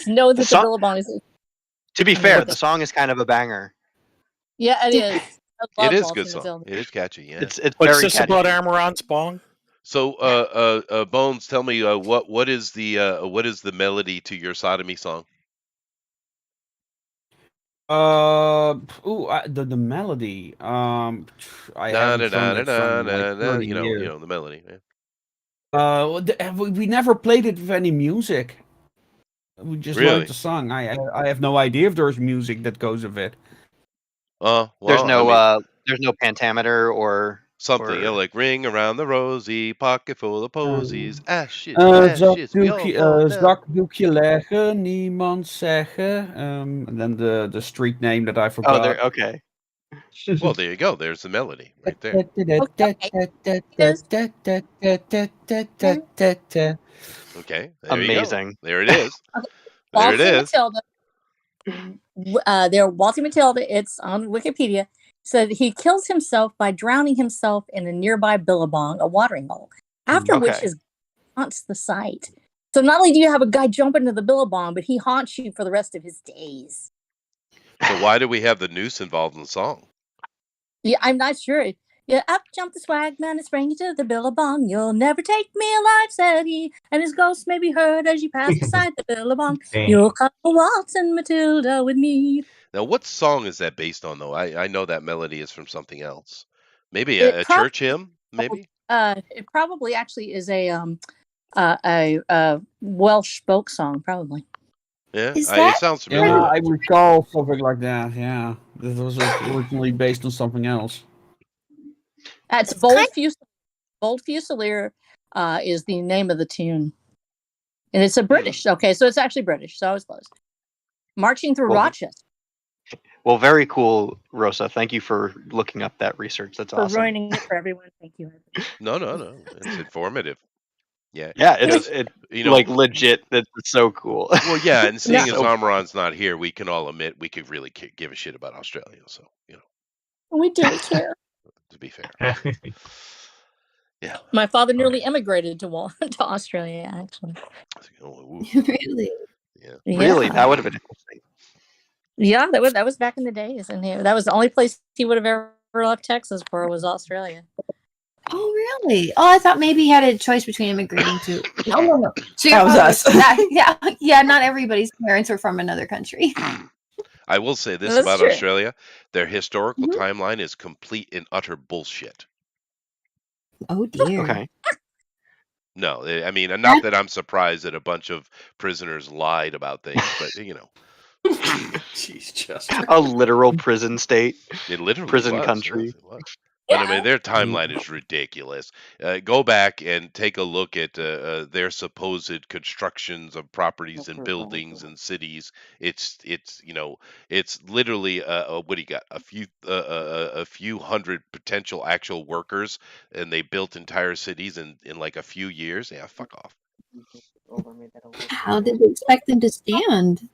know that the song- billabong is. To be fair, the song is kind of a banger. Yeah, it is. I love It is a Waltzing good song. Matilda. It is catchy. Yeah. It's What's very this catchy. about Amaranth's bong? So, Bones, tell me what is the melody to your sodomy song? The melody. I haven't sung that song in like 30 years. You know the melody. Yeah. We never played it with any music. We just Really? learned the song. I have no idea if there's music that goes with it. Well, There's I no mean, there's no pentameter or something, you know, like ring around the rosy, pocket full of posies, ashes, Dat ashes, we all fall down. zakdoekje leggen, niemand zeggen. And then the street name that I forgot. Oh, there. Okay. Well, there you go. There's the melody right there. Okay, there you go. Amazing. There it is. There it Waltzing is. Matilda. They're Waltzing Matilda. It's on Wikipedia. Said he kills himself by drowning himself in a nearby billabong, a watering hole. After which Okay. his haunts the site. So not only do you have a guy jump into the billabong, but he haunts you for the rest of his days. So why do we have the noose involved in the song? Yeah, I'm not sure. Yeah, up jumped the swagman and sprang into the billabong. You'll never take me alive, said he, and his ghost may be heard as you pass beside the billabong. You'll come waltzing Matilda with me. Now, what song is that based on, though? I know that melody is from something else. Maybe a church hymn. Maybe. It probably actually is a Welsh folk song, probably. Yeah, It sounds familiar. Yeah, I recall something like that. Yeah, this was originally based on something else. It's Bold Fusilier. Bold Fusilier is the name of the tune, and it's a British. Okay, so it's actually British. So I was close. Marching through Rochester. Well, very cool, Rosa. Thank you for looking up that research. That's for awesome. ruining it for everyone. Thank you. No. It's informative. Yeah. Yeah, Because, it's you know, like legit. That's so cool. well, yeah, and seeing as So- Amaran's not here, we can all admit we could really give a shit about Australia. So, you know, We do care. to be fair. Yeah. My father nearly emigrated to Australia. Actually. Really? Yeah. Really, that would have been interesting. Yeah, that was back in the days, and that was the only place he would have ever left Texas for was Australia. Oh, really? Oh, I thought maybe he had a choice between immigrating to. No. So That was us. Yeah. Not everybody's parents are from another country. I will say this That's about true. Australia: their historical timeline is complete and utter bullshit. Oh dear. Okay. No, I mean, not that I'm surprised that a bunch of prisoners lied about things, but you know, Jeez, Chester. A literal prison state. it literally Prison was, country. it was. But I mean, their timeline is ridiculous. Go back and take a look at their supposed constructions of properties and buildings and cities. It's you know, it's literally what do you got? A few hundred potential actual workers, and they built entire cities in like a few years. Yeah, fuck off. How did they expect them to stand?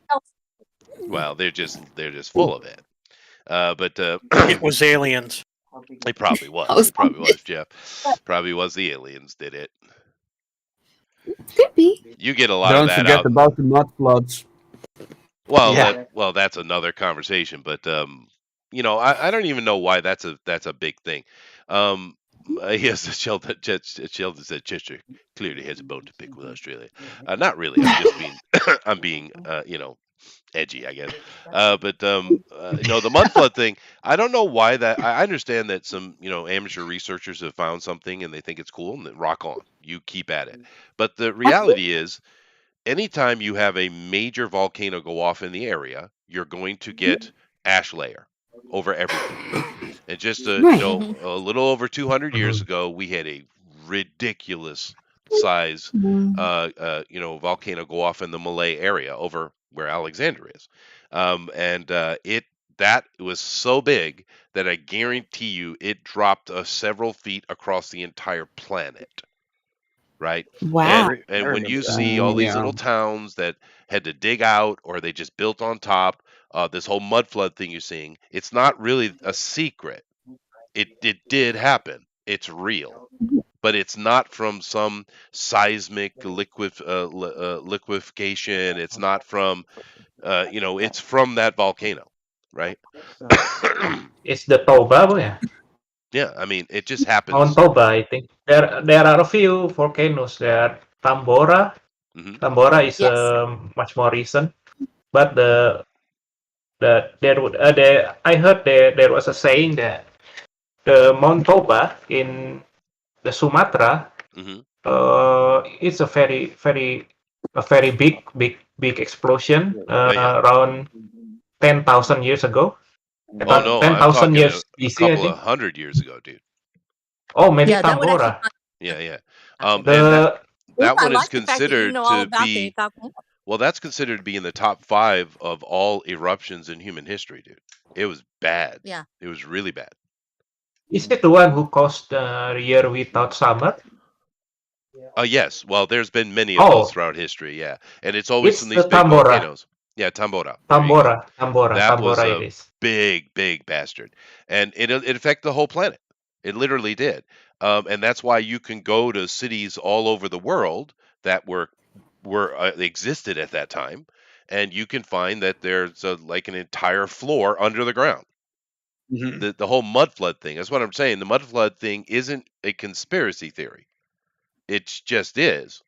Well, they're just full of it. But It was aliens. it probably was. Oh, It probably was, Jeff. Probably was the aliens did it. Could be. You get a lot Don't of that forget out. about the mud floods. Well, Yeah. that's another conversation. But you know, I don't even know why that's a big thing. Yes, Sheldon said Chester clearly has a bone to pick with Australia. Not really. I'm just being I'm being you know, edgy, I guess. But no, the mud flood thing. I don't know why that. I understand that some amateur researchers have found something and they think it's cool, and then rock on. You keep at it. But the reality is, anytime you have a major volcano go off in the area, you're going to get ash layer over everything. And just Right. a little over 200 years ago, we had a ridiculous size, volcano go off in the Malay area over where Alexander is. And that was so big that I guarantee you it dropped several feet across the entire planet. Right. Wow. And when you see all these Yeah. little towns that had to dig out or they just built on top, this whole mud flood thing you're seeing, it's not really a secret. It did happen. It's real. But it's not from some seismic liquefaction. It's not from, it's from that volcano, right? It's the Toba, yeah. Yeah, I mean, it just Mount happens. Toba, I think. There are a few volcanoes there. Tambora. Mhm. Tambora is Yes. much more recent. But I heard there was a saying that the Mount Toba in the Sumatra Mhm. it's a very big explosion Oh, yeah. around 10,000 years ago. Oh, no, I'm 10,000 talking years a BC, I couple of think. 100 years ago, dude. Oh, maybe Yeah, that would actually. Tambora. Yeah, yeah. And The that I one is like the fact that you considered know all to about the be, volcano. well, that's considered to be in the top 5 of all eruptions in human history, dude. It was bad. Yeah. It was really bad. is it the one who caused the year without summer? Yes. Well, there's been many of those Oh, throughout history, yeah. And it's always it's from the these big Tambora. volcanoes. Yeah, Tambora. There you go. That was Tambora it a is. big bastard. And it affected the whole planet. It literally did. And that's why you can go to cities all over the world that were existed at that time, and you can find that there's like an entire floor under the ground. Mhm. The whole mud flood thing. That's what I'm saying. The mud flood thing isn't a conspiracy theory. It just is.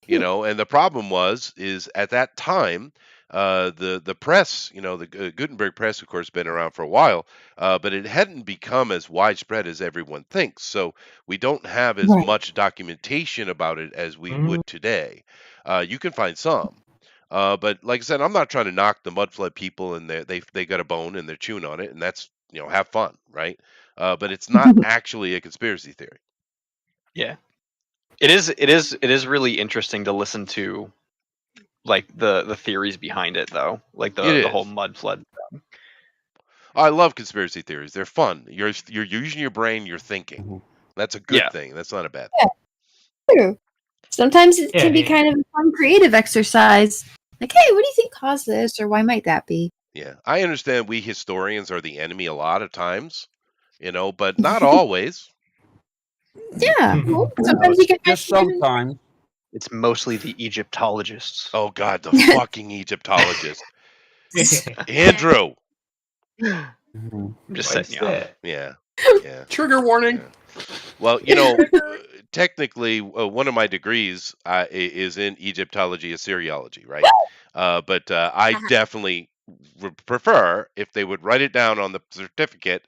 And the problem is at that time, the press, the Gutenberg press, of course, been around for a while, but it hadn't become as widespread as everyone thinks. So we don't have as Right. much documentation about it as we Mm, would today. You can find some, but like I said, I'm not trying to knock the mud flood people, and they got a bone and they're chewing on it, and that's have fun, right? But it's not actually a conspiracy theory. Yeah. It is really interesting to listen to, like the theories behind it, though, like It the whole is. mud flood. I love conspiracy theories. They're fun. You're using your brain. You're thinking. Mhm. That's a good Yeah. thing. That's not a bad Yeah. thing. True. Sometimes it Yeah, can be yeah. kind of a fun creative exercise. Like, hey, what do you think caused this, or why might that be? Yeah, I understand we historians are the enemy a lot of times, but not always. Yeah. Well, Mhm. sometimes you can Just sometimes. It's mostly the Egyptologists. Oh God, the fucking Egyptologists, Andrew. Mhm. I'm just What is setting you up. that? Yeah, yeah. Trigger warning. Yeah. Well, technically, one of my degrees is in Egyptology, Assyriology, right? But I definitely would prefer if they would write it down on the certificate,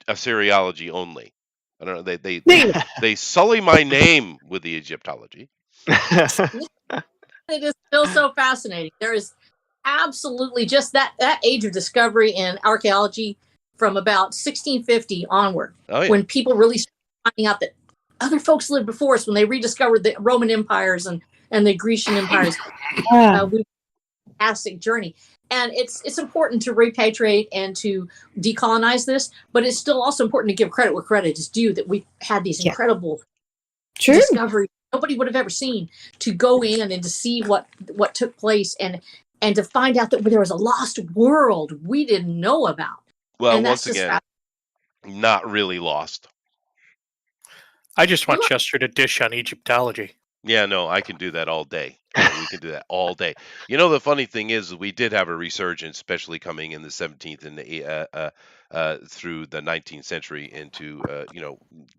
Assyriology only. I don't know. They sully my name with the Egyptology. It is still so fascinating. There is absolutely just that age of discovery in archaeology from about 1650 onward, Oh yeah. when people really started finding out that other folks lived before us, when they rediscovered the Roman empires and the Grecian empires. We fantastic journey. And it's important to repatriate and to decolonize this, but it's still also important to give credit where credit is due, that we've had these incredible discoveries nobody would have ever seen, to go in and to see what took place, and to find out that there was a lost world we didn't know about. Well, and once again, not really lost. I just want Chester to dish on Egyptology. Yeah, no, I can do that all day. We can do that all day. The funny thing is we did have a resurgence, especially coming in the 17th and through the 19th century into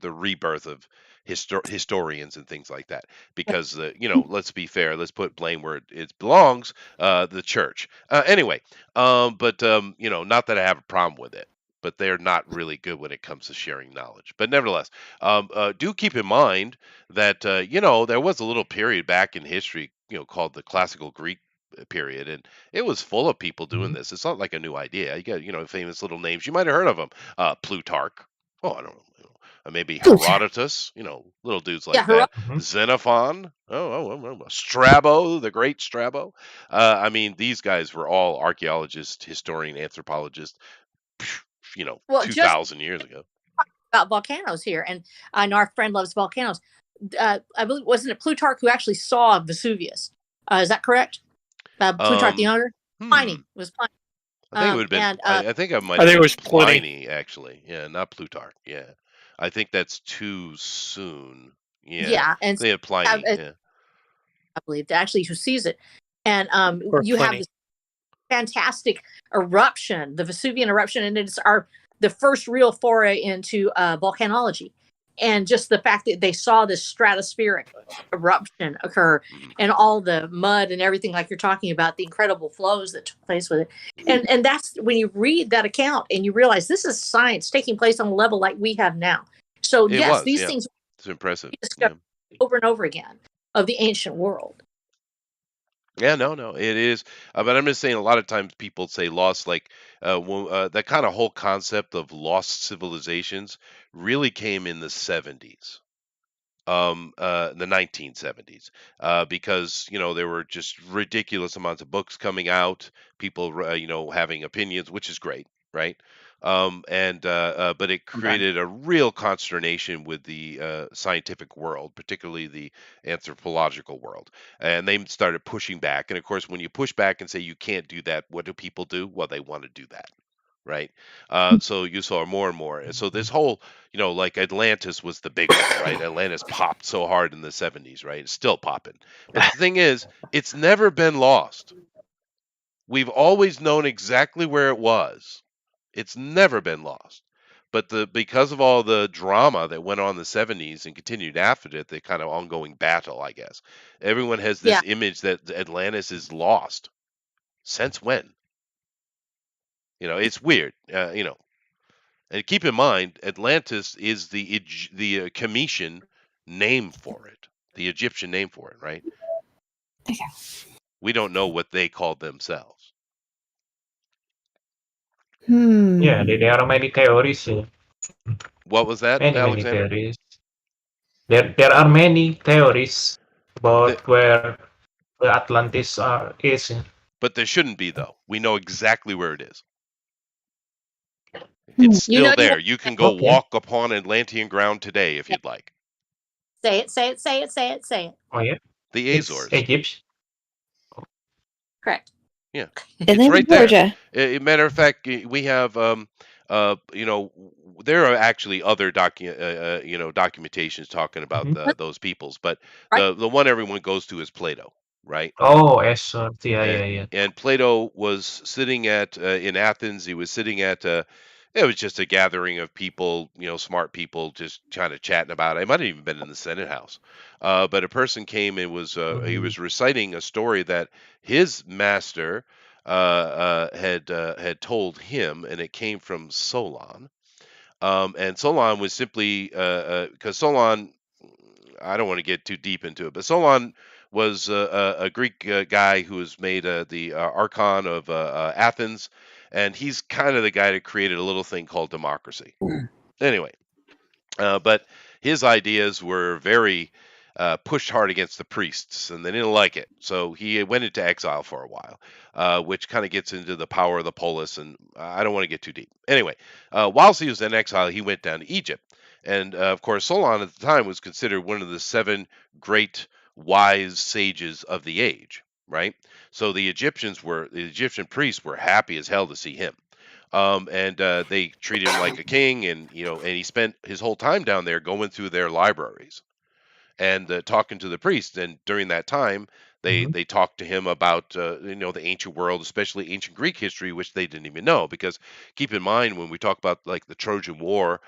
the rebirth of historians and things like that. Because let's be fair, let's put blame where it belongs, the church. Anyway, but not that I have a problem with it. But they're not really good when it comes to sharing knowledge. But nevertheless, do keep in mind that there was a little period back in history, called the Classical Greek period, and it was full of people doing this. It's not like a new idea. You got famous little names. You might have heard of them. Plutarch, Oh, I don't know. Maybe Plutarch. Herodotus, little dudes like Yeah, that. Mhm. Xenophon. Strabo, the great Strabo. I mean, these guys were all archaeologists, historian, anthropologists, well, just 2,000 years ago. about volcanoes here, and I know our friend loves volcanoes. I believe wasn't it Plutarch who actually saw Vesuvius? Is that correct? Plutarch the Um, Younger. Pliny hmm. was Pliny. I think it would have been. And I think it might I have think it been was Pliny. Pliny, actually. Yeah, not Plutarch. Yeah, I think that's too soon. Yeah, yeah, and they had Pliny. Yeah. I believe actually who sees it, and Or you have Pliny. this fantastic eruption, the Vesuvian eruption, and it's the first real foray into volcanology, and just the fact that they saw this stratospheric eruption occur, Mhm. and all the mud and everything, like you're talking about, the incredible flows that took place with it, and that's when you read that account and you realize this is science taking place on a level like we have now. So It yes, was. these Yeah, things it's impressive. we Yeah. discover over and over again of the ancient world. Yeah, no, it is. But I'm just saying, a lot of times people say lost, like that kind of whole concept of lost civilizations really came in the 70s, the 1970s, because there were just ridiculous amounts of books coming out, people having opinions, which is great, right? And But it Right. created a real consternation with the scientific world, particularly the anthropological world, and they started pushing back. And of course, when you push back and say you can't do that, what do people do? Well, they want to do that, right? So you saw more and more. And so this whole, like Atlantis was the big one, right? Atlantis popped so hard in the 70s, right? It's still popping. But the thing is, it's never been lost. We've always known exactly where it was. It's never been lost. But because of all the drama that went on in the 70s and continued after it, the kind of ongoing battle, I guess, everyone has Yeah, this image that Atlantis is lost. Since when? It's weird. And keep in mind, Atlantis is the Cometian name for it, the Egyptian name for it, right? Okay. We don't know what they called themselves. Yeah, there are many theories. What was that, Many Alexander? theories. There are many theories The, about where the Atlantis is. but there shouldn't be, though. We know exactly where it is. It's you still know you there. want You can go Okay. walk upon Atlantean ground today if yeah, you'd like. say it, say it, say it, say it, say it. Oh yeah, The it's Azores. Egypt. Correct. Yeah, it's Atlanta, right there. Georgia. Matter of fact, we have there are actually other documentations talking about Mhm. those peoples, but Right. the one everyone goes to is Plato, right? Oh, Esor. Yeah, And yeah, yeah. Plato was sitting at in Athens. He was sitting at it was just a gathering of people, smart people, just kind of chatting about it. It might have even been in the Senate House, but a person came and he Mhm. was reciting a story that his master had told him, and it came from Solon. And Solon was simply because Solon, I don't want to get too deep into it, but Solon was a Greek guy who has made the Archon of Athens, and he's kind of the guy that created a little thing called democracy. Anyway, but his ideas were very pushed hard against the priests, and they didn't like it. So he went into exile for a while, which kind of gets into the power of the polis, and I don't want to get too deep. Anyway, whilst he was in exile, he went down to Egypt. And of course, Solon at the time was considered one of the 7 great wise sages of the age, right? So the Egyptian priests were happy as hell to see him. And they treated him like a king, and and he spent his whole time down there going through their libraries and talking to the priests. And during that time, Mhm. they talked to him about the ancient world, especially ancient Greek history, which they didn't even know. Because keep in mind, when we talk about like the Trojan War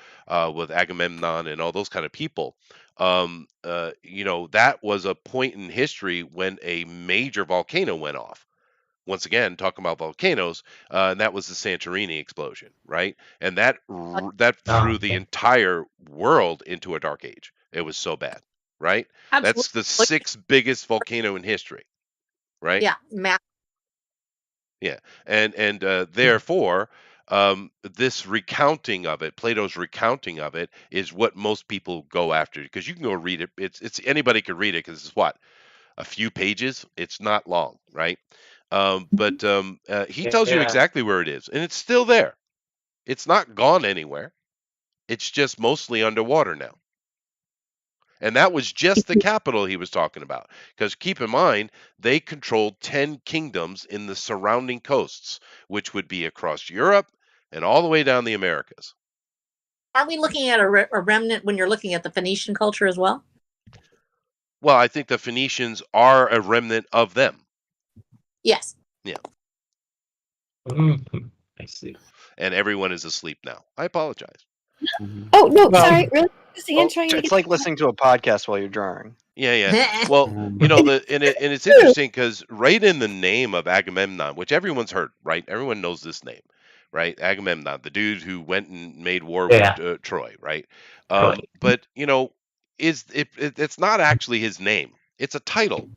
with Agamemnon and all those kind of people, that was a point in history when a major volcano went off. Once again, talking about volcanoes, and that was the Santorini explosion, right? And that Ah, threw the okay. entire world into a dark age. It was so bad, right? Absolutely. That's the 6th biggest volcano in history, right? Yeah, math. Yeah, and therefore, this recounting of it, Plato's recounting of it, is what most people go after because you can go read it. It's anybody could read it because it's what, a few pages. It's not long, right? But he tells you Yeah. exactly where it is, and it's still there. It's not gone anywhere. It's just mostly underwater now. And that was just the capital he was talking about. Because keep in mind, they controlled 10 kingdoms in the surrounding coasts, which would be across Europe and all the way down the Americas. Are we looking at a remnant when you're looking at the Phoenician culture as well? Well, I think the Phoenicians are a remnant of them. Yes. Yeah. I see. And everyone is asleep now. I apologize. Oh no, Well- sorry. Really? Just Ian Well, trying to it's get like listening to a podcast while you're drawing. Yeah. Well, and it's interesting because right in the name of Agamemnon, which everyone's heard, right? Everyone knows this name, right? Agamemnon, the dude who went and made war with Troy, right? Right. But it's not actually his name; it's a title,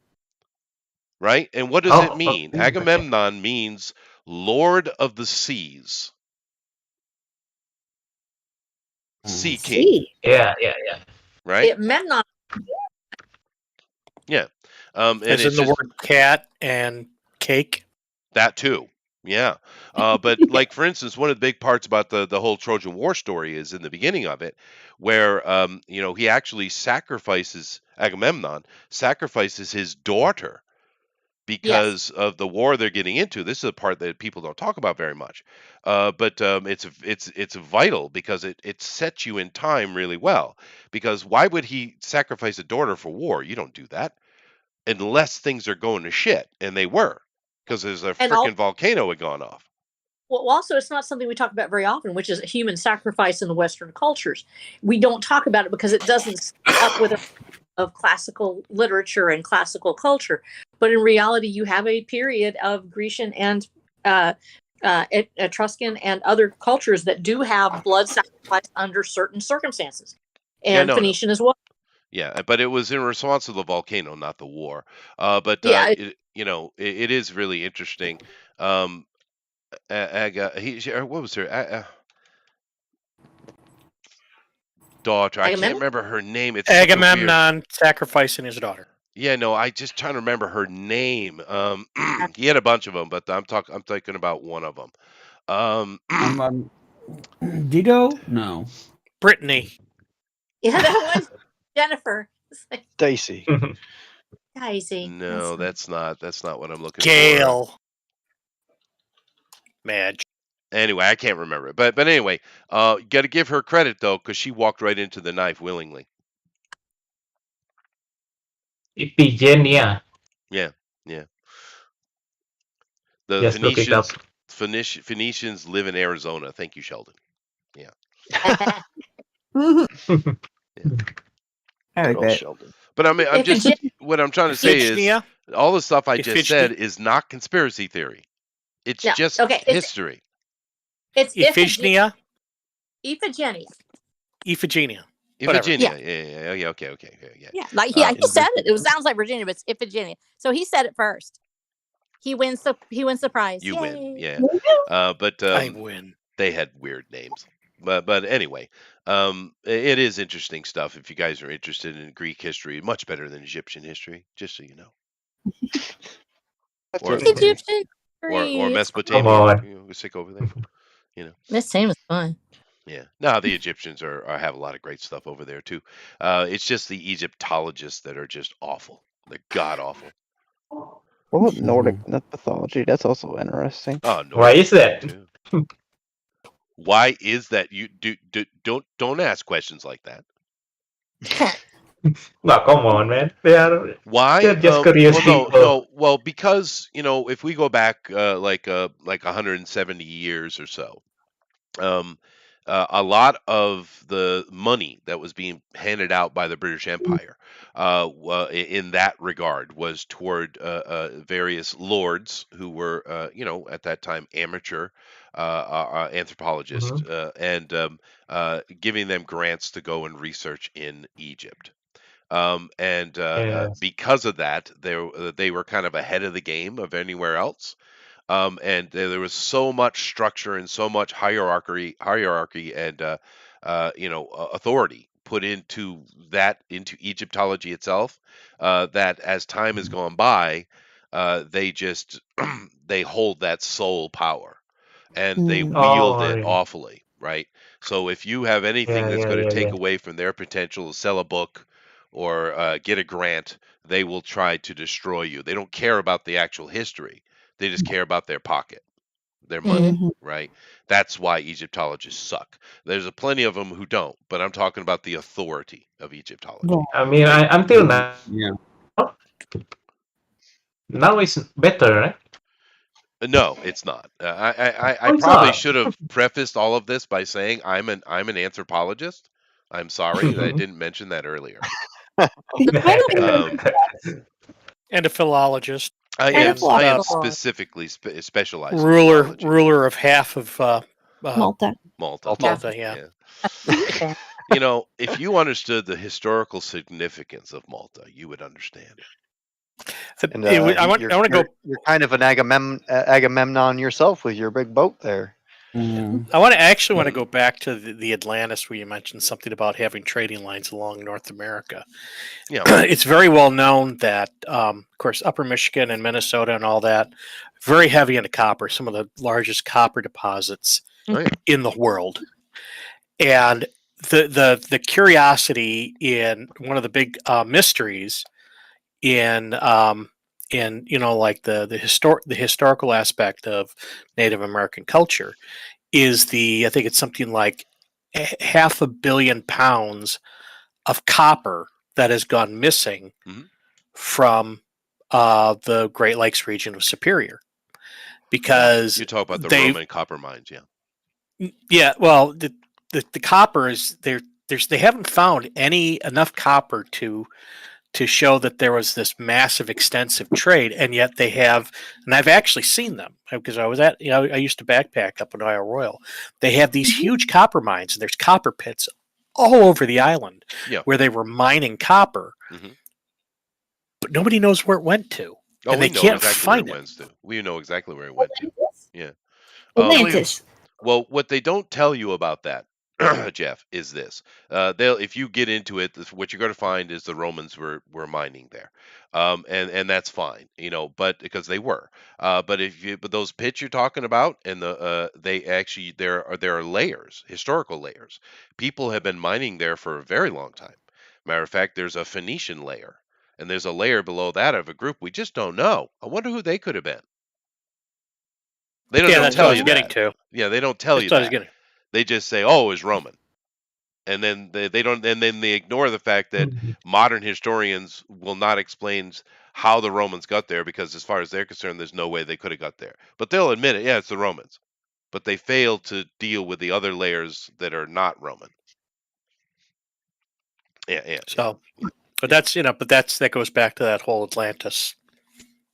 right? And what does it mean? Okay. Agamemnon means Lord of the Seas, Sea King, see. Yeah. right? It meant not. Yeah. And As in it's the just, word cat and cake. that too. Yeah. But like for instance, one of the big parts about the whole Trojan War story is in the beginning of it, where he actually Agamemnon sacrifices his daughter because of the war they're getting into. This is a part that people don't talk about very much. But it's vital because it sets you in time really well. Because why would he sacrifice a daughter for war? You don't do that unless things are going to shit, and they were, because there's a And freaking volcano had gone off. Well, also, it's not something we talk about very often, which is human sacrifice in the Western cultures. We don't talk about it because it doesn't stay up with of classical literature and classical culture. But in reality, you have a period of Grecian and Etruscan and other cultures that do have blood sacrifice under certain circumstances, and Phoenician as well. Yeah, but it was in response to the volcano, not the war. But it is really interesting. What was her daughter? I can't remember her name. It's Agamemnon sacrificing his daughter. Yeah, no, I just trying to remember her name. He had a bunch of them, but I'm talking about one of them. Dido? No. Brittany. Yeah, that was Jennifer. Daisy. Daisy. No, that's not what I'm looking for. Gail. Madge. Anyway, I can't remember it, but anyway, got to give her credit though, because she walked right into the knife willingly. Iphigenia. Yeah. The Just look it up. Phoenicians live in Arizona. Thank you, Sheldon. Yeah. Good old Sheldon. But I mean, what I'm trying to say is all the stuff I just said is not conspiracy theory. It's just history. It's Iphigenia. Iphigenia. Iphigenia. Iphigenia. Yeah. Yeah. Okay. Yeah. Yeah, like he said it. It sounds like Virginia, but it's Iphigenia. So he said it first. He wins the prize. You Yay. win. Yeah. But I win. They had weird names. But anyway, it is interesting stuff. If you guys are interested in Greek history, much better than Egyptian history, just so you know. Or Egyptian or Mesopotamia. Come on. We'll stick over there. Mesopotamia is fun. Yeah. No, the Egyptians have a lot of great stuff over there too. It's just the Egyptologists that are just awful. They're god awful. What about Nordic mythology? That's also interesting. Oh, Nordic Why is that? too. Why is that? You don't ask questions like that. No, come on, man. Why? They're just curious people. No. Well, because if we go back like 170 years or so, a lot of the money that was being handed out by the British Empire, in that regard, was toward various lords who were, at that time amateur anthropologists, and giving them grants to go and research in Egypt. Because of that, they were kind of ahead of the game of anywhere else. and there was so much structure and so much hierarchy and authority put into Egyptology itself, that as time has gone by, they just they hold that sole power and they wield Oh, it really? awfully, right? So if you have anything Yeah, that's yeah, going to yeah, take yeah. away from their potential to sell a book or get a grant, they will try to destroy you. They don't care about the actual history. They just care about their pocket, their money, Mhm. right? That's why Egyptologists suck. There's a plenty of them who don't, but I'm talking about the authority of Egyptology. I mean, They, until now, Yeah. now it's better, right? no, it's not. I Oh, it's probably not. should have prefaced all of this by saying I'm an anthropologist. I'm sorry that I didn't mention that earlier. Um, And a philologist. I And am a And I am philosopher. specifically specialized in philology. ruler of half of Malta. Malta. Malta, yeah. Yeah. You know, if you understood the historical significance of Malta, you would understand. And I want to go. You're kind of an Agamemnon yourself with your big boat there. Mm. I actually want to go back to the Atlantis, where you mentioned something about having trading lines along North America. Yeah. It's very well known that, of course, Upper Michigan and Minnesota and all that, very heavy into copper. Some of the largest copper deposits Oh, yeah. in the world, and the curiosity in one of the big mysteries in like the historical aspect of Native American culture is I think it's something like 500 million pounds of copper that has gone missing Mhm. from the Great Lakes region of Superior, because You talk about the they Roman copper mines, yeah. well the copper is they haven't found enough copper to show that there was this massive extensive trade, and yet they have, and I've actually seen them because I was I used to backpack up in Isle Royal. They have these huge copper mines, and there's copper pits all over the island where they were mining copper, but nobody knows where it went to, Oh, and we they know can't exactly where find it it. went to. We know exactly where it went to. Yeah. Atlantis. Well, what they don't tell you about that, Jeff, is this. If you get into it, what you're going to find is the Romans were mining there, and that's fine, but because they were. But those pits you're talking about, and they actually there are layers, historical layers. People have been mining there for a very long time. Matter of fact, there's a Phoenician layer, and there's a layer below that of a group we just don't know. I wonder who they could have been. They don't That's what I tell was you getting that. to. Yeah, they don't tell That's you what I was that. getting. They just say, "Oh, it was Roman," and then they don't, and then they ignore the fact that modern historians will not explain how the Romans got there because, as far as they're concerned, there's no way they could have got there. But they'll admit it. Yeah, it's the Romans, but they fail to deal with the other layers that are not Roman. Yeah. So, but that goes back to that whole Atlantis,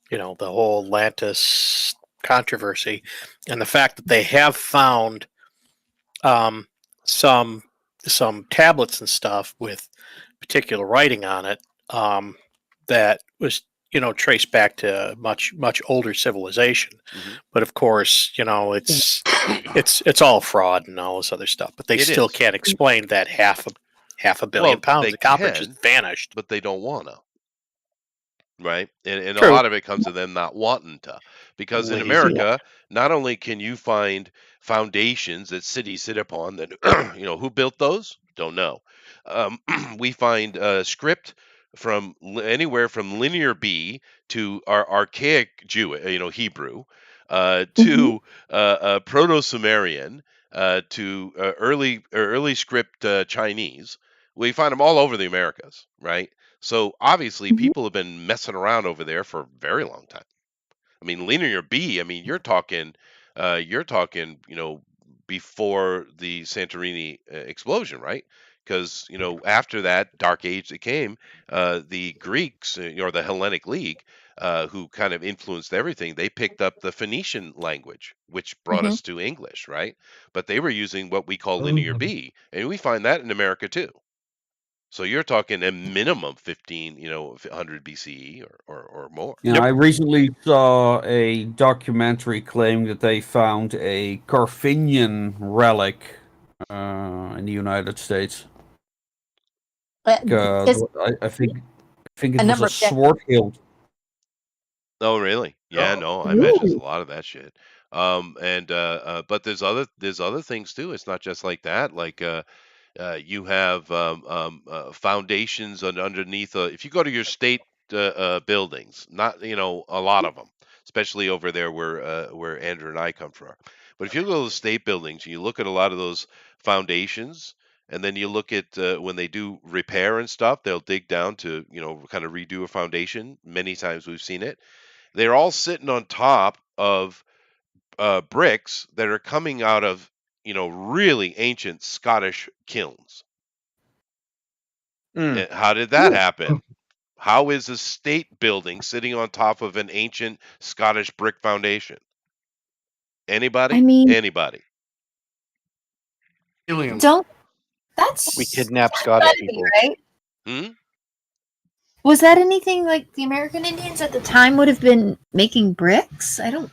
the whole Atlantis controversy, and the fact that they have found um, some tablets and stuff with particular writing on it, that was traced back to much older civilization. But of course, it's all fraud and all this other stuff. But they still can't explain that half a billion pounds of copper just vanished. But they don't want to. Right, and a True. lot of it comes to them not wanting to, because in America, not only can you find foundations that cities sit upon that, who built those? Don't know. We find script from anywhere from Linear B to our archaic Hebrew, to Proto-Sumerian, to early script Chinese. We find them all over the Americas, right? So obviously people have been messing around over there for a very long time. I mean, Linear B, I mean, you're talking, before the Santorini explosion, right? Because, after that dark age that came, the Greeks, or the Hellenic League, who kind of influenced everything, they picked up the Phoenician language, which brought us to English, right? But they were using what we call Linear B, and we find that in America too. So you're talking a minimum 100 BCE or more. I recently saw a documentary claiming that they found a Carthaginian relic in the United States. I think it a was number a of decades. sword hilt. Oh, really? Yeah, Oh. no, I imagine there's a lot of that shit. But there's other things too. It's not just like that. Like you have foundations underneath. If you go to your state buildings, not a lot of them, especially over there where Andrew and I come from. But if you go to the state buildings, and you look at a lot of those foundations, and then you look at when they do repair and stuff, they'll dig down to kind of redo a foundation. Many times we've seen it. They're all sitting on top of bricks that are coming out of really ancient Scottish kilns. How did that happen? How is a state building sitting on top of an ancient Scottish brick foundation? Anybody? I mean, Anybody? Aliens. We kidnap that's Scottish gotta be people. right. Hmm? Was that anything like the American Indians at the time would have been making bricks? I don't.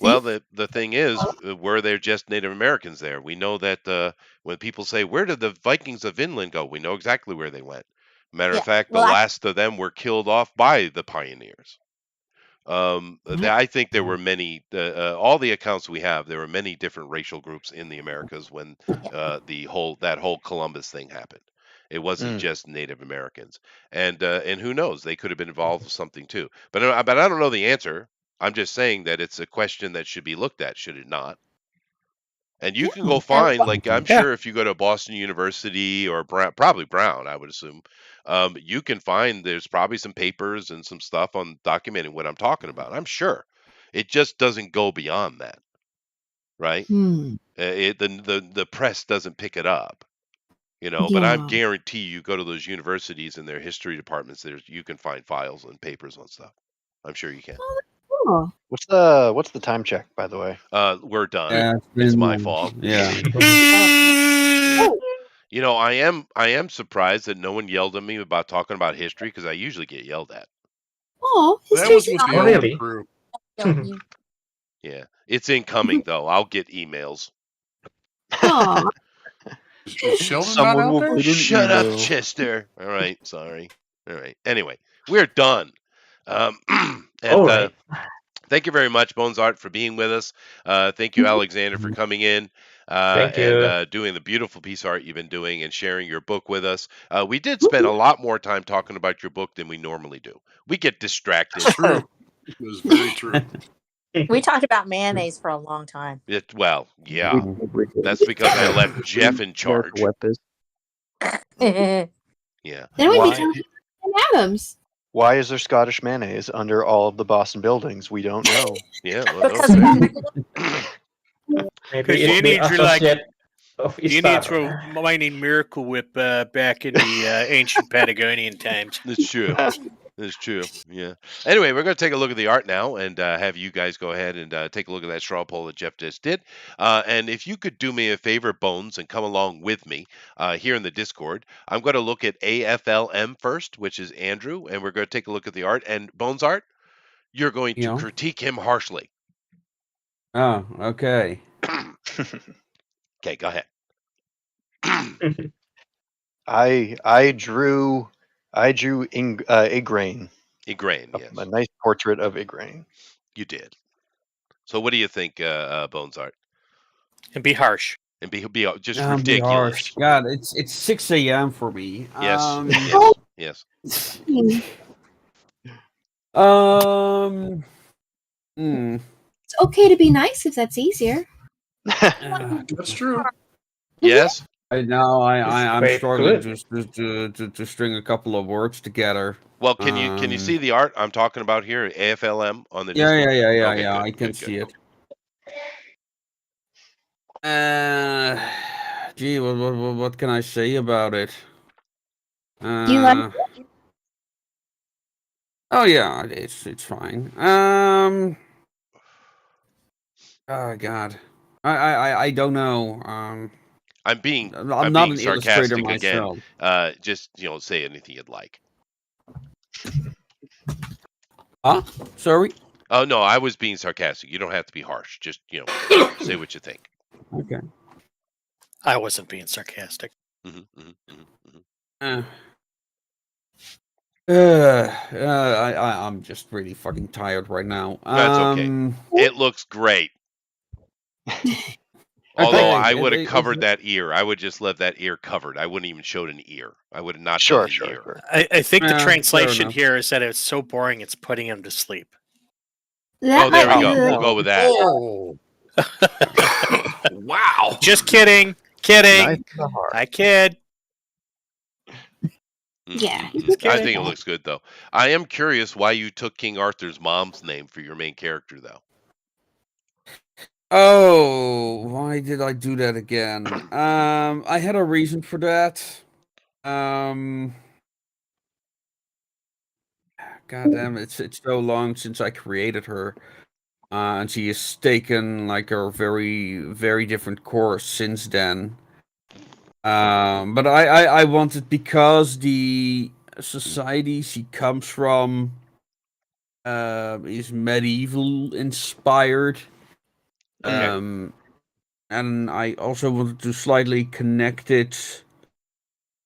Well, the thing is, were there just Native Americans there? We know that when people say, "Where did the Vikings of Vinland go?" We know exactly where they went. Matter of Yeah. fact, the Well, last of them were killed off by the pioneers. I think there were many. All the accounts we have, there were many different racial groups in the Americas when that whole Columbus thing happened. It wasn't just Native Americans, and who knows, they could have been involved with something too. But I don't know the answer. I'm just saying that it's a question that should be looked at, should it not? And you can go find, like, I'm Yeah. sure if you go to Boston University or probably Brown, I would assume, you can find there's probably some papers and some stuff on documenting what I'm talking about. I'm sure. It just doesn't go beyond that, right? The press doesn't pick it up, But I Yeah. guarantee you go to those universities and their history departments, you can find files and papers on stuff. I'm sure you can. Cool. What's the time check, by the way? We're done. Yeah, It's my fault. Yeah. I am surprised that no one yelled at me about talking about history because I usually get yelled at. Oh, That was history's with the Oh, old really? crew. you- Yeah, it's incoming though. I'll get emails. Aw. Is Sheldon Someone not will out there? put an Shut up, email. Chester. All right, sorry. All right. Anyway, we're done. And All right. thank you very much, Bones Art, for being with us. Thank you, Alexander, for coming in Thank you. and doing the beautiful piece of art you've been doing and sharing your book with us. We did spend a lot more time talking about your book than we normally do. We get distracted. True. It was very true. We talked about mayonnaise for a long time. Yeah, that's because I left Jeff in charge. Because Yeah. Then we Why? become Adams. Why is there Scottish mayonnaise under all of the Boston buildings? We don't know. Yeah. Well, okay. Maybe you it's the need your, like, associate of You need to Istar. throw mining Miracle Whip back in the ancient Patagonian times. That's true. That's true. Yeah. Anyway, we're going to take a look at the art now and have you guys go ahead and take a look at that straw poll that Jeff just did. And if you could do me a favor, Bones, and come along with me here in the Discord, I'm going to look at AFLM first, which is Andrew, and we're going to take a look at the art. And Bones Art, you're going to critique him harshly. Oh, okay. Okay, go ahead. I drew Igraine. Igraine, yes. A nice portrait of Igraine. You did. So what do you think, Bones Art? And be harsh. And be just Be ridiculous. harsh. God, it's 6 a.m. for me. Yes. Yes. It's okay to be nice if that's easier. That's true. Yes. I know. I'm Wait, struggling good. to string a couple of words together. Well, can you see the art I'm talking about here? AFLM on the Yeah, Discord? yeah. Okay, good, I can good, see good. it. Gee, what can I say about it? Do you like it? Oh yeah, it's fine. Oh God, I don't know. I'm being I'm I'm not being an illustrator sarcastic again. myself. Just say anything you'd like. Huh? Sorry. Oh no, I was being sarcastic. You don't have to be harsh. Just say what you think. Okay. I wasn't being sarcastic. Uh, I'm just really fucking tired right now. That's okay. It looks great. Although I would have covered that ear. I would just left that ear covered. I wouldn't even showed an ear. I would have not done an ear. Sure. I think the Yeah, fair translation enough. here is that it's so boring it's putting him to sleep. That Oh, there might we be go. the- We'll go with that. Oh. Wow. Just kidding. Kidding. Nice and hard. I kid. Yeah. I think it looks good though. I am curious why you took King Arthur's mom's name for your main character though. Oh, why did I do that again? I had a reason for that. God damn, it's so long since I created her. And she has taken like a very, very different course since then. But I wanted, because the society she comes from is medieval inspired. Okay. And I also wanted to slightly connect it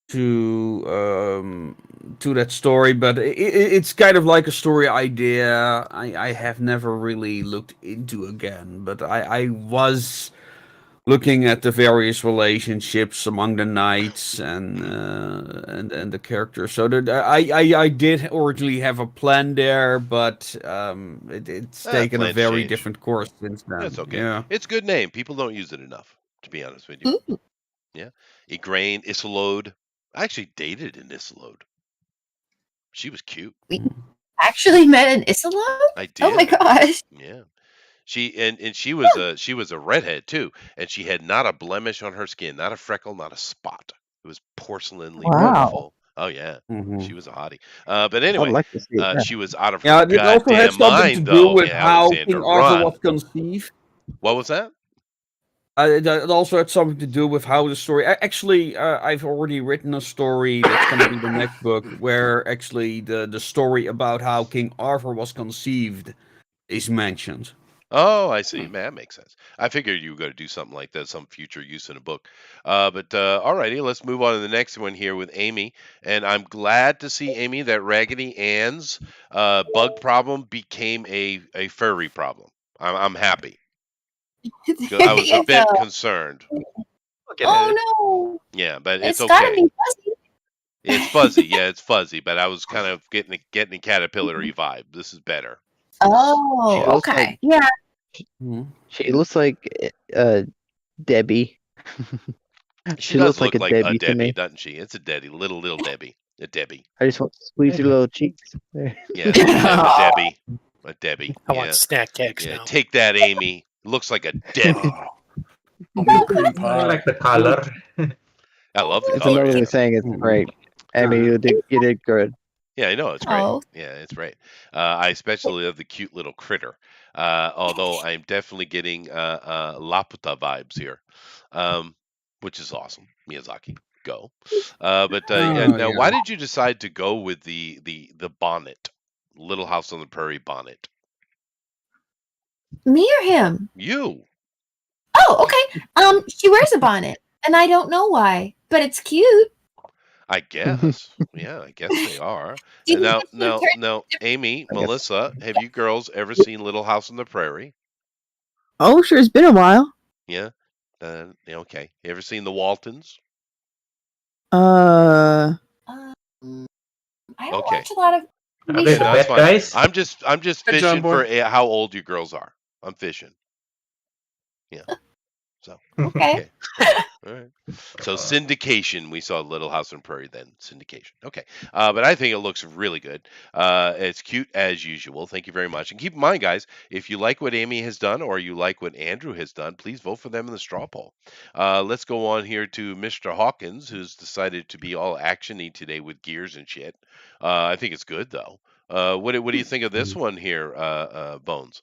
to that story, but it's kind of like a story idea I have never really looked into again. But I was looking at the various relationships among the knights and the characters. So that I did originally have a plan there, but it's taken a plans very change. different course since then. That's okay. Yeah. It's a good name. People don't use it enough, to be honest with you. Yeah. Igraine, Isolde. I actually dated an Isolde. She was cute. Actually met an Isolde? I did. Oh my gosh. Yeah. She was a redhead too, and she had not a blemish on her skin, not a freckle, not a spot. It was porcelainly beautiful. Oh yeah, she was a hottie. But anyway, I'd like to see it. she was out of Yeah, her it also goddamn has something mind to do though. with Yeah, how Alexander, King Arthur run. was conceived. What was that? It also had something to do with how the story. Actually, I've already written a story that's going to be the next book, where actually the story about how King Arthur was conceived is mentioned. Oh, I see. Man, that makes sense. I figured you were going to do something like that, some future use in a book. But alrighty, let's move on to the next one here with Amy. And I'm glad to see, Amy, that Raggedy Ann's bug problem became a furry problem. I'm happy. I was a bit concerned. Oh no. Yeah, but it's gotta okay. be fuzzy. It's fuzzy. Yeah, it's fuzzy. But I was kind of getting a caterpillar-y vibe. This is better. Oh, looks okay. like- Yeah. She looks like Debbie. She looks does look like a Debbie to me. Debbie, doesn't she? It's a Debbie, little Debbie, a Debbie. I just want to squeeze your little cheeks. There. Yeah, a Debbie, a Debbie. I want snack cakes Yeah, now. take that, Amy. Looks like a Debbie. I like the color. I love the It's color. another way of saying it's great. Amy, you did good. Yeah, I know it's great. Oh. Yeah, it's great. I especially love the cute little critter. Although I'm definitely getting Laputa vibes here, which is awesome. Miyazaki, go. Now, why did you decide to go with the bonnet, Little House on the Prairie bonnet? Me or him? You. Oh, okay. She wears a bonnet, and I don't know why, but it's cute. I guess. Yeah, I guess they are. Do you And think it's gonna now, Amy, Melissa, have you girls ever seen Little House on the Prairie? Oh, sure. It's been a while. Yeah. Okay. You ever seen the Waltons? Uh, I don't Okay. watch a lot of. Are they the That's bad fine. guys? I'm just Hey, John fishing for Boy. how old you girls are. I'm fishing. Yeah. So Okay. all right. So syndication, we saw Little House on Prairie, then syndication. Okay. But I think it looks really good. It's cute as usual. Thank you very much. And keep in mind, guys, if you like what Amy has done or you like what Andrew has done, please vote for them in the straw poll. Let's go on here to Mr. Hawkins, who's decided to be all actiony today with gears and shit. I think it's good though. What do you think of this one here, Bones?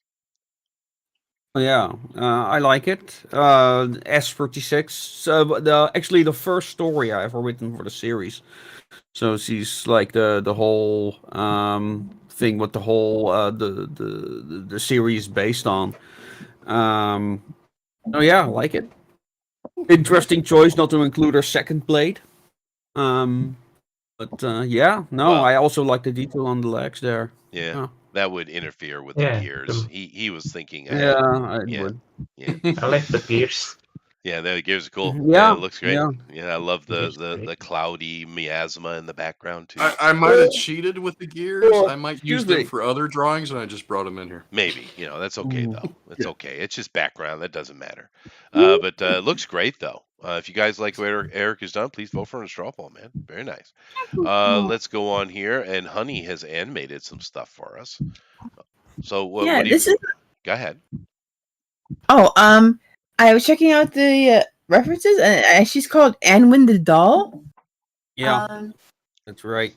Yeah, I like it. S36. So actually the first story I ever written for the series. So she's like the whole thing what the whole the series based on. Um, oh yeah, I like it. Interesting choice not to include her second blade. But yeah, no, Well, I also like the detail on the legs there. yeah, Yeah, that would interfere with the Yeah, gears. He was thinking ahead. yeah, it Yeah, would. yeah. I like the gears. Yeah, the gears are cool. Yeah, Yeah, it looks great. yeah. Yeah, I love the Gears the great. the cloudy miasma in the background too. I might have cheated with the gears. I might use Excuse them me. for other drawings, and I just brought them in here. Maybe, that's okay Mm. though. It's Yeah. okay. It's just background. That doesn't matter. But it looks great though. If you guys like what Eric has done, please vote for him in straw poll, man. Very nice. Let's go on here, and Honey has animated some stuff for us. So what? Yeah, What do you? this is. Go ahead. Oh, I was checking out the references, and she's called Anwin the doll. Yeah, Um, that's right.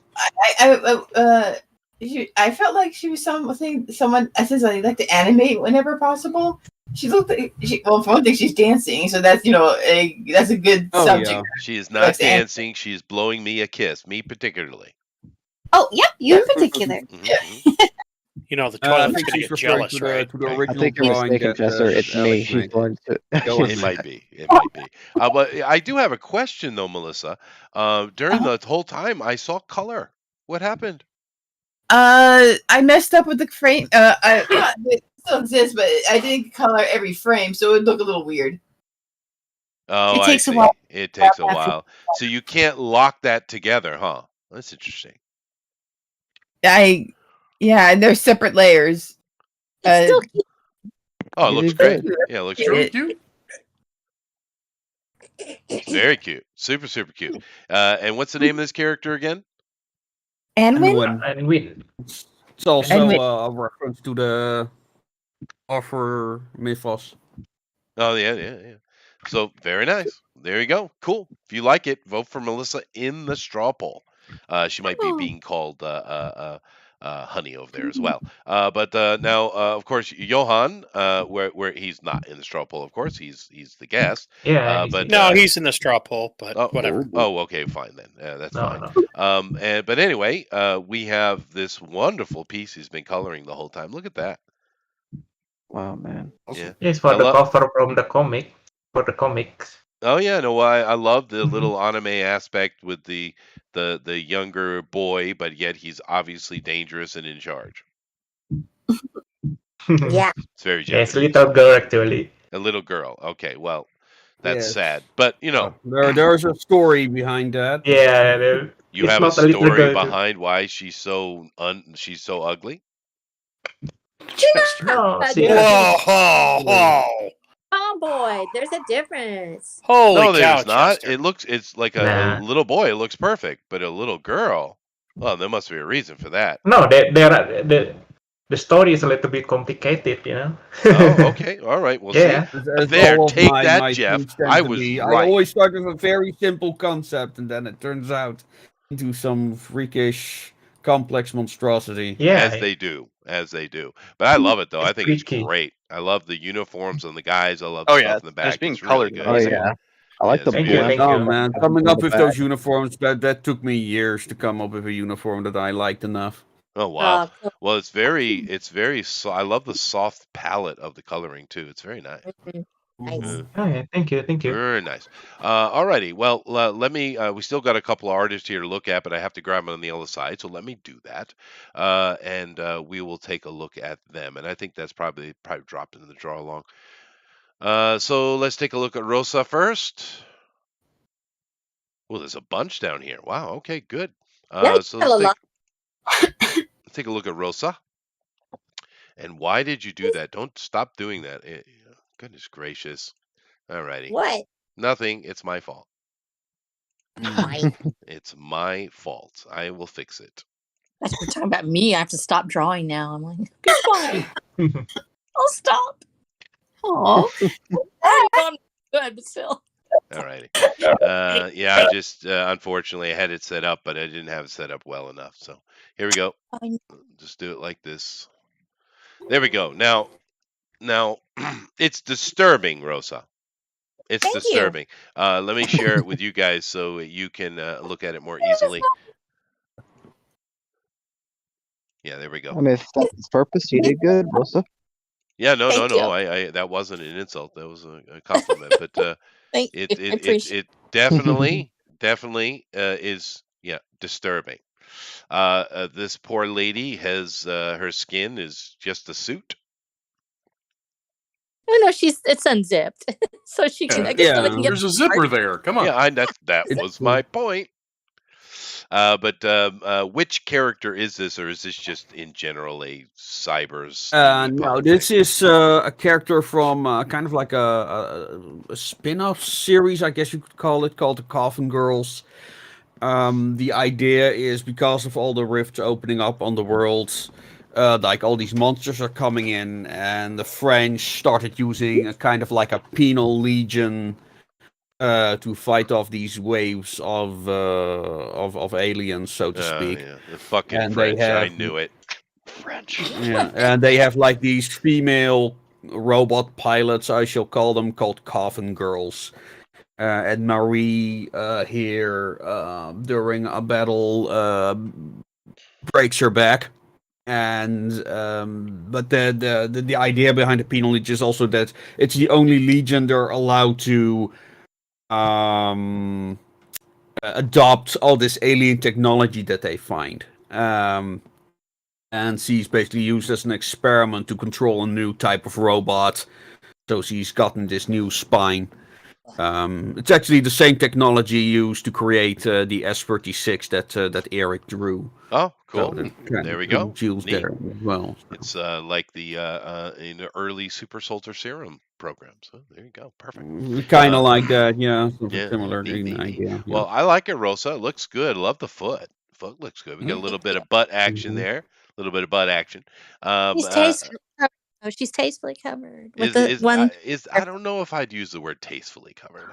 I felt like she was someone. I says I like to animate whenever possible. She looked like well, for one thing, she's dancing, so that's that's a good Oh subject. yeah. She is Let's not add- dancing. She is blowing me a kiss. Me particularly. Oh, yep, you in particular. Mhm, Yeah. mhm. The I toilet's think gonna she's get referring jealous, to the right? to the Right. I original think you're drawing mistaken, that Chester. It's me. Alex She's made. going to. Go on. It might be. It might be. But I do have a question though, Melissa. During the whole time, I saw color. What happened? I messed up with the frame. It still exists, but I didn't color every frame, so it would look a little weird. Oh, It I takes a see. while. It takes a while. So you can't lock that together, huh? That's interesting. Yeah, and they're separate layers. It's still cute. Oh, it You looks did great. good. Yeah, it looks Yeah. great. Cute. Very cute. Super, super cute. And what's the name of this character again? Anwin? And win. It's also And a reference to the Arthur mythos. Oh, yeah, yeah, yeah. So very nice. There you go. Cool. If you like it, vote for Melissa in the straw poll. She might be being called Honey over there as well. But now, of course, Johan, where he's not in the straw poll, of course, he's the guest. Yeah, But No, he's in the straw poll, but oh, whatever. oh, okay, fine then. That's no, fine. no. But anyway, we have this wonderful piece he's been coloring the whole time. Look at that. Wow, man. Yeah. It's for I the love- cover from the comic. For the comics. Oh yeah, no, I love the Mhm. little anime aspect with the younger boy, but yet he's obviously dangerous and in charge. Yeah. It's very Yeah, it's Japanese. a little girl actually. A little girl. Okay, well, that's Yes. sad, but There's a story behind that. Yeah, you it's have a not a little story girl. behind why she's so ugly. Chester. No, Bad see, boy. Whoa. Tomboy. There's a difference. Holy No, cow, there's not. Chester. It's like a Nah. little boy. It looks perfect, but a little girl. Well, there must be a reason for that. no, the story is a little bit complicated, you know. Oh, okay, all right. Well, Yeah. see, As there, all of take my that, Jeff. things tend I to was be. right. I always start with a very simple concept, and then it turns out into some freakish, complex monstrosity. Yeah. As they do. But I love it though. I think it's freaky. great. I love the uniforms on the guys. I love the Oh stuff yeah, in the back. it's being It's really colored good. Oh amazing. yeah. I like Yeah, the it's Thank blue. you, thank Oh you. man, coming up with those uniforms that took me years to come up with a uniform that I liked enough. Oh wow. So, Well, it's very. I love the soft palette of the coloring too. It's very nice. nice. Yeah. Oh yeah, thank you. Very nice. Alrighty. Well, let me. We still got a couple of artists here to look at, but I have to grab them on the other side. So let me do that, and we will take a look at them. And I think that's probably dropped into the draw along. So let's take a look at Rosa first. Well, there's a bunch down here. Wow. Okay. Good. Yeah, So got a lot. let's take a look at Rosa. And why did you do that? Don't stop doing that. Goodness gracious. Alrighty. What? Nothing. It's my fault. Mine. It's my fault. I will fix it. That's what we're talking about me. I have to stop drawing now. I'm like, goodbye. I'll stop. Oh, I'm good, but still. Alrighty. Yeah, I just unfortunately I had it set up, but I didn't have it set up well enough. So here we go. I Just do it like this. There we go. Now, Now, it's disturbing, Rosa. It's Thank you. disturbing. Let me share it with you guys so you can look at it more easily. Yeah, there we go. I mean, if that's its purpose, you did good, Rosa. Yeah, no, Thank no. you. I that wasn't an insult. That was a compliment. But Thank it you. I it it appreciate it definitely is disturbing. This poor lady has her skin is just a suit. Oh no, it's unzipped, so she can. I guess Yeah. somebody can get. There's a zipper there. Come on. Yeah, that It's was my point. But which character is this, or is this just in general a cyber steampunk no, this thing? is a character from kind of like a spin-off series, I guess you could call it, called the Coffin Girls. The idea is because of all the rifts opening up on the world, like all these monsters are coming in, and the French started using a kind of like a penal legion to fight off these waves of aliens, so to speak. Yeah, the fucking And they French. I have knew it. French. Yeah, and they have like these female robot pilots, I shall call them, called Coffin Girls. And Marie here during a battle breaks her back, and but the idea behind the penal legion is also that it's the only legion they're allowed to adopt all this alien technology that they find. And she's basically used as an experiment to control a new type of robot. So she's gotten this new spine. It's actually the same technology used to create the S-36 that Eric drew. Oh, So cool. that There we go. Jules Neat. there as well. So. It's like the in the early Super Soldier Serum programs. So there you go. Perfect. Kind of like that, yeah. Yeah, Similar neat. idea. Well, I like it, Rosa. It looks good. Love the foot. Foot looks good. We got a little bit of butt action Mhm. there. A little bit of butt action. She's tastefully covered. Oh, she's tastefully covered with Is the one. I don't know if I'd use the word tastefully covered.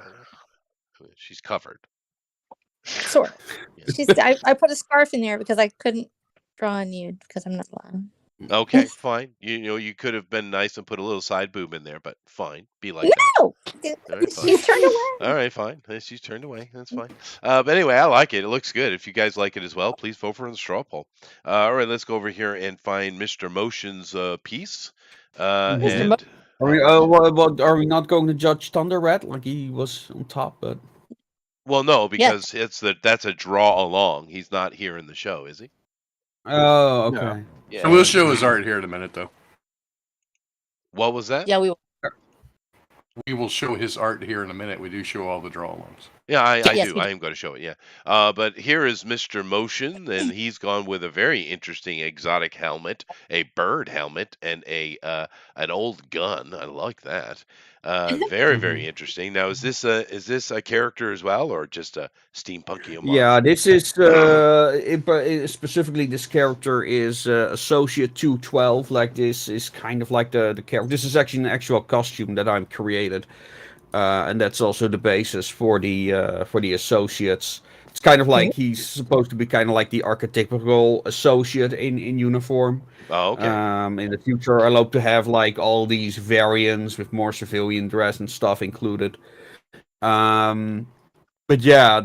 She's covered. Sort of. Yeah. I put a scarf in there because I couldn't draw a nude because I'm not allowed. Okay, fine. You know, you could have been nice and put a little side boob in there, but fine. Be like No, that. All right, fine. she's turned away. All right, fine. She's turned away. That's fine. But anyway, I like it. It looks good. If you guys like it as well, please vote for the straw poll. All right, let's go over here and find Mr. Motion's piece. Mr. And Are we not going to judge Thunder Rat like he was on top? But well, no, because that's a draw along. He's not here in the show, is he? oh, okay. Yeah. So we'll show his art here in a minute, though. What was that? Yeah, we will. We will show his art here in a minute. We do show all the draw-alongs. Yeah, I Yes, do. we do. I am going to show it. Yeah. But here is Mr. Motion, and he's gone with a very interesting exotic helmet, a bird helmet, and an old gun. I like that. Very interesting. Now, is this a character as well, or just a steampunky homage? Yeah, this is specifically this character is Associate 212. Like this is kind of like the character. This is actually an actual costume that I've created, and that's also the basis for the associates. It's kind of like he's supposed to be kind of like the archetypical associate in uniform. Oh, okay. In the future, I hope to have like all these variants with more civilian dress and stuff included. But yeah,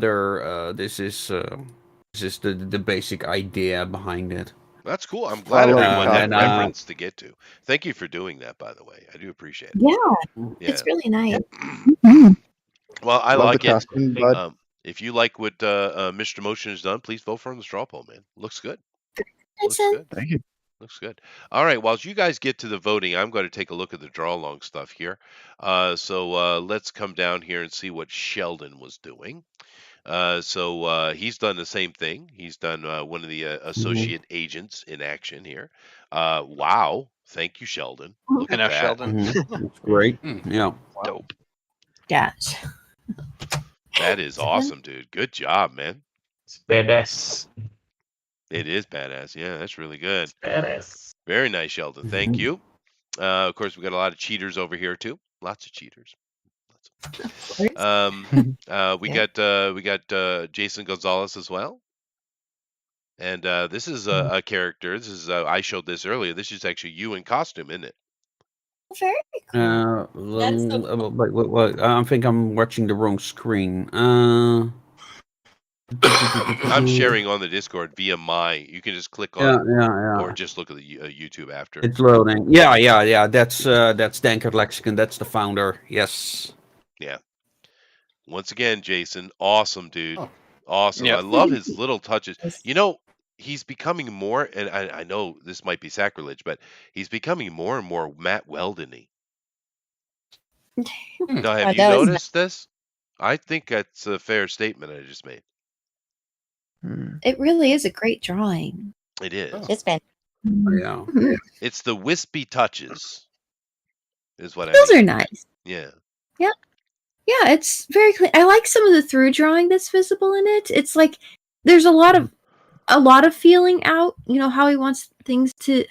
this is the basic idea behind it. That's cool. I'm glad everyone had and, reference to get to. Thank you for doing that, by the way. I do appreciate it. Yeah, Yeah. it's really nice. Well, I Love like the it. costume, bud. If you like what Mr. Motion has done, please vote for him in the straw poll, man. Looks good. Looks good. Thank you. Looks good. All right. While you guys get to the voting, I'm going to take a look at the draw along stuff here. So let's come down here and see what Sheldon was doing. So he's done the same thing. He's done one of the associate agents in action here. Wow. Thank you, Sheldon. Look I at know, that. Sheldon. It's great. Yeah. Dope. Gosh. That is awesome, dude. Good job, man. It's badass. It is badass. Yeah, that's really good. Badass. Very nice, Sheldon. Thank you. Of course, we got a lot of cheaters over here too. Lots of cheaters. We got Jason Gonzalez as well. And this is a character. This is I showed this earlier. This is actually you in costume, isn't it? Very cool. That's so wait, I think I'm watching the wrong screen. I'm sharing on the Discord via my. You can just click Yeah, on, yeah. or just look at the YouTube after. It's loading. Yeah. That's Dankert Lexicon. That's the founder. Yes. Yeah. Once again, Jason, awesome dude, Oh. awesome. Yep. I love his little touches. You know, he's becoming more, and I know this might be sacrilege, but he's becoming more and more Matt Weldon-y. Now, have you that was noticed this? I think that's a fair statement I just made. It really is a great drawing. It is. it's been. Yeah. It's the wispy touches, is what I Those mean. are nice. Yeah. Yeah, it's very clean. I like some of the through drawing that's visible in it. It's like there's a lot of feeling out, how he wants things to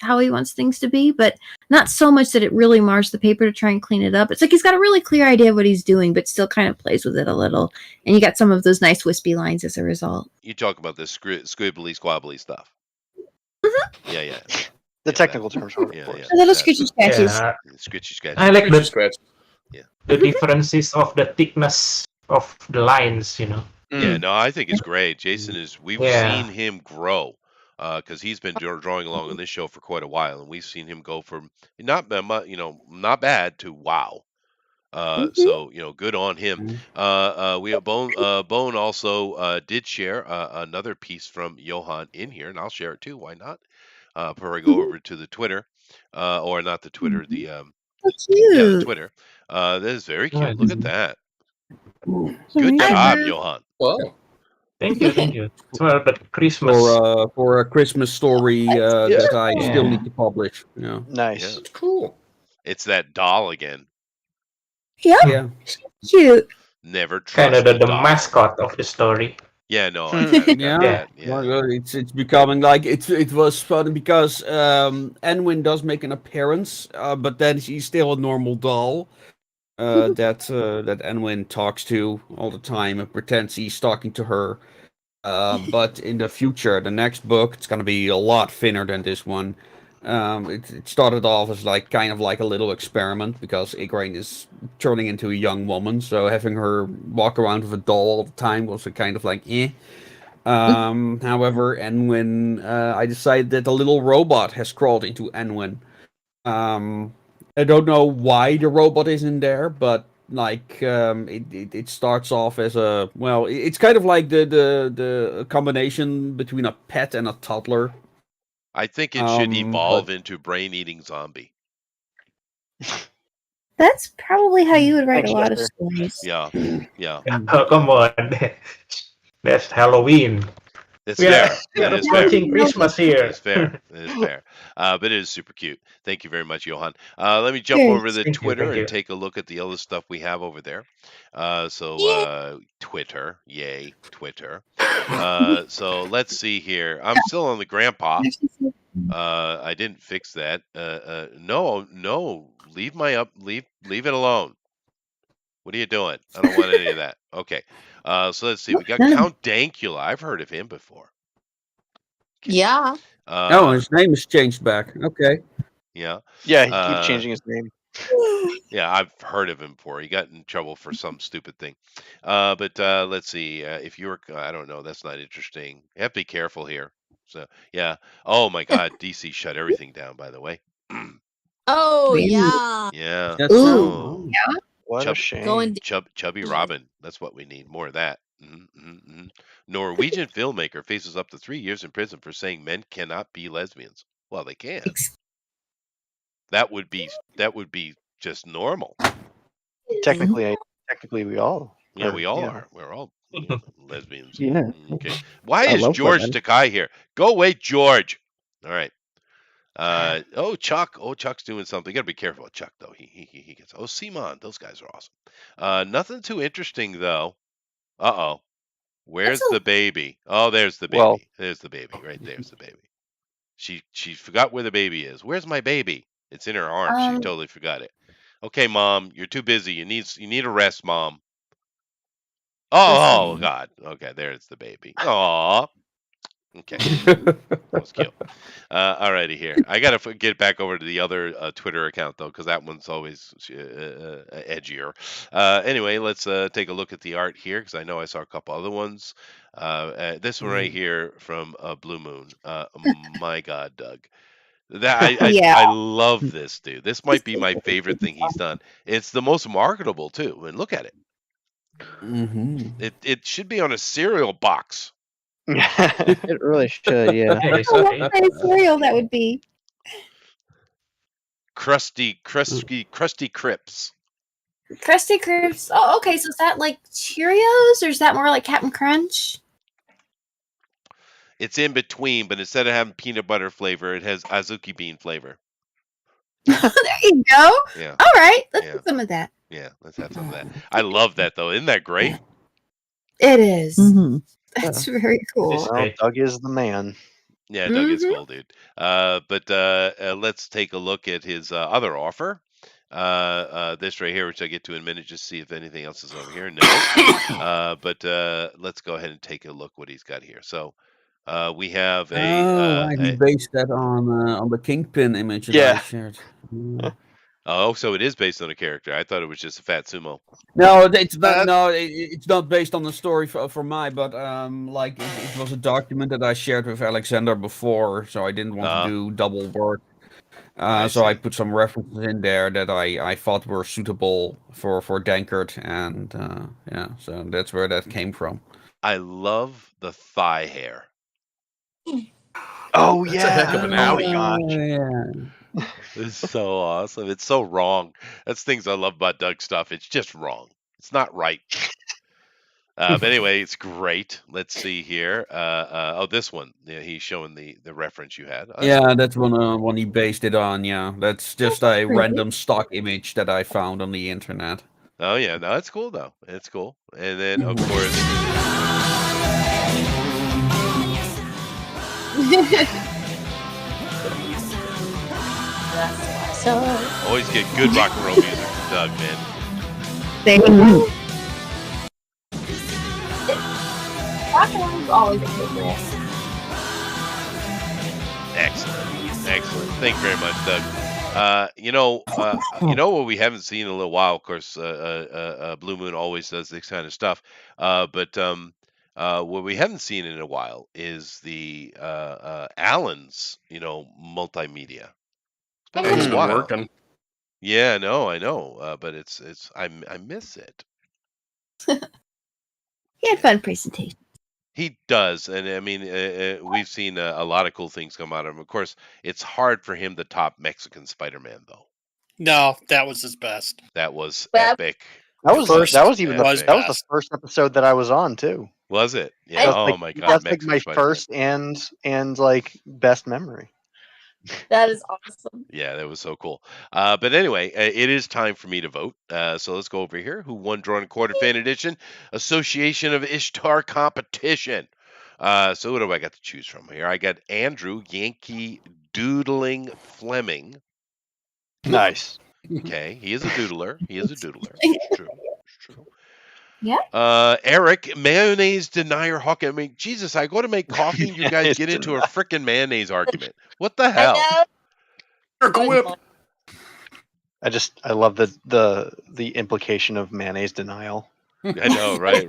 be, but not so much that it really mars the paper to try and clean it up. It's like he's got a really clear idea of what he's doing, but still kind of plays with it a little. And you got some of those nice wispy lines as a result. You talk about this squibbly squabbly stuff. Yeah. The technical terms for it, Yeah, of course. yeah. A little Exactly. scritchy scratches. Yeah, Scritchy scratchy. I like Scratch. the differences of the thickness of the lines. Yeah, no, I think it's great. Jason we've Yeah. seen him grow because he's been drawing along on this show for quite a while, and we've seen him go from not not bad to wow. So good on him. We have Bone also did share another piece from Johan in here, and I'll share it too. Why not? Before I go over to the Twitter, or not the Twitter, the So cute. yeah, the Twitter. That is very cute. Look at that. Good Hi, job, Drew. Johan. Well, Thank you. It's well, but Christmas. For a Christmas story that I still Yeah. need to publish. Yeah. Nice. it's cool. It's that doll again. Yeah. Cute. Never trust Kind of a the doll. mascot of the story. Yeah, no, I got Yeah. that. Yeah. Well, it's becoming like it was funny because Enwin does make an appearance, but then she's still a normal doll that Enwin talks to all the time and pretends he's talking to her. But in the future, the next book, it's gonna be a lot thinner than this one. It started off as kind of like a little experiment because Igraine is turning into a young woman, so having her walk around with a doll all the time was a kind of like eh. However, Enwin, I decided that a little robot has crawled into Enwin. I don't know why the robot is in there, but it starts off as it's kind of like the combination between a pet and a toddler. I think it should evolve but- into brain-eating zombie. That's probably how you would write Thanks, a lot of Jester. stories. Yeah. Oh, come on. That's Halloween. It's We are, fair. we It are is fair. approaching Christmas here. It's fair. It is fair. But it is super cute. Thank you very much, Johan. Let me jump Sure. over to Thank you, Twitter thank you. and take a look at the other stuff we have over there. Twitter. Yay, Twitter. So let's see here. I'm still on the grandpa. I didn't fix that. No. Leave it alone. What are you doing? I don't want any of that. Okay. So let's see. We got Count Dankula. I've heard of him before. Yeah. Oh, his name is changed back. Okay. Yeah. Yeah, he keeps changing his name. Yeah, I've heard of him before. He got in trouble for some stupid thing. But let's see. If you're, I don't know. That's not interesting. You have to be careful here. So yeah. Oh my God, DC shut everything down. By the way. Oh Really? yeah. Yeah. That's Oh. What a shame. Going Chubby Robin. That's what we need. More of that. Norwegian filmmaker faces up to 3 years in prison for saying men cannot be lesbians. Well, they can. That would be just normal. Technically, we all. Yeah, we all yeah. are. We're all lesbians. Yeah. Okay. Why I is love George women. Takai here? Go away, George. All right. Chuck. Oh, Chuck's doing something. You gotta be careful with Chuck though. He gets. Oh, Simon. Those guys are awesome. Nothing too interesting though. Uh-oh. Where's the baby? Oh, there's the baby. Well- There's the baby. Right there's the baby. She forgot where the baby is. Where's my baby? It's in her arms. She totally forgot it. Okay, Mom, you're too busy. You need a rest, Mom. Oh God. Okay, there's the baby. Aw. Okay, that was cute. Alrighty here. I gotta get back over to the other Twitter account though, because that one's always edgier. Anyway, let's take a look at the art here, because I know I saw a couple other ones. This one right here from Blue Moon. My God, Doug. I love this dude. This might be my favorite thing he's done. It's the most marketable too, and look at it. It should be on a cereal box. It really should, yeah. What kind of cereal that would be? Crusty Crips. Krusty Kribs. Oh, okay. So is that like Cheerios, or is that more like Captain Crunch? It's in between, but instead of having peanut butter flavor, it has azuki bean flavor. There you go. Yeah. All right. Let's do some of that. Yeah, let's have some of that. I love that though. Isn't that great? It is. Mm-hmm. That's very cool. Well, Doug is the man. Yeah, Doug is cool, dude. But let's take a look at his other offer. This right here, which I get to in a minute, just see if anything else is over here. No. But let's go ahead and take a look what he's got here. So we have he based that on the Kingpin image that I shared. Oh, so it is based on a character. I thought it was just a fat sumo. No, it's not. No, it's not based on the story for my. But like it was a document that I shared with Alexander before, so I didn't want to do double work. So I put some references in there that I thought were suitable for Dankert, and yeah, so that's where that came from. I love the thigh hair. Oh That's a heck of an outie. It's so awesome. It's so wrong. That's things I love about Doug stuff. It's just wrong. It's not right. But anyway, it's great. Let's see here. Oh, this one. Yeah, he's showing the reference you had. Yeah, that's one he based it on. Yeah, that's just a random stock image that I found on the internet. Oh yeah, no, it's cool though. It's cool. And then of course. Always get good rock and roll music from Doug, man. Thank you. Rock and roll is always a good list. Excellent. Thank you very much, Doug. You know what we haven't seen in a little while. Of course, Blue Moon always does this kind of stuff. But what we haven't seen in a while is the Allen's, multimedia. It's been a little while. Working. Yeah, no, I know, but I miss it. He had fun presentation. He does, and I mean, we've seen a lot of cool things come out of him. Of course, it's hard for him to top Mexican Spider-Man, though. No, that was his best. That was epic. That was the first episode that I was on too. Was it? Yeah. Oh my God, that's like my first and like best memory. That is awesome. Yeah, that was so cool. But anyway, it is time for me to vote. So let's go over here. Who won Drawn Quarter Fan Edition? Association of Ishtar competition. So what do I got to choose from here? I got Andrew Yankee Doodling Fleming. Nice. Okay, he is a doodler. It's true. Yeah. Eric, mayonnaise denier Hawk. I mean, Jesus, I go to make coffee and you guys get into a freaking mayonnaise argument. What the hell? Circle whip. I love the implication of mayonnaise denial. I know, right.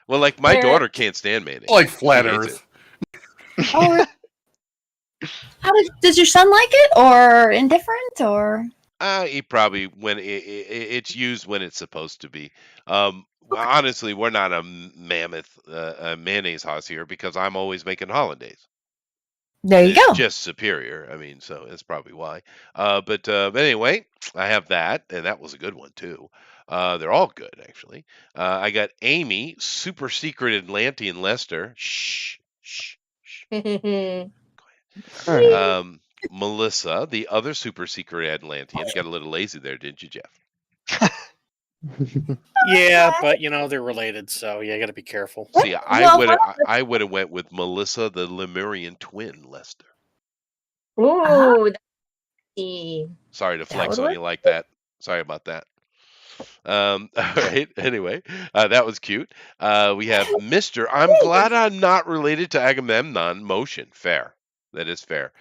Well, like my daughter can't stand mayonnaise. Like flat Earth. Oh, does your son like it, or indifferent, or? He probably when it's used when it's supposed to be. Honestly, we're not a mammoth mayonnaise house here because I'm always making hollandaise. There you go. Just superior. I mean, so that's probably why. But anyway, I have that, and that was a good one too. They're all good actually. I got Amy, super secret Atlantean Lester. Shh. Go ahead. Melissa, the other super secret Atlantean. Got a little lazy there, didn't you, Jeff? Yeah, but they're related, so you got to be careful. See, I would have went with Melissa, the Lemurian twin, Lester. Ooh. Sorry to flex on you like that. Sorry about that. All right. Anyway, that was cute. We have Mister. I'm glad I'm not related to Agamemnon. Motion. Fair. That is fair.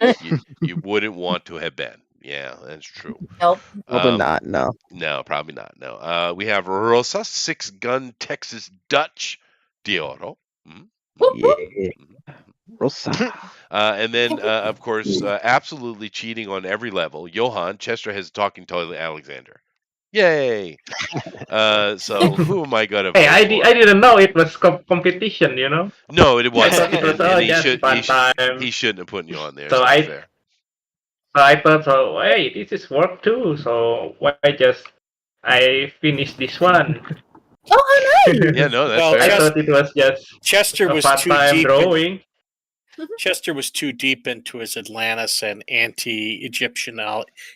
You wouldn't want to have been. Yeah, that's true. Nope. Probably not. No. No, probably not. No. We have Rosa, 6-gun Texas Dutch Dioro. Mhm. Yeah. Rosa. And then, of course, absolutely cheating on every level. Johan, Chester has a talking toilet Alexander. Yay! So who am I gonna vote Hey, I for? didn't know it was competition. You know. No, it I wasn't, thought it was and he just fun time. he shouldn't have put you on there. So It's not I fair. so I thought, so hey, this is work too. So why just I finished this one? Oh, how nice. Yeah, no, that's Well, I fair. thought it was just Chester a was fun too time deep. drawing. Chester was too deep into his Atlantis and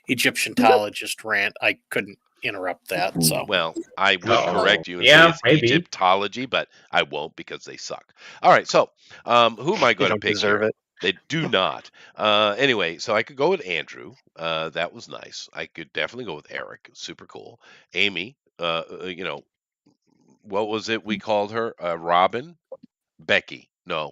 Egyptologist rant. I couldn't interrupt that. So Well, I would Oh, correct you and yeah, say it's maybe. Egyptology, but I won't because they suck. All right, so who am I They going to don't pick deserve here? it. They do not. Anyway, so I could go with Andrew. That was nice. I could definitely go with Eric. Super cool. Amy. What was it we called her? Robin. Becky. No,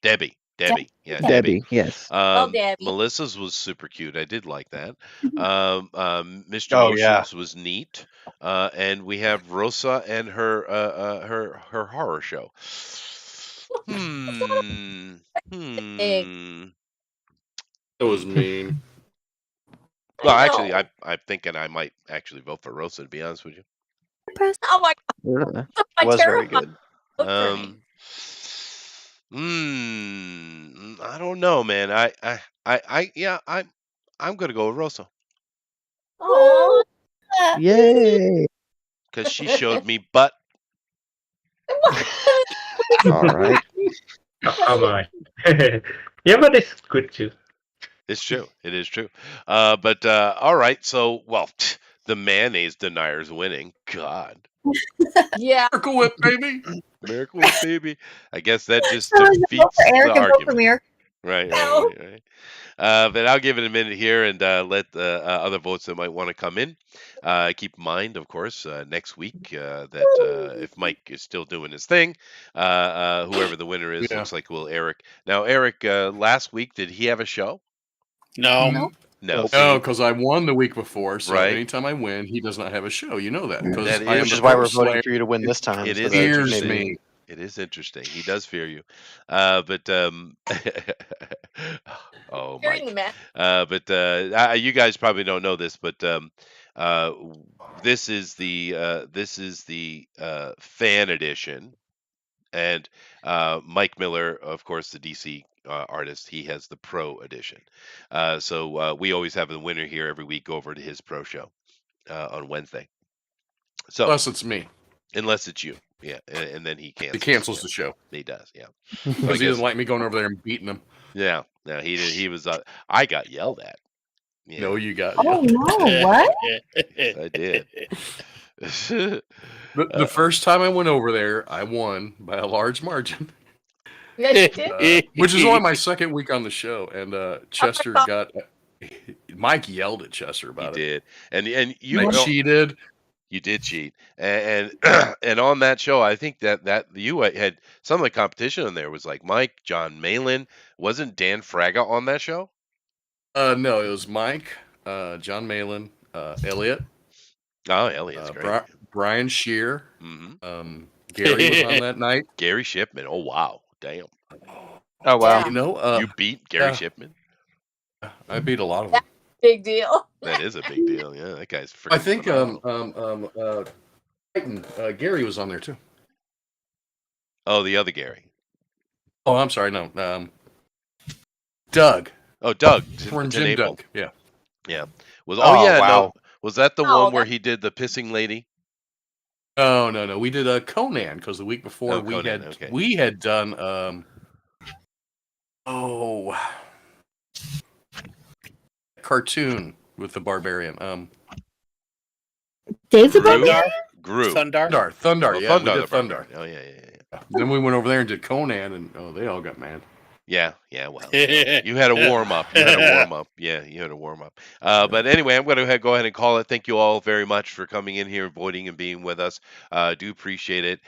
Debbie. Debbie. Yeah, Debbie. Debbie. Yes. Debbie. Melissa's was super cute. I did like that. Mr. Oh, yeah. Motions was neat. And we have Rosa and her horror show. That was mean. Well, I actually, know. I'm thinking I might actually vote for Rosa, to be honest with you. Oh my Really? god. It was very good. Vote for me. I don't know, man. I'm gonna go with Rosa Oh. Yay. because she showed me butt. All right. Come on. Yeah, but it's good too. It's true. It is true. But all right. So, well, the mayonnaise denier's winning. God, Yeah. Miracle Whip, baby. Miracle Whip, baby. I guess that just So vote defeats for Eric the and vote for argument. Mir. Right. But I'll give it a minute here and let the other votes that might want to come in. Keep in mind, of course, next week that if Mike is still doing his thing, whoever the winner is, Yeah. looks like Eric. Now, Eric, last week, did he have a show? no. No. No, because I won the week before. So Right. anytime I win, he does not have a show. You know that. Because That I am is- Which the is why we're first voting Slayer. for you to win this time. It so is that Here's interesting. me. It is interesting. He does fear you. But oh, Hearing the Mike. man. But you guys probably don't know this, but this is the fan edition, and Mike Miller, of course, the DC artist, he has the pro edition. So we always have the winner here every week go over to his pro show on Wednesday. So Plus, it's me. unless it's you, yeah, and then he He cancels. cancels the show He does, yeah. because he doesn't like me going over there and beating him. Yeah, no, he did. He was. I got yelled at. Yeah, No, you got. Oh no! What? I did. The first time I went over there, I won by a large margin, Yes, you did. which is only my second week on the show. And Chester got. Mike yelled at Chester He about it. did, and you I cheated. You did cheat, and and on that show, I think that you had some of the competition on there was like Mike, John Malin. Wasn't Dan Fraga on that show? No, it was Mike, John Malin, Elliot, Oh, Elliot's great. Brian Shear, Hmm Gary was on that night. Gary Shipman. Oh wow, damn! Oh wow. Yeah. You know, You beat Gary yeah. Shipman. I beat a lot of them. Big deal. That is a big deal. Yeah, that guy's freaking. I think phenomenal. Titan, Gary was on there too. Oh, the other Gary. Oh, I'm sorry, no, Doug. Oh, Doug. From Jim Tenable. Doug. Yeah. Yeah. Was Oh, yeah, wow. no. Was that the Oh, one where he did the pissing lady? No. We did a Conan because the week before Oh, Conan, okay. we had done cartoon with the barbarian. Dave the Gru? Barbarian? Gru. Thundar. Thundar. Oh, Yeah, we Thundar did the Thundar. Barbarian. Oh yeah. Then we went over there and did Conan, and they all got mad. Yeah, well, you had a warm up. You had a warm up. Yeah, you had a warm up. But anyway, I'm going to go ahead and call it. Thank you all very much for coming in here, voting, and being with us. Do appreciate it.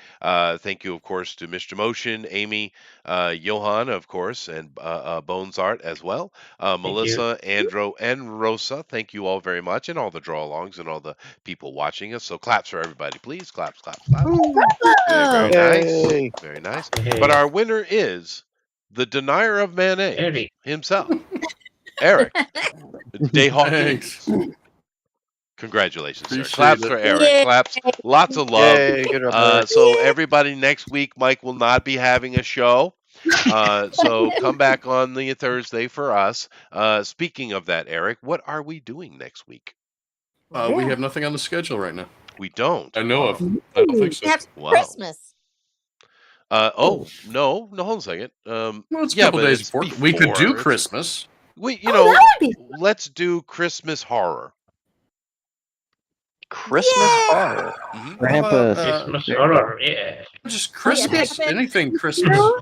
Thank you, of course, to Mr. Motion, Amy, Johan, of course, and Bones Art as well. Melissa, Andrew, and Rosa. Thank you all very much, and all the draw-alongs and all the people watching us. So claps for everybody, please. Claps, claps, claps. Very nice. Yay. Very nice. But our winner is the denier of mayonnaise Eric. himself, Eric Dehawking. Thanks. Congratulations, sir. Appreciate Claps it. for Eric. Yay. Claps. Lots of love. Yay, good job, Eric. So everybody, next week, Mike will not be having a show. So come back on the Thursday for us. Speaking of that, Eric, what are we doing next week? We have nothing on the schedule right now. We don't. I know of. I don't think so. That's Wow. Christmas. No, hold on a second. Well, it's a yeah, couple but days it's before. We could do before. Christmas. We, Oh, that would be let's do Christmas horror. Christmas horror. Mhm. Krampus. Christmas horror, yeah. Just Christmas. Yeah. Anything Christmas. No.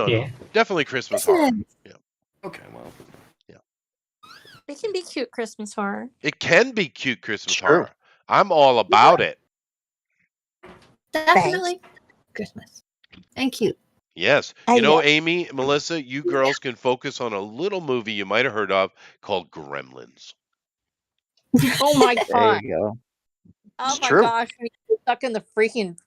Yeah. Definitely Christmas horror. Christmas. Okay, well. It can be cute Christmas horror. It can be cute Christmas True. horror. I'm all about it. Definitely Christmas. And cute. Yes. I You know, know. Amy, Melissa, you girls can focus on a little movie you might have heard of called Gremlins. Oh my There god. you go. Oh It's my true. gosh. We get stuck in the freaking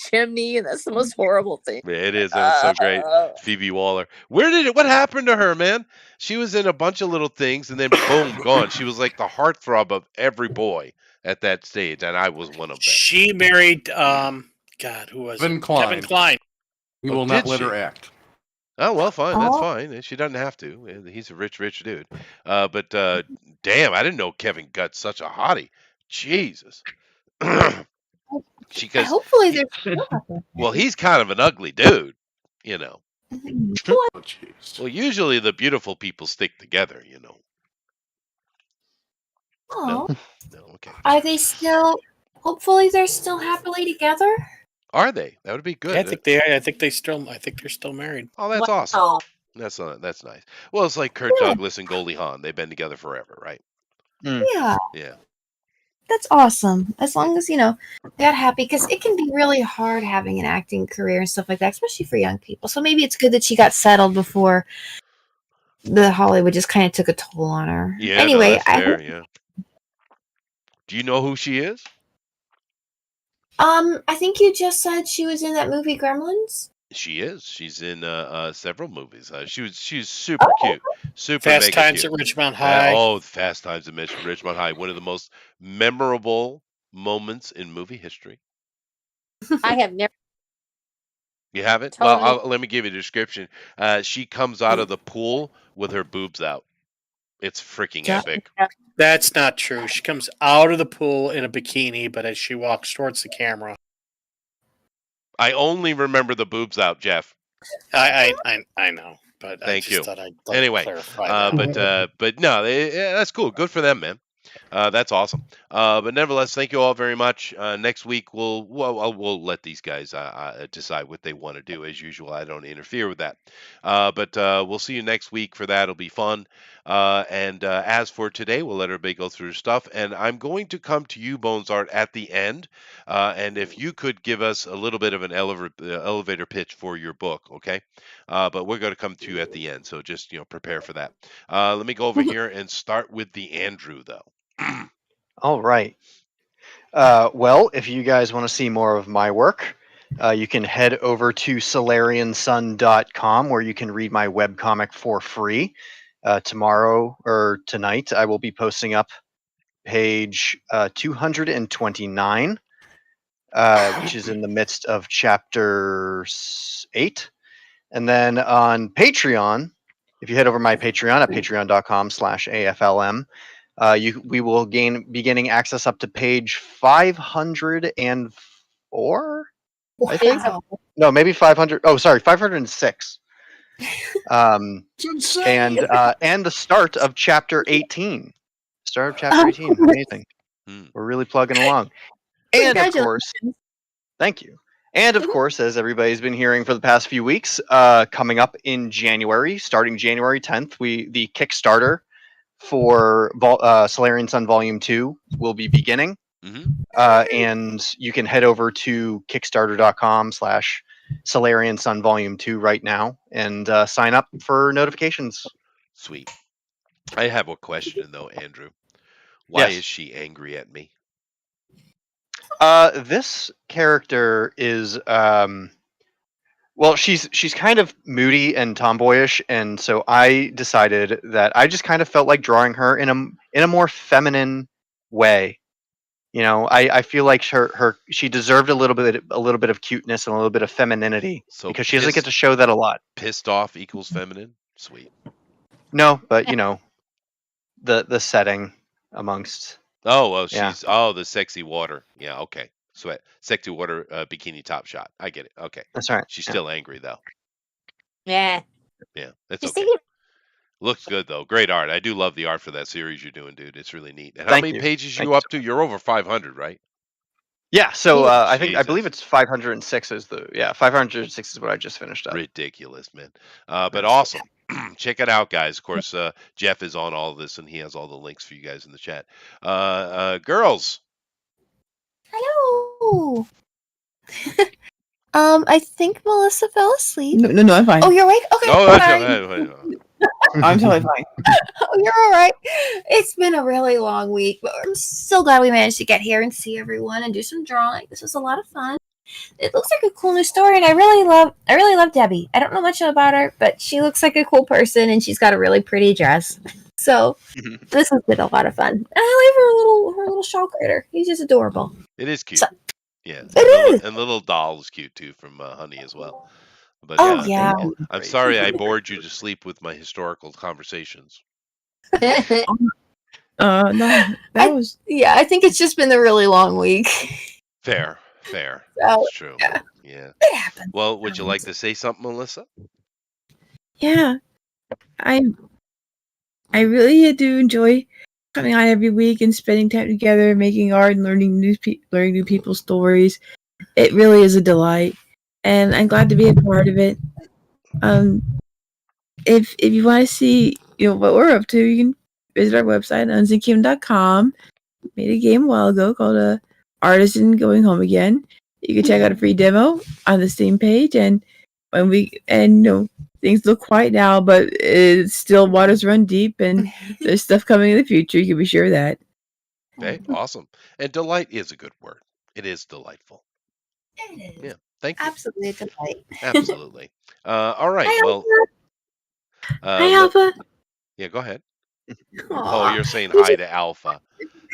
chimney, and that's the most horrible thing. It is. It was so great. Phoebe Waller. What happened to her, man? She was in a bunch of little things and then boom, gone. She was like the heartthrob of every boy at that stage, and I was one of them. She married God, who was Kevin it? Kline. Kevin Kline. We Oh, will not did let she? her act. Oh, well, fine. That's Oh. fine. She doesn't have to. He's a rich dude. But damn, I didn't know Kevin got such a hottie. Jesus. Because Hopefully there's still out there. well, he's kind of an ugly dude, you know. Oh, jeez. Well, usually the beautiful people stick together, you know. Oh, No, okay. are they still? Hopefully they're still happily together. Are they? That would be good. Yeah, I think they're still married. Oh, that's awesome. Wow. That's nice. Well, it's like Kurt Yeah. Douglas and Goldie Hawn. They've been together forever, right? Yeah, Yeah. that's awesome. As long as they're happy, because it can be really hard having an acting career and stuff like that, especially for young people. So maybe it's good that she got settled before the Hollywood just kind of took a toll on her. Yeah. Anyway, no, that's fair. Yeah. Do you know who she is? I think you just said she was in that movie Gremlins. She is. She's in several movies. She's super cute, super Fast mega Times cute. at Ridgemont High. Fast Times at Ridgemont High. One of the most memorable moments in movie history. I have never. You haven't? Totally. Well, let me give you a description. She comes out of the pool with her boobs out. It's freaking Yeah. epic. That's not true. She comes out of the pool in a bikini, but as she walks towards the camera, I only remember the boobs out, Jeff. I know, but I Thank just you. thought I'd Anyway, clarify that. but no, that's cool. Good for them, man. That's awesome. But nevertheless, thank you all very much. Next week we'll let these guys decide what they want to do. As usual, I don't interfere with that. But we'll see you next week for that. It'll be fun. And as for today, we'll let everybody go through stuff. And I'm going to come to you, Bones Art, at the end. And if you could give us a little bit of an elevator pitch for your book, okay? But we're going to come to you at the end. So just prepare for that. Let me go over here and start with the Andrew, though. All right. Well, if you guys want to see more of my work, you can head over to solariansun.com where you can read my webcomic for free. Tomorrow or tonight, I will be posting up page 229, which is in the midst of chapter 8. And then on Patreon, if you head over my Patreon at patreon.com/AFLM, we will be gaining access up to page 504. I think. Wow. No, maybe 500. Oh, sorry, 506. It's insane. And the start of chapter 18. Start of chapter 18. Amazing. Hmm. We're really plugging along. And of Congratulations. course, thank you. And of course, as everybody's been hearing for the past few weeks, coming up in January, starting January 10th, the Kickstarter for Solarian Sun Volume 2 will be beginning. And you can head over to kickstarter.com/Solarian Sun Volume 2 right now and sign up for notifications. Sweet. I have a question though, Andrew. Why Yes. is she angry at me? This character is well, she's kind of moody and tomboyish, and so I decided that I just kind of felt like drawing her in a more feminine way. You know, I feel like she deserved a little bit of cuteness and a little bit of femininity So because she doesn't get to show that a lot. Pissed off equals feminine? Sweet. No, but you know, the setting amongst. Oh, well, Yeah. she's the sexy water. Yeah, okay. Sexy water bikini top shot. I get it. Okay. That's right. She's Yeah. still angry though. Yeah. Yeah, that's Just okay. thinking- Looks good though. Great art. I do love the art for that series you're doing, dude. It's really neat. And how Thank many you. pages Thank you you up to? You're over 500, right? Yeah, so I believe Jesus. it's 506 is 506 is what I just finished up. Ridiculous, man. But awesome. Check it out, guys. Of course, Jeff is on all of this, and he has all the links for you guys in the chat. Girls. Hello. I think Melissa fell asleep. No, I'm fine. Oh, you're awake? Okay. Oh, that's sorry. I'm totally fine. Oh, you're all right. It's been a really long week, but I'm so glad we managed to get here and see everyone and do some drawing. This was a lot of fun. It looks like a cool new story, and I really love Debbie. I don't know much about her, but she looks like a cool person, and she's got a really pretty dress. So this has been a lot of fun. And I like her little shawl critter. He's just adorable. It is cute. So, yeah. it is. And little doll is cute too from Honey as well. But Yeah. I'm sorry I bored you to sleep with my historical conversations. No, that was. Yeah, I think it's just been a really long week. Fair. So, That's true. Yeah. It happens. Well, would you like to say something, Melissa? Yeah, I really do enjoy coming on every week and spending time together, making art and learning new people's stories. It really is a delight, and I'm glad to be a part of it. If you want to see what we're up to, you can visit our website unzinkingdom.com. Made a game a while ago called Artisan Going Home Again. You can check out a free demo on the Steam page, and things look quiet now, but it's still waters run deep, and there's stuff coming in the future. You can be sure of that. Okay, awesome. And delight is a good word. It is delightful. It is. Yeah, thank you. Absolutely a delight. Absolutely. All right. Hi, Well, Hi, Alpha. yeah, go ahead. Oh, Aw. you're saying hi to Alpha.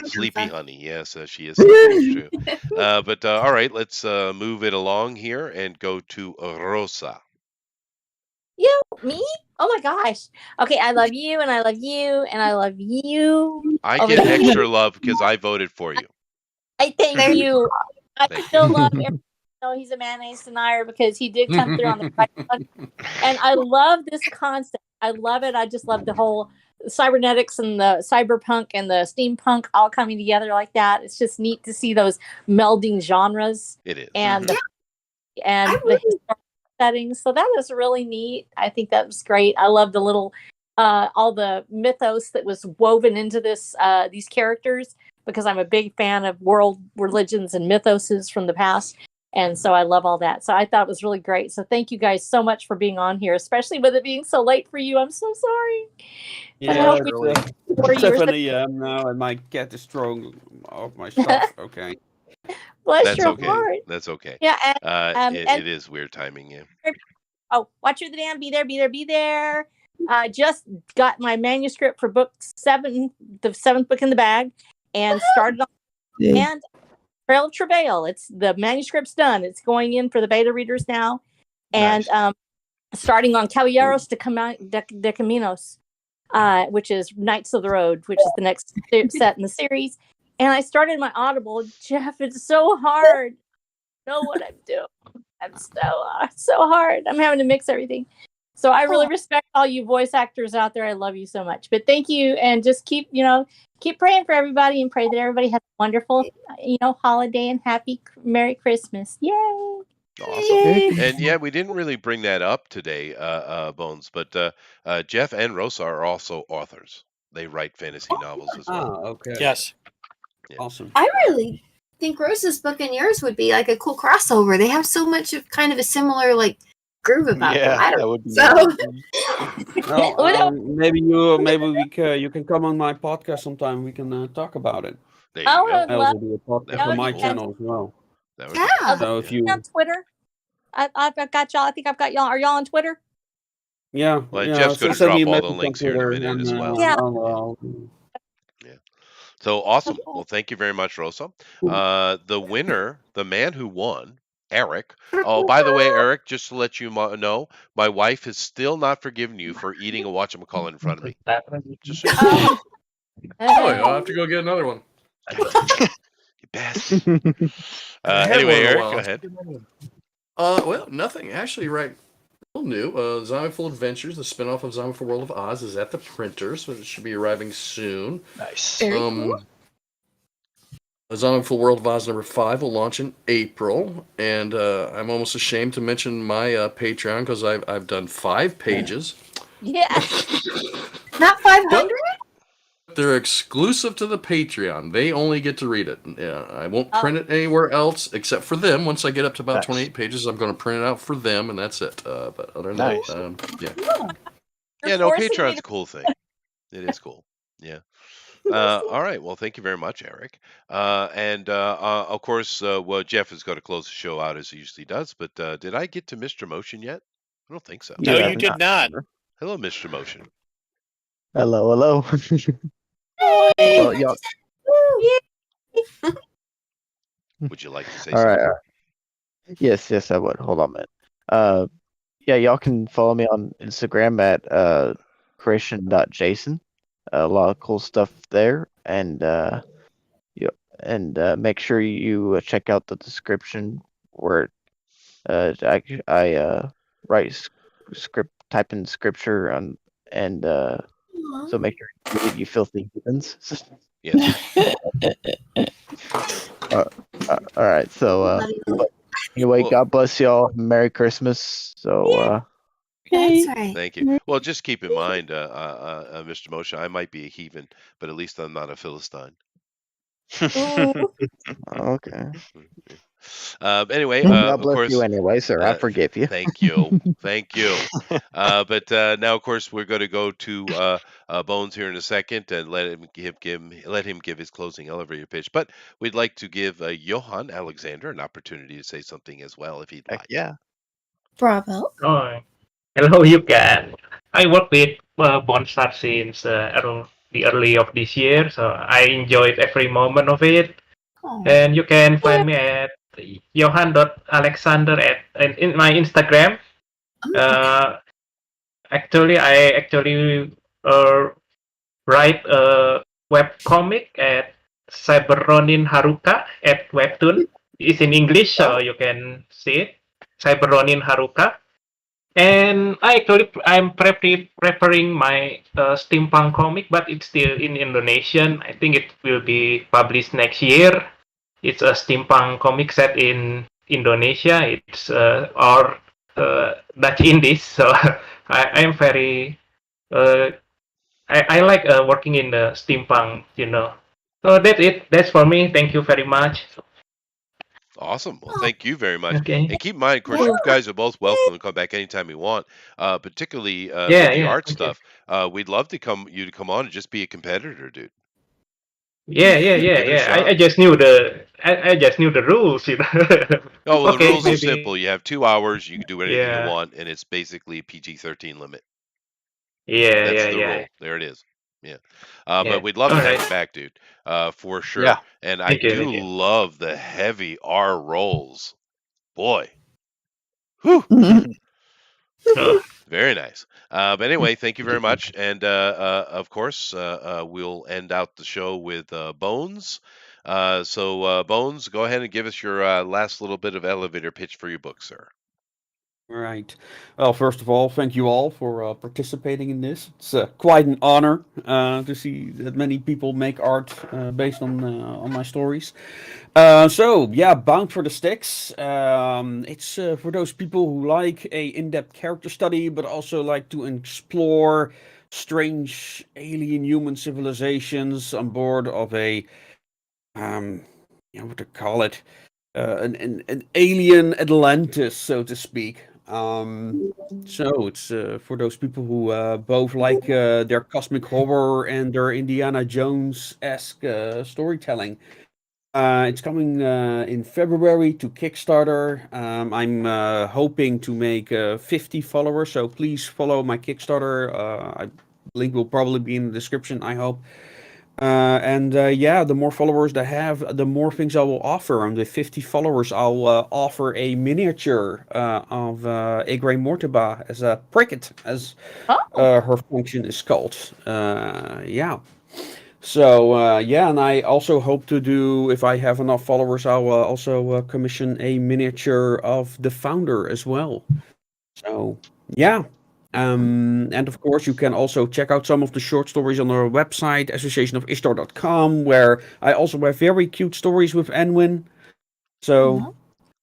Sleepy Honey. Yes, she is. It's true. But all right, let's move it along here and go to Rosa. You, me? Oh my gosh. Okay, I love you, and I love you, and I love you. I over get there. extra love because I voted for you. I thank you. I Thank still love him. No, he's a mayonnaise denier because he did come through on the right one. And I love this concept. I love it. I just love the whole cybernetics and the cyberpunk and the steampunk all coming together like that. It's just neat to see those melding genres. It is. And the historical settings. So that was really neat. I think that was great. I love the little all the mythos that was woven into this these characters, because I'm a big fan of world religions and mythoses from the past. And so I love all that. So I thought it was really great. So thank you guys so much for being on here, especially with it being so late for you. I'm so sorry. But I Yeah, hope really. for It's you. 7 a.m. now, and my cat is throwing off my stuff. Okay. Bless That's your okay. heart. That's okay. Yeah. It is weird timing, yeah. Oh, watch your dam. Be there. Just got my manuscript for book 7, the 7th book in the bag, and started on and Trail of Travail. It's the manuscript's done. It's going in for the beta readers now, and starting on Caballeros de Caminos, which is Knights of the Road, which is the next set in the series. And I started my Audible. Jeff, it's so hard. I know what I'm doing. I'm so hard. I'm having to mix everything. So I really respect all you voice actors out there. I love you so much. But thank you, and just keep praying for everybody, and pray that everybody has a wonderful, holiday and happy Merry Christmas. Yay! Awesome. Yay. And yeah, we didn't really bring that up today, Bones, but Jeff and Rosa are also authors. They write fantasy novels as well. okay. Yes. Yeah. Awesome. I really think Rose's book and yours would be like a cool crossover. They have so much of kind of a similar like groove about them. I that don't would be so. Well, Well, maybe you can come on my podcast sometime. We can talk about it. There you I go. would I love also do a podcast That that on would would be my be cool. channel as well. That would be Yeah. cool. So if you, on Twitter. I've got y'all. I think I've got y'all. Are y'all on Twitter? yeah, Well, yeah. Jeff's So going to send me drop a all the message on links here in a Twitter, minute and as well. Yeah. Yeah. So awesome. Well, thank you very much, Rosa. The winner, the man who won, Eric. Oh, by the way, Eric, just to let you know, my wife has still not forgiven you for eating a whatchamacallit in front of me. Just so you know. Oh, I'll have to go get another one. You bastard. I had Anyway, one in a Eric, while. go ahead. Well, nothing. Actually, right. Real new. Zombieful Adventures, the spinoff of Zombieful World of Oz, is at the printer, so it should be arriving soon. Nice. Very cool. Zombieful World of Oz number 5 will launch in April, and I'm almost ashamed to mention my Patreon because I've done 5 pages. Yes. Not 500? They're exclusive to the Patreon. They only get to read it. Yeah, I won't print it anywhere else except for them. Once I get up to about Nice. 28 pages, I'm going to print it out for them, and that's it. But other than Nice. that, yeah. You're Yeah, no, forcing me Patreon's to- a cool thing. It is cool. Yeah. All right. Well, thank you very much, Eric. And of course, well, Jeff is going to close the show out as he usually does. But did I get to Mr. Motion yet? I don't think so. No, You you have did not. Hello, Mr. Motion. Hello. Yay. Well, y'all. Would you like to say All something? right. Yes, I would. Hold on a minute. Yeah, y'all can follow me on Instagram at creation.jason. A lot of cool stuff there, and make sure you check out the description where I write script, type in scripture and so make sure you read, you filthy heathens. Yes. All right. So anyway, Well- God bless y'all. Merry Christmas. So That's right. Thank you. Well, just keep in mind, Mr. Motion, I might be a heathen, but at least I'm not a Philistine. Ooh. okay. Anyway, God of bless course. you anyway, sir. I forgive you. Thank you. Thank you. But now, of course, we're going to go to Bones here in a second and let him give his closing elevator pitch. But we'd like to give Johan Alexander an opportunity to say something as well, if he'd Heck like. yeah. Bravo. Oh, hello, you can. I work with Bonsai since around the early of this year, so I enjoyed every moment of it. Oh. And you can find me at johan.alexander in my Instagram. Actually, I write a web comic at Cyberronin Haruka at Webtoon. It's in English, so you can see it. Cyberronin Haruka. And I'm preparing my steampunk comic, but it's still in Indonesian. I think it will be published next year. It's a steampunk comic set in Indonesia. It's our Dutch indies, so I am very I like working in the steampunk, So that's it. That's for me. Thank you very much. Awesome. Well, thank you very much. Okay. And keep in mind, of course, you guys are both welcome to come back anytime you want. Particularly for the Yeah, art thank you. stuff. We'd love to come on and just be a competitor, dude. Yeah. Give it a shot. I just knew I just knew the rules, Oh, well, the Okay, rules are maybe. simple. You have 2 hours. You can do anything you Yeah. want, and it's basically a PG-13 limit. Yeah, That's yeah, the yeah. rule. There it is. Yeah. Yeah. But we'd love to All have right. you back, dude. For sure. Yeah. And I Thank you, do thank you. love the heavy R rolls. Boy. Whew. Oh, Very nice. But anyway, thank you very much. And of course, we'll end out the show with Bones. So Bones, go ahead and give us your last little bit of elevator pitch for your book, sir. Right. Well, first of all, thank you all for participating in this. It's quite an honor to see that many people make art based on my stories. So yeah, Bound for the Sticks. It's for those people who like a in-depth character study, but also like to explore strange alien human civilizations on board of a what to call it, an alien Atlantis, so to speak. So it's for those people who both like their cosmic horror and their Indiana Jones-esque storytelling. It's coming in February to Kickstarter. I'm hoping to make 50 followers, so please follow my Kickstarter. Link will probably be in the description, I hope. And yeah, the more followers they have, the more things I will offer. And with 50 followers, I'll offer a miniature of Egre Mortiba as a pricket, as her function is called. Yeah. So yeah, and I also hope to do, if I have enough followers, I'll also commission a miniature of the founder as well. So yeah. And of course, you can also check out some of the short stories on our website, associationofishtar.com, where I also have very cute stories with Enwin. So,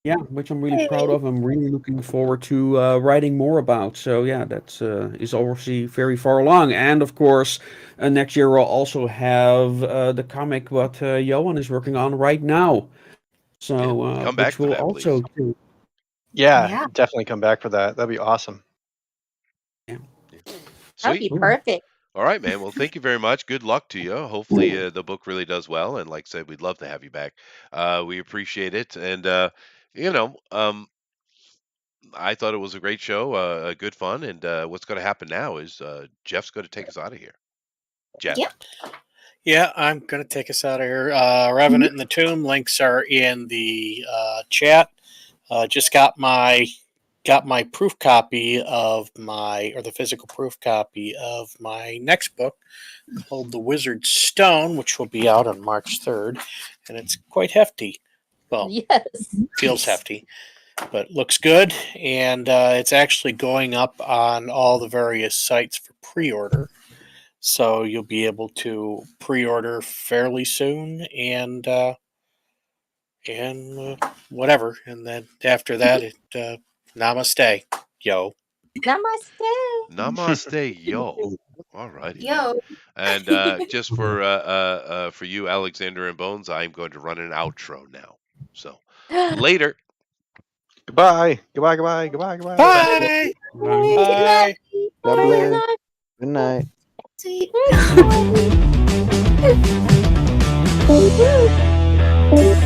yeah, which I'm really proud of. I'm really looking forward to writing more about. So, yeah, that is obviously very far along. And of course, next year we'll also have the comic what Johan is working on right now. So, come back which for will that, also. Yeah, definitely come back for that. That'd be awesome. That'd be Sweet. perfect. All right, man. Well, thank you very much. Good luck to you. Hopefully, the book really does well. And like I said, we'd love to have you back. We appreciate it. And, you know, I thought it was a great show, good fun. And what's going to happen now is Jeff's going to take us out of here. Jeff. Yep. Yeah, I'm going to take us out of here. Revenant in the Tomb links are in the chat. Just got my proof copy of the physical proof copy of my next book called The Wizard's Stone, which will be out on March 3rd, and it's quite hefty. Well, yes, feels hefty, but looks good, and it's actually going up on all the various sites for pre-order. So you'll be able to pre-order fairly soon, and whatever, and then after that, namaste, yo. Namaste. Namaste, yo. All righty. Yo. And just for you, Alexander and Bones, I'm going to run an outro now. So later. Goodbye. Goodbye. Goodbye. Goodbye. Goodbye. Bye. Bye. God bless. Good night. Sweet. Bye.